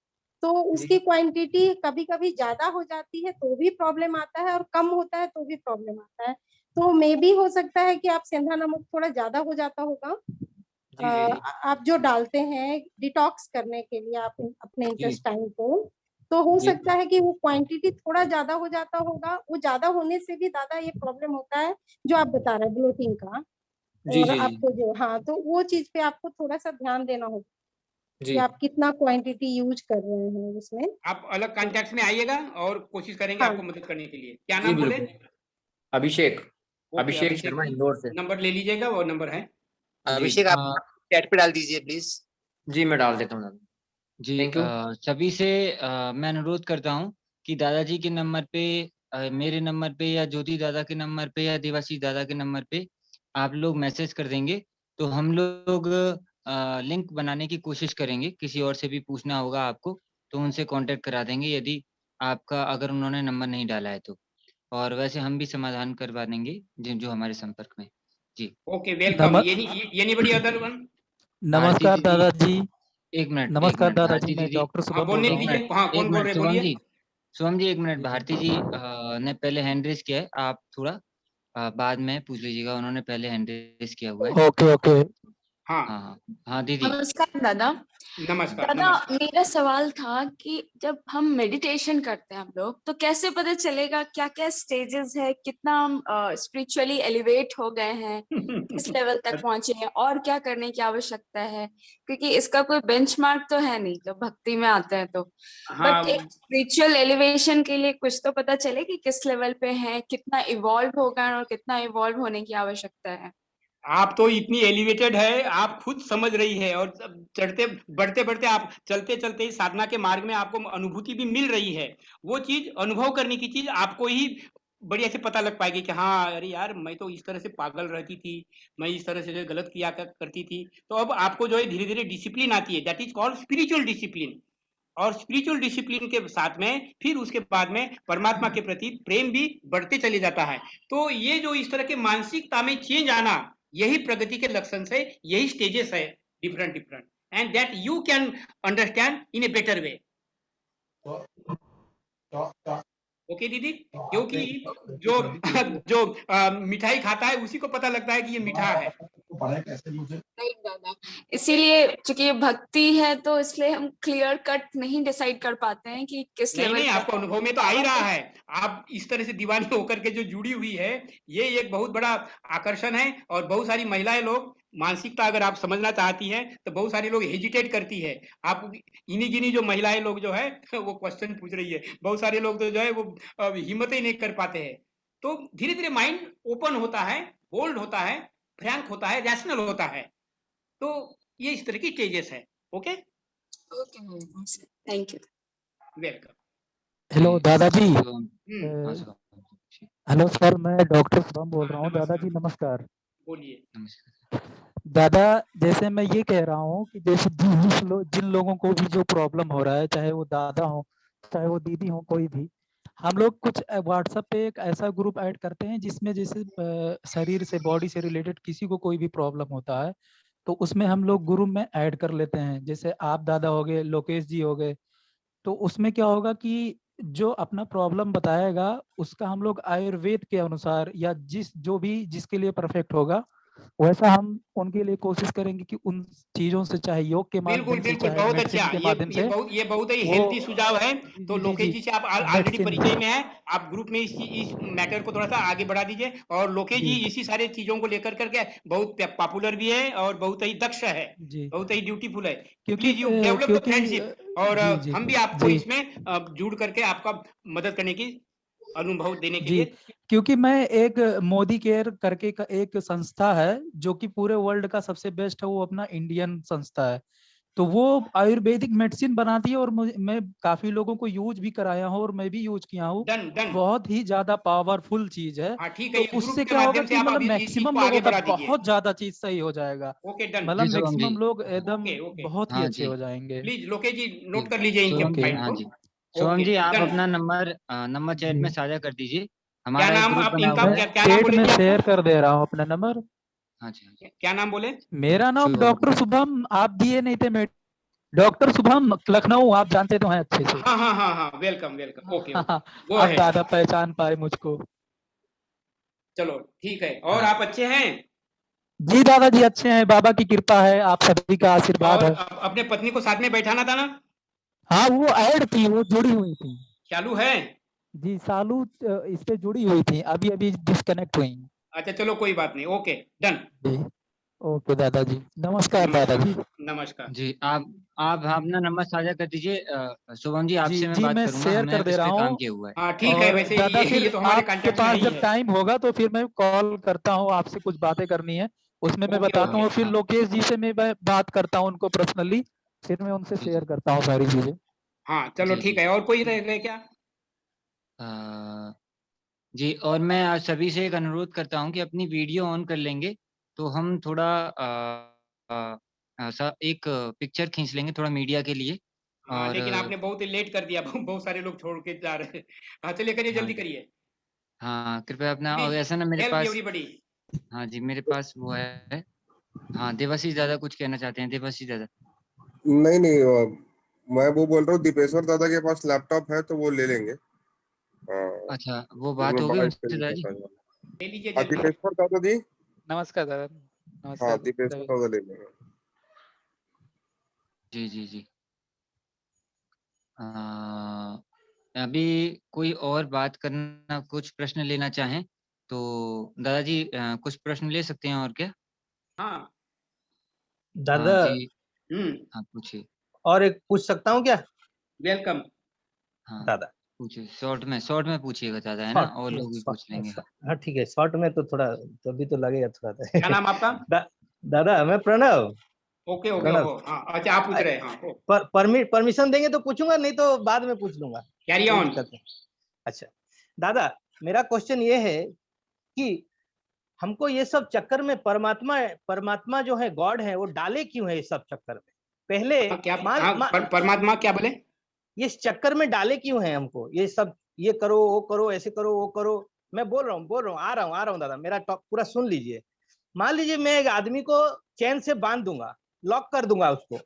तो उसकी क्वांटिटी कभी कभी ज्यादा हो जाती है तो भी प्रॉब्लम आता है, और कम होता है तो भी प्रॉब्लम आता है। तो मे बी हो सकता है कि आप सेंधा नमक थोड़ा ज्यादा हो जाता होगा। आप जो डालते हैं डिटॉक्स करने के लिए आप अपने इंटेस्टाइन को, तो हो सकता है कि वो क्वांटिटी थोड़ा ज्यादा हो जाता होगा। वो ज्यादा होने से भी दादा ये प्रॉब्लम होता है जो आप बता रहे हैं ब्लोटिंग का, और आपको जो, हाँ, तो वो चीज पे आपको थोड़ा सा ध्यान देना होगा कि आप कितना क्वांटिटी यूज कर रहे हैं उसमें। आप अलग कॉन्टेक्ट में आइएगा और कोशिश करेंगे आपको मदद करने के लिए। क्या जी नाम बोले? बिल्कुल। अभिषेक, ओके, अभिषेक अभिषेक शर्मा जी, इंदौर से। नंबर ले लीजिएगा, वो नंबर है। अभिषेक आप चैट पे डाल दीजिए प्लीज। जी मैं डाल देता हूँ दादा। जी सभी से मैं अनुरोध करता हूँ कि दादाजी के नंबर पे, मेरे नंबर पे, या ज्योति दादा के नंबर पे, या देवाशीष दादा के नंबर पे आप लोग मैसेज कर देंगे, तो हम लोग लिंक बनाने की कोशिश करेंगे। किसी और से भी पूछना होगा आपको तो उनसे कांटेक्ट करा देंगे, यदि आपका, अगर उन्होंने नंबर नहीं डाला है तो। और वैसे हम भी समाधान करवा देंगे जो हमारे संपर्क में। जी okay, welcome. Anybody other one? नमस्कार दादाजी। एक मिनट, नमस्कार दादाजी, मैं दीदी। डॉक्टर हाँ, शुभम बोल बोलने रहा हूँ। दीजिए। हाँ, कौन बोल रहे हैं? बोलिए। शुभम जी एक मिनट, भारती जी ने पहले हैंड रेज किया है, आप थोड़ा बाद में पूछ लीजिएगा, उन्होंने पहले हैंड रेज किया हुआ है। Okay okay. हाँ हाँ हाँ दीदी। नमस्कार दादा। नमस्कार। दादा मेरा सवाल था कि जब हम मेडिटेशन करते हैं हम लोग, तो कैसे पता चलेगा क्या क्या स्टेजेस है, कितना हम स्पिरिचुअली एलिवेट हो गए हैं, किस लेवल तक पहुंचे हैं, और क्या करने की आवश्यकता है? क्योंकि इसका कोई बेंचमार्क तो है नहीं जब भक्ति में आते हैं तो। बट एक स्पिरिचुअल एलिवेशन के लिए कुछ तो पता चले कि किस लेवल पे है, कितना इवॉल्व हो गए और कितना इवॉल्व होने की आवश्यकता है। आप तो इतनी एलिवेटेड है, आप खुद समझ रही है, और चढ़ते बढ़ते बढ़ते आप चलते चलते इस साधना के मार्ग में आपको अनुभूति भी मिल रही है। वो चीज, अनुभव करने की चीज आपको ही बढ़िया से पता लग पाएगी कि हाँ अरे यार, मैं तो इस तरह से पागल रहती थी, मैं इस तरह से गलत किया करती थी। तो अब आपको जो है धीरे धीरे डिसिप्लिन आती है, that is called spiritual discipline. और स्पिरिचुअल डिसिप्लिन के साथ में फिर उसके बाद में परमात्मा के प्रति प्रेम भी बढ़ते चले जाता है। तो ये जो इस तरह के मानसिकता में चेंज आना, यही प्रगति के लक्षण है, यही स्टेजेस है different different, and that you can understand in a better way. Okay दीदी, क्योंकि जो मिठाई खाता है उसी को पता लगता है कि ये मीठा है। नहीं दादा, इसीलिए चूंकि भक्ति है तो इसलिए हम क्लियर कट नहीं डिसाइड कर पाते हैं कि किस लेवल नहीं, आपको अनुभव में तो आ ही रहा है। आप इस तरह से दीवानी होकर के जो जुड़ी हुई है, ये एक बहुत बड़ा आकर्षण है। और बहुत सारी महिलाएं लोग, मानसिकता अगर आप समझना चाहती हैं तो बहुत सारी लोग हेजिटेट करती है। आप इन्हीं गिनी जो महिलाएं लोग जो है वो क्वेश्चन पूछ रही है, बहुत सारे लोग तो जो है वो हिम्मत ही नहीं कर पाते हैं। तो धीरे धीरे माइंड ओपन होता है, बोल्ड होता है, फ्रैंक होता है, रैशनल होता है। तो ये इस तरह की स्टेजेस है। Okay okay, thank you. Welcome. Hello दादाजी। हेलो सर, मैं डॉक्टर शुभम बोल रहा हूँ। दादाजी नमस्कार। बोलिए। दादा, जैसे मैं ये कह रहा हूँ कि जैसे जिन लोगों को भी जो प्रॉब्लम हो रहा है, चाहे वो दादा हो चाहे वो दीदी हो, कोई भी, हम लोग कुछ व्हाट्सएप पे एक ऐसा ग्रुप ऐड करते हैं जिसमें जैसे शरीर से, बॉडी से रिलेटेड किसी को कोई भी प्रॉब्लम होता है तो उसमें हम लोग ग्रुप में ऐड कर लेते हैं। जैसे आप दादा हो गए, लोकेश जी हो गए, तो उसमें क्या होगा कि जो अपना प्रॉब्लम बताएगा उसका हम लोग आयुर्वेद के अनुसार या जो भी जिसके लिए परफेक्ट होगा वैसा हम उनके लिए कोशिश करेंगे कि उन चीजों से, चाहे योग के माध्यम से, चाहे बहुत मेडिसिन अच्छा। के माध्यम से, ये बहुत ही हेल्थी सुझाव है। तो लोकेश जी से आप ऑलरेडी मेडिसिन परिचय में हैं, आप ग्रुप में इस मैटर को थोड़ा सा आगे बढ़ा दीजिए। और लोकेश जी इसी सारे चीजों को लेकर करके बहुत पॉपुलर भी है और बहुत ही दक्ष है, बहुत ही ड्यूटीफुल है। Please you develop the friendship, और हम भी आपको इसमें जुड़ करके आपका मदद करने की, अनुभव देने के लिए। क्योंकि मैं एक मोदी केयर करके का एक संस्था है जो कि पूरे वर्ल्ड का सबसे बेस्ट है, वो अपना इंडियन संस्था है। तो वो आयुर्वेदिक मेडिसिन बनाती है और मैं काफी लोगों को यूज भी कराया हूँ और मैं भी यूज किया हूँ। बहुत ही ज्यादा पावरफुल चीज है। तो उससे क्या होगा कि मतलब मैक्सिमम लोगों का बहुत ज्यादा चीज सही हो जाएगा। मतलब मैक्सिमम लोग एकदम बहुत ही अच्छे हो जाएंगे। प्लीज लोकेश जी नोट कर लीजिए इनके पॉइंट को। शुभम जी, आप अपना नंबर चैट में साझा कर दीजिए। क्या नाम आप इनका, क्या नाम चैट बोले? में शेयर कर दे रहा हूँ अपना नंबर। हाँ जी। क्या नाम बोले? मेरा नाम डॉक्टर शुभम, आप दिए नहीं थे। डॉक्टर शुभम, लखनऊ, आप जानते तो हैं अच्छे से। हाँ, वेलकम वेलकम। ओके, वो आप है। दादा पहचान पाए मुझको। चलो ठीक है। और आप अच्छे हैं? जी दादाजी अच्छे हैं, बाबा की कृपा है, आप सभी का आशीर्वाद है। अपने पत्नी को साथ में बैठाना था ना? हाँ, वो ऐड थी, वो जुड़ी हुई थी। चालू है जी, सालू इस पे जुड़ी हुई थी, अभी अभी डिस्कनेक्ट हुई। अच्छा चलो कोई बात नहीं। Okay done. ओके दादाजी, नमस्कार दादाजी। नमस्कार जी। आप अपना नंबर साझा कर दीजिए। शुभम जी, आपसे मैं बात मैं करूंगा, शेयर हमने कर दे रहा इस पे काम हूँ। किया हुआ है। हाँ ठीक है। वैसे दादा ये फिर तो हमारे आपके कॉन्टैक्ट पास में नहीं जब है। टाइम होगा तो फिर मैं कॉल करता हूँ, आपसे कुछ बातें करनी है, उसमें मैं बताता हूँ। फिर लोकेश जी से मैं बात करता हूँ उनको पर्सनली, फिर मैं उनसे शेयर करता हूँ सारी चीजें। हाँ चलो ठीक है। और कोई रह गए क्या? जी, और मैं आज सभी से एक अनुरोध करता हूँ कि अपनी वीडियो ऑन कर लेंगे तो हम थोड़ा एक पिक्चर खींच लेंगे थोड़ा मीडिया के लिए। हाँ, लेकिन आपने बहुत ही लेट कर दिया, बहुत सारे लोग छोड़ के जा रहे हैं। हाँ चलिए, करिए, जल्दी करिए। हाँ कृपया अपना, और Please ऐसा ना मेरे help पास, everybody. हाँ जी मेरे पास वो है, हाँ देवाशीष दादा कुछ कहना चाहते हैं। देवाशीष दादा। नहीं नहीं मैं वो बोल रहा हूँ दीपेश्वर दादा के पास लैपटॉप है तो वो ले लेंगे। अच्छा वो बात हो गई उनसे दादा जी? ले लीजिए हाँ जल्दी। दीपेश्वर दादा जी। नमस्कार दादा। हाँ नमस्कार दीपेश्वर दादा ले लेंगे। जी जी जी। अभी कोई और बात करना, कुछ प्रश्न लेना चाहें तो दादाजी कुछ प्रश्न ले सकते हैं और क्या? हाँ दादा जी हाँ पूछिए। और एक पूछ सकता हूँ क्या? वेलकम। हाँ दादा पूछिए, शॉर्ट में पूछिएगा दादा, है ना, और लोग भी पूछ लेंगे। हाँ ठीक है, शॉर्ट में तो थोड़ा तभी तो लगेगा थोड़ा सा। क्या नाम आपका? दादा मैं प्रणव। Okay okay Pranav. हो, हाँ अच्छा आप पूछ रहे हैं। हाँ परमिशन देंगे तो पूछूंगा, नहीं तो बाद में पूछ लूंगा। कैरी कोई ऑन। दिक्कत नहीं। अच्छा दादा मेरा क्वेश्चन ये है कि हमको ये सब चक्कर में परमात्मा जो है, गॉड है, वो डाले क्यों है इस सब चक्कर में? पहले क्या परमात्मा क्या बोले? ये इस चक्कर में डाले क्यों है हमको? ये सब ये करो वो करो, ऐसे करो वो करो। मैं बोल रहा हूँ आ रहा हूँ दादा, मेरा टॉक पूरा सुन लीजिए। मान लीजिए मैं एक आदमी को चैन से बांध दूंगा, लॉक कर दूंगा उसको,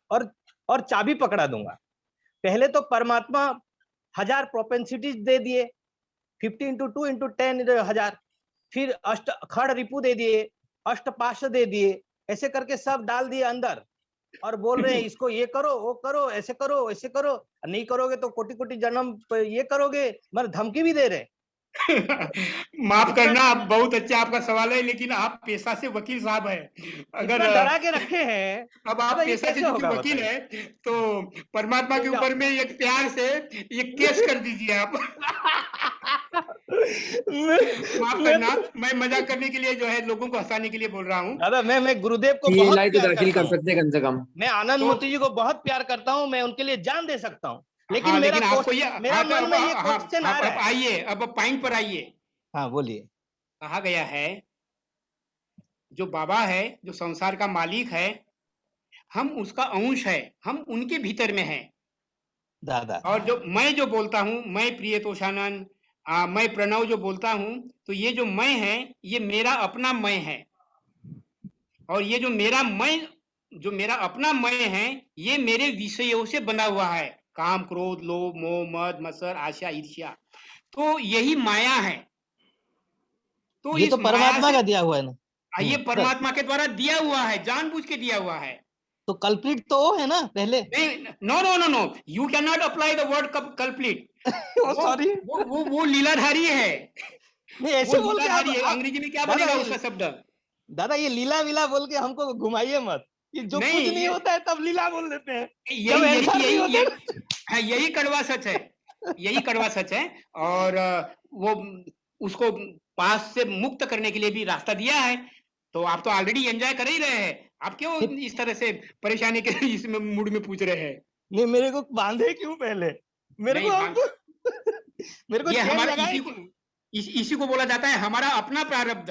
और चाबी पकड़ा दूंगा। पहले तो परमात्मा 1000 प्रोपेंसिटीज दे दिए, 50 × 2 × 10 1000। फिर अष्ट खड़ रिपू दे दिए, अष्टपाश दे दिए, ऐसे करके सब डाल दिए अंदर, और बोल रहे हैं इसको ये करो वो करो, ऐसे करो ऐसे करो, नहीं करोगे तो कोटि कोटि जन्म ये करोगे, मतलब धमकी भी दे रहे। माफ करना, आप बहुत अच्छा आपका सवाल है, लेकिन आप पेशा से वकील साहब हैं। अगर डरा के रखे हैं, अब आप पेशा से जो वकील है तो परमात्मा के ऊपर में एक प्यार से ये केस कर दीजिए आप। माफ करना, मैं मजाक करने के लिए जो है लोगों को हंसाने के लिए बोल रहा हूँ। दादा मैं गुरुदेव को ये बहुत लाइट तो प्यार दाखिल करता कर सकते हैं कम से कम। मैं आनंद मोती जी को बहुत प्यार करता हूँ, मैं उनके लिए जान दे सकता हूँ, लेकिन हाँ, मेरा आपको ये मेरा मन में ये क्वेश्चन आ रहा है। आइए अब पॉइंट पर आइए। हाँ बोलिए। कहा गया है जो बाबा है, जो संसार का मालिक है, हम उसका अंश है, हम उनके भीतर में हैं दादा। और जो मैं जो बोलता हूँ, मैं प्रियतोषानंद, मैं प्रणव जो बोलता हूँ, तो ये जो मैं है ये मेरा अपना मैं है, और ये जो मेरा अपना मैं है ये मेरे विषयों से बना हुआ है, काम क्रोध लोभ मोह मद मत्सर आशा ईर्ष्या, तो यही माया है। तो ये तो परमात्मा का दिया हुआ है ना? ये परमात्मा के द्वारा दिया हुआ है, जानबूझ के दिया हुआ है। तो कल्प्रिट तो वो है ना पहले? No, you can not apply the word culprit. Sorry, वो लीलाधारी है। नहीं ऐसे बोल के लीलाधारी है, अंग्रेजी में क्या बनेगा उसका शब्द? दादा ये लीला विला बोल के हमको घुमाइए मत, कि जो कुछ नहीं होता है तब लीला बोल देते हैं। यही कड़वा सच है, यही कड़वा सच है। और वो उसको पास से मुक्त करने के लिए भी रास्ता दिया है, तो आप तो ऑलरेडी एंजॉय कर ही रहे हैं। आप क्यों इस तरह से परेशानी के इसमें मूड में पूछ रहे हैं? नहीं मेरे को बांधे क्यों पहले? मेरे को ये हमारा इसी इसी को बोला जाता है हमारा अपना प्रारब्ध।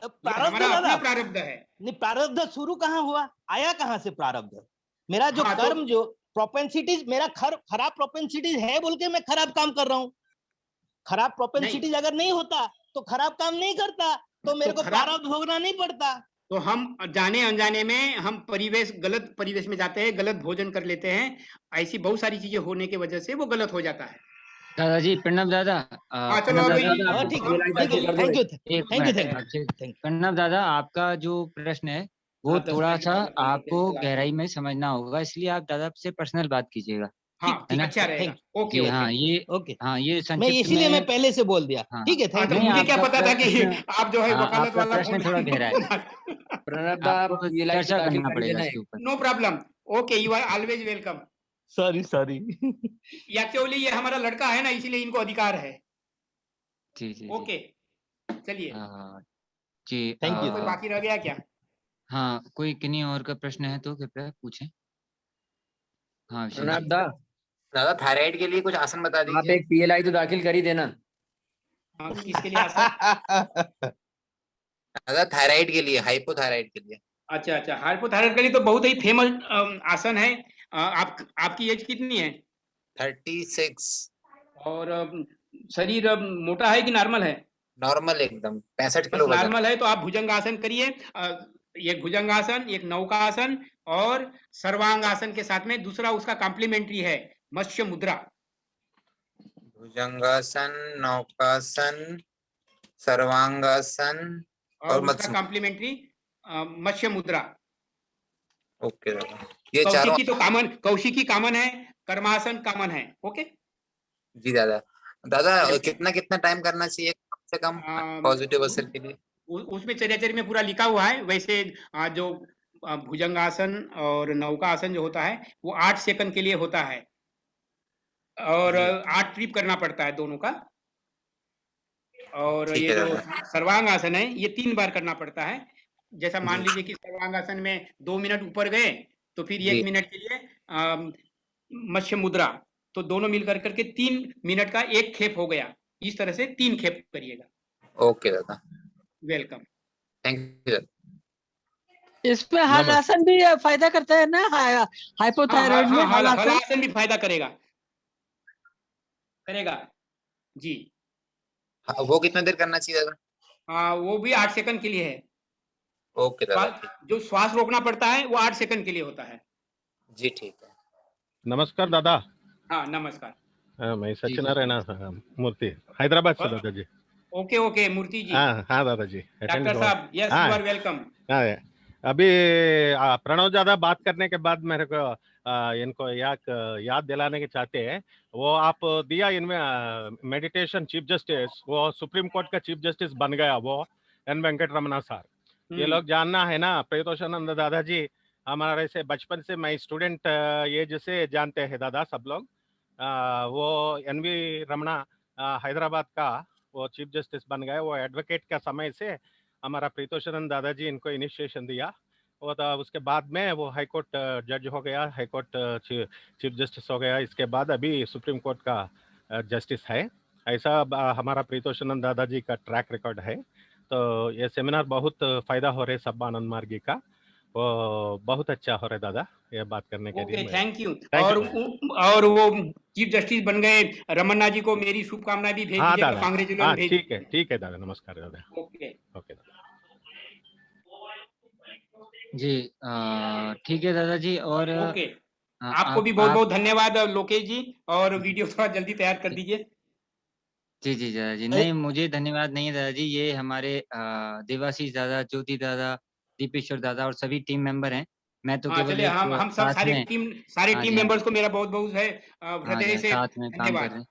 हमारा अपना प्रारब्ध है। नहीं प्रारब्ध शुरू कहाँ हुआ, आया कहाँ से प्रारब्ध? मेरा जो कर्म जो प्रोपेंसिटीज, मेरा खराब प्रोपेंसिटीज है बोल के मैं खराब काम कर रहा हूँ। खराब प्रोपेंसिटीज अगर नहीं होता तो खराब काम नहीं करता, तो मेरे को प्रारब्ध भोगना नहीं पड़ता। तो हम जाने अनजाने में हम गलत परिवेश में जाते हैं, गलत भोजन कर लेते हैं, ऐसी बहुत सारी चीजें होने की वजह से वो गलत हो जाता है। दादाजी प्रणव दादा। प्रणव दादा, आपका जो प्रश्न है वो थोड़ा सा आपको गहराई में समझना होगा, इसलिए आप दादा से पर्सनल बात कीजिएगा। अच्छा रहेगा। ओके हाँ ये मैं इसीलिए मैं पहले से बोल दिया। ठीक है, थैंक यू। मुझे क्या पता था कि आप जो है वकालत वाला प्रश्न थोड़ा गहरा है। आपको चर्चा करना पड़ेगा इसके ऊपर। No problem, okay, you are always welcome. Sorry actually ये हमारा लड़का है ना, इसीलिए इनको अधिकार है। जी ओके चलिए जी, थैंक यू। कोई बाकी रह गया क्या? हाँ, कोई किन्हीं और का प्रश्न है तो कृपया पूछें। हाँ दादा थायराइड के लिए कुछ आसन बता दीजिए। आप एक PLI तो दाखिल कर ही देना। किसके लिए आसन? दादा थायराइड के लिए, हाइपोथायराइड के लिए। अच्छा, हाइपोथायराइड के लिए तो बहुत ही फेमस आसन है। आपकी एज कितनी है? 36। और शरीर मोटा है कि नॉर्मल है? नॉर्मल एकदम 65 बस किलो वजन। नॉर्मल है तो आप भुजंगासन करिए। एक भुजंगासन, एक नौकासन और सर्वांगासन के साथ में दूसरा उसका कॉम्प्लीमेंट्री है मत्स्य मुद्रा। भुजंगासन, नौकासन, सर्वांगासन और उसका मत्स्य। कॉम्प्लीमेंट्री मत्स्य मुद्रा। ओके दादा, ये चारों। कौशिकी कॉमन है, कर्मासन कॉमन है। ओके जी दादा। दादा कितना कितना टाइम करना चाहिए कम से कम पॉजिटिव असर के लिए? उसमें चर्याचर्य में पूरा लिखा हुआ है। वैसे जो भुजंगासन और नौकासन जो होता है वो 8 सेकंड के लिए होता है और 8 ट्रिप करना पड़ता है दोनों का। और ये जो सर्वांगासन है ये 3 बार करना पड़ता है। जैसा मान लीजिए कि सर्वांगासन में 2 मिनट ऊपर गए तो फिर 1 मिनट के लिए मत्स्य मुद्रा, तो दोनों मिलकर करके 3 मिनट का एक खेप हो गया। इस तरह से 3 खेप करिएगा। ओके दादा, वेलकम, थैंक यू दादा। इसमें हलासन भी फायदा करता है ना, हाइपोथायराइड में हलासन भी फायदा करेगा जी। वो कितना देर करना चाहिए दादा? वो भी 8 सेकंड के लिए है। ओके दादा। जो श्वास रोकना पड़ता है वो 8 सेकंड के लिए होता है। जी ठीक है। नमस्कार दादा। हाँ नमस्कार। मैं सत्यनारायण मूर्ति हैदराबाद से दादा जी। ओके मूर्ति जी। हाँ दादा जी। डॉक्टर साहब, यस यू आर वेलकम। अभी प्रणव ज्यादा बात करने के बाद मेरे को इनको याद दिलाने के चाहते हैं। वो आप दिया इनमें मेडिटेशन चीफ जस्टिस, वो सुप्रीम कोर्ट का चीफ जस्टिस बन गया वो एन वेंकट रमना सर। ये लोग जानना है ना, प्रियतोषानंद दादाजी हमारे से बचपन से मैं स्टूडेंट एज से जानते हैं दादा सब लोग। वो एन.वी. रमना हैदराबाद का वो चीफ जस्टिस बन गए। वो एडवोकेट का समय से हमारा प्रियतोषानंद दादाजी इनको इनिशिएशन दिया। वो उसके बाद में वो हाई कोर्ट जज हो गया, हाई कोर्ट चीफ जस्टिस हो गया। इसके बाद अभी सुप्रीम कोर्ट का जस्टिस है। ऐसा हमारा प्रियतोषानंद दादाजी का ट्रैक रिकॉर्ड है। तो ये सेमिनार बहुत फायदा हो रहे सब आनंद मार्गी का, वो बहुत अच्छा हो रहा है दादा ये बात करने के लिए। Thank you. और वो चीफ जस्टिस बन गए रमन्ना जी को मेरी शुभकामनाएं भी भेज दीजिएगा। कांग्रेचुलेशन। ठीक है दादा, नमस्कार दादा। ओके दादा जी। ठीक है दादाजी। और आपको भी बहुत बहुत धन्यवाद लोकेश जी, और वीडियो थोड़ा जल्दी तैयार कर दीजिए। जी दादाजी। नहीं, मुझे धन्यवाद नहीं है दादाजी, ये हमारे देवाशीष दादा, ज्योति दादा, दीपेश्वर दादा और सभी टीम मेंबर हैं। मैं तो केवल हम सब सारे टीम मेंबर्स को मेरा बहुत बहुत है हृदय से साथ में काम कर रहे हैं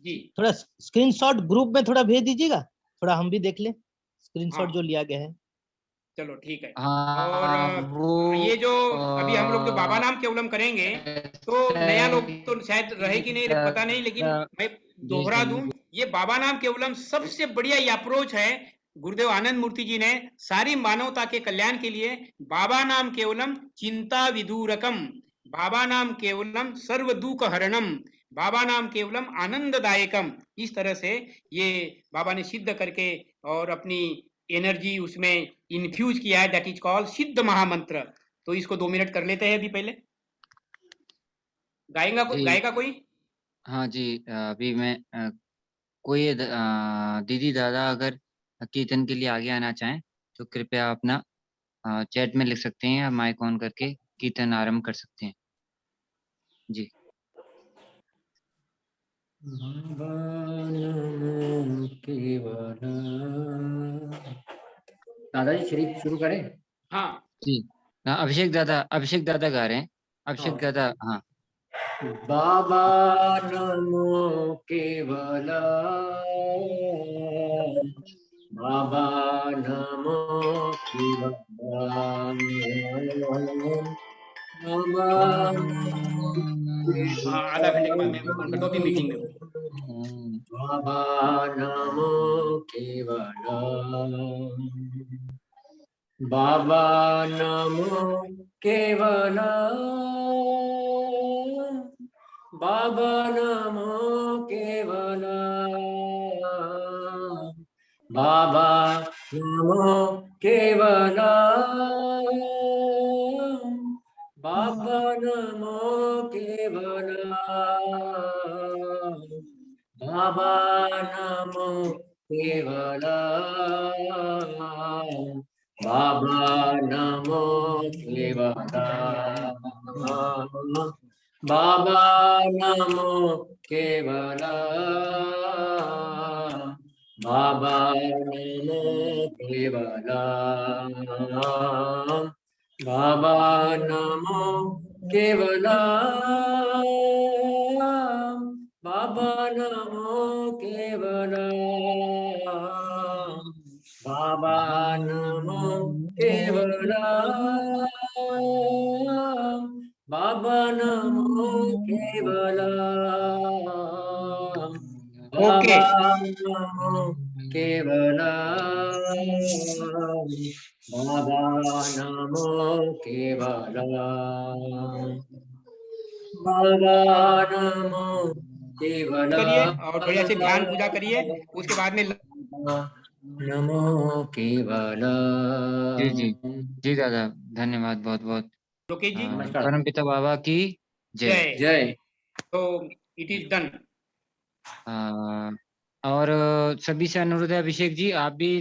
जी। थोड़ा स्क्रीनशॉट ग्रुप में थोड़ा भेज दीजिएगा, थोड़ा हम भी देख लें स्क्रीनशॉट जो लिया गया है। चलो ठीक है। और ये जो अभी हम लोग जो बाबा नाम केवलम करेंगे तो नया लोग तो शायद रहे कि नहीं पता नहीं, लेकिन मैं दोहरा दूं, ये बाबा नाम केवलम सबसे बढ़िया ये अप्रोच है। गुरुदेव आनंद मूर्ति जी ने सारी मानवता के कल्याण के लिए बाबा नाम केवलम चिंता विदूरकम, बाबा नाम केवलम सर्व दुख हरणम, बाबा नाम केवलम आनंददायकम, इस तरह से ये बाबा ने सिद्ध करके और अपनी एनर्जी उसमें इन्फ्यूज किया है। दैट इज कॉल्ड सिद्ध महामंत्र। तो इसको 2 मिनट कर लेते हैं अभी। पहले गाएगा कोई? हाँ जी। अभी मैं कोई दीदी दादा अगर कीर्तन के लिए आगे आना चाहें तो कृपया अपना चैट में लिख सकते हैं या माइक ऑन करके कीर्तन आरंभ कर सकते हैं जी। दादाजी शुरू करें? हाँ जी। अभिषेक दादा गा रहे हैं। अभिषेक दादा। हाँ। बाबा नमो केवला, बाबा नमो केवला, आधा घंटे के बाद मैं फोन करता हूँ, अभी मीटिंग में। बाबा नमो केवला, बाबा नमो केवला, बाबा नमो केवला, बाबा नमो केवला, बाबा नमो केवला, बाबा नमो केवला बाबा नमो केवला बाबा नमो केवला बाबा नमो केवला बाबा नमो केवला बाबा नमो केवला बाबा नमो केवला बाबा नमो केवला ओके बाबा नमो केवला बाबा नमो केवला बाबा नमो केवला करिए और बढ़िया से ध्यान पूजा करिए। उसके बाद में नमो केवला जी जी जी दादा, धन्यवाद बहुत बहुत। लोकेश जी परम पिता बाबा की जय। जय। तो इट इज डन। और सभी से अनुरोध है, अभिषेक जी आप भी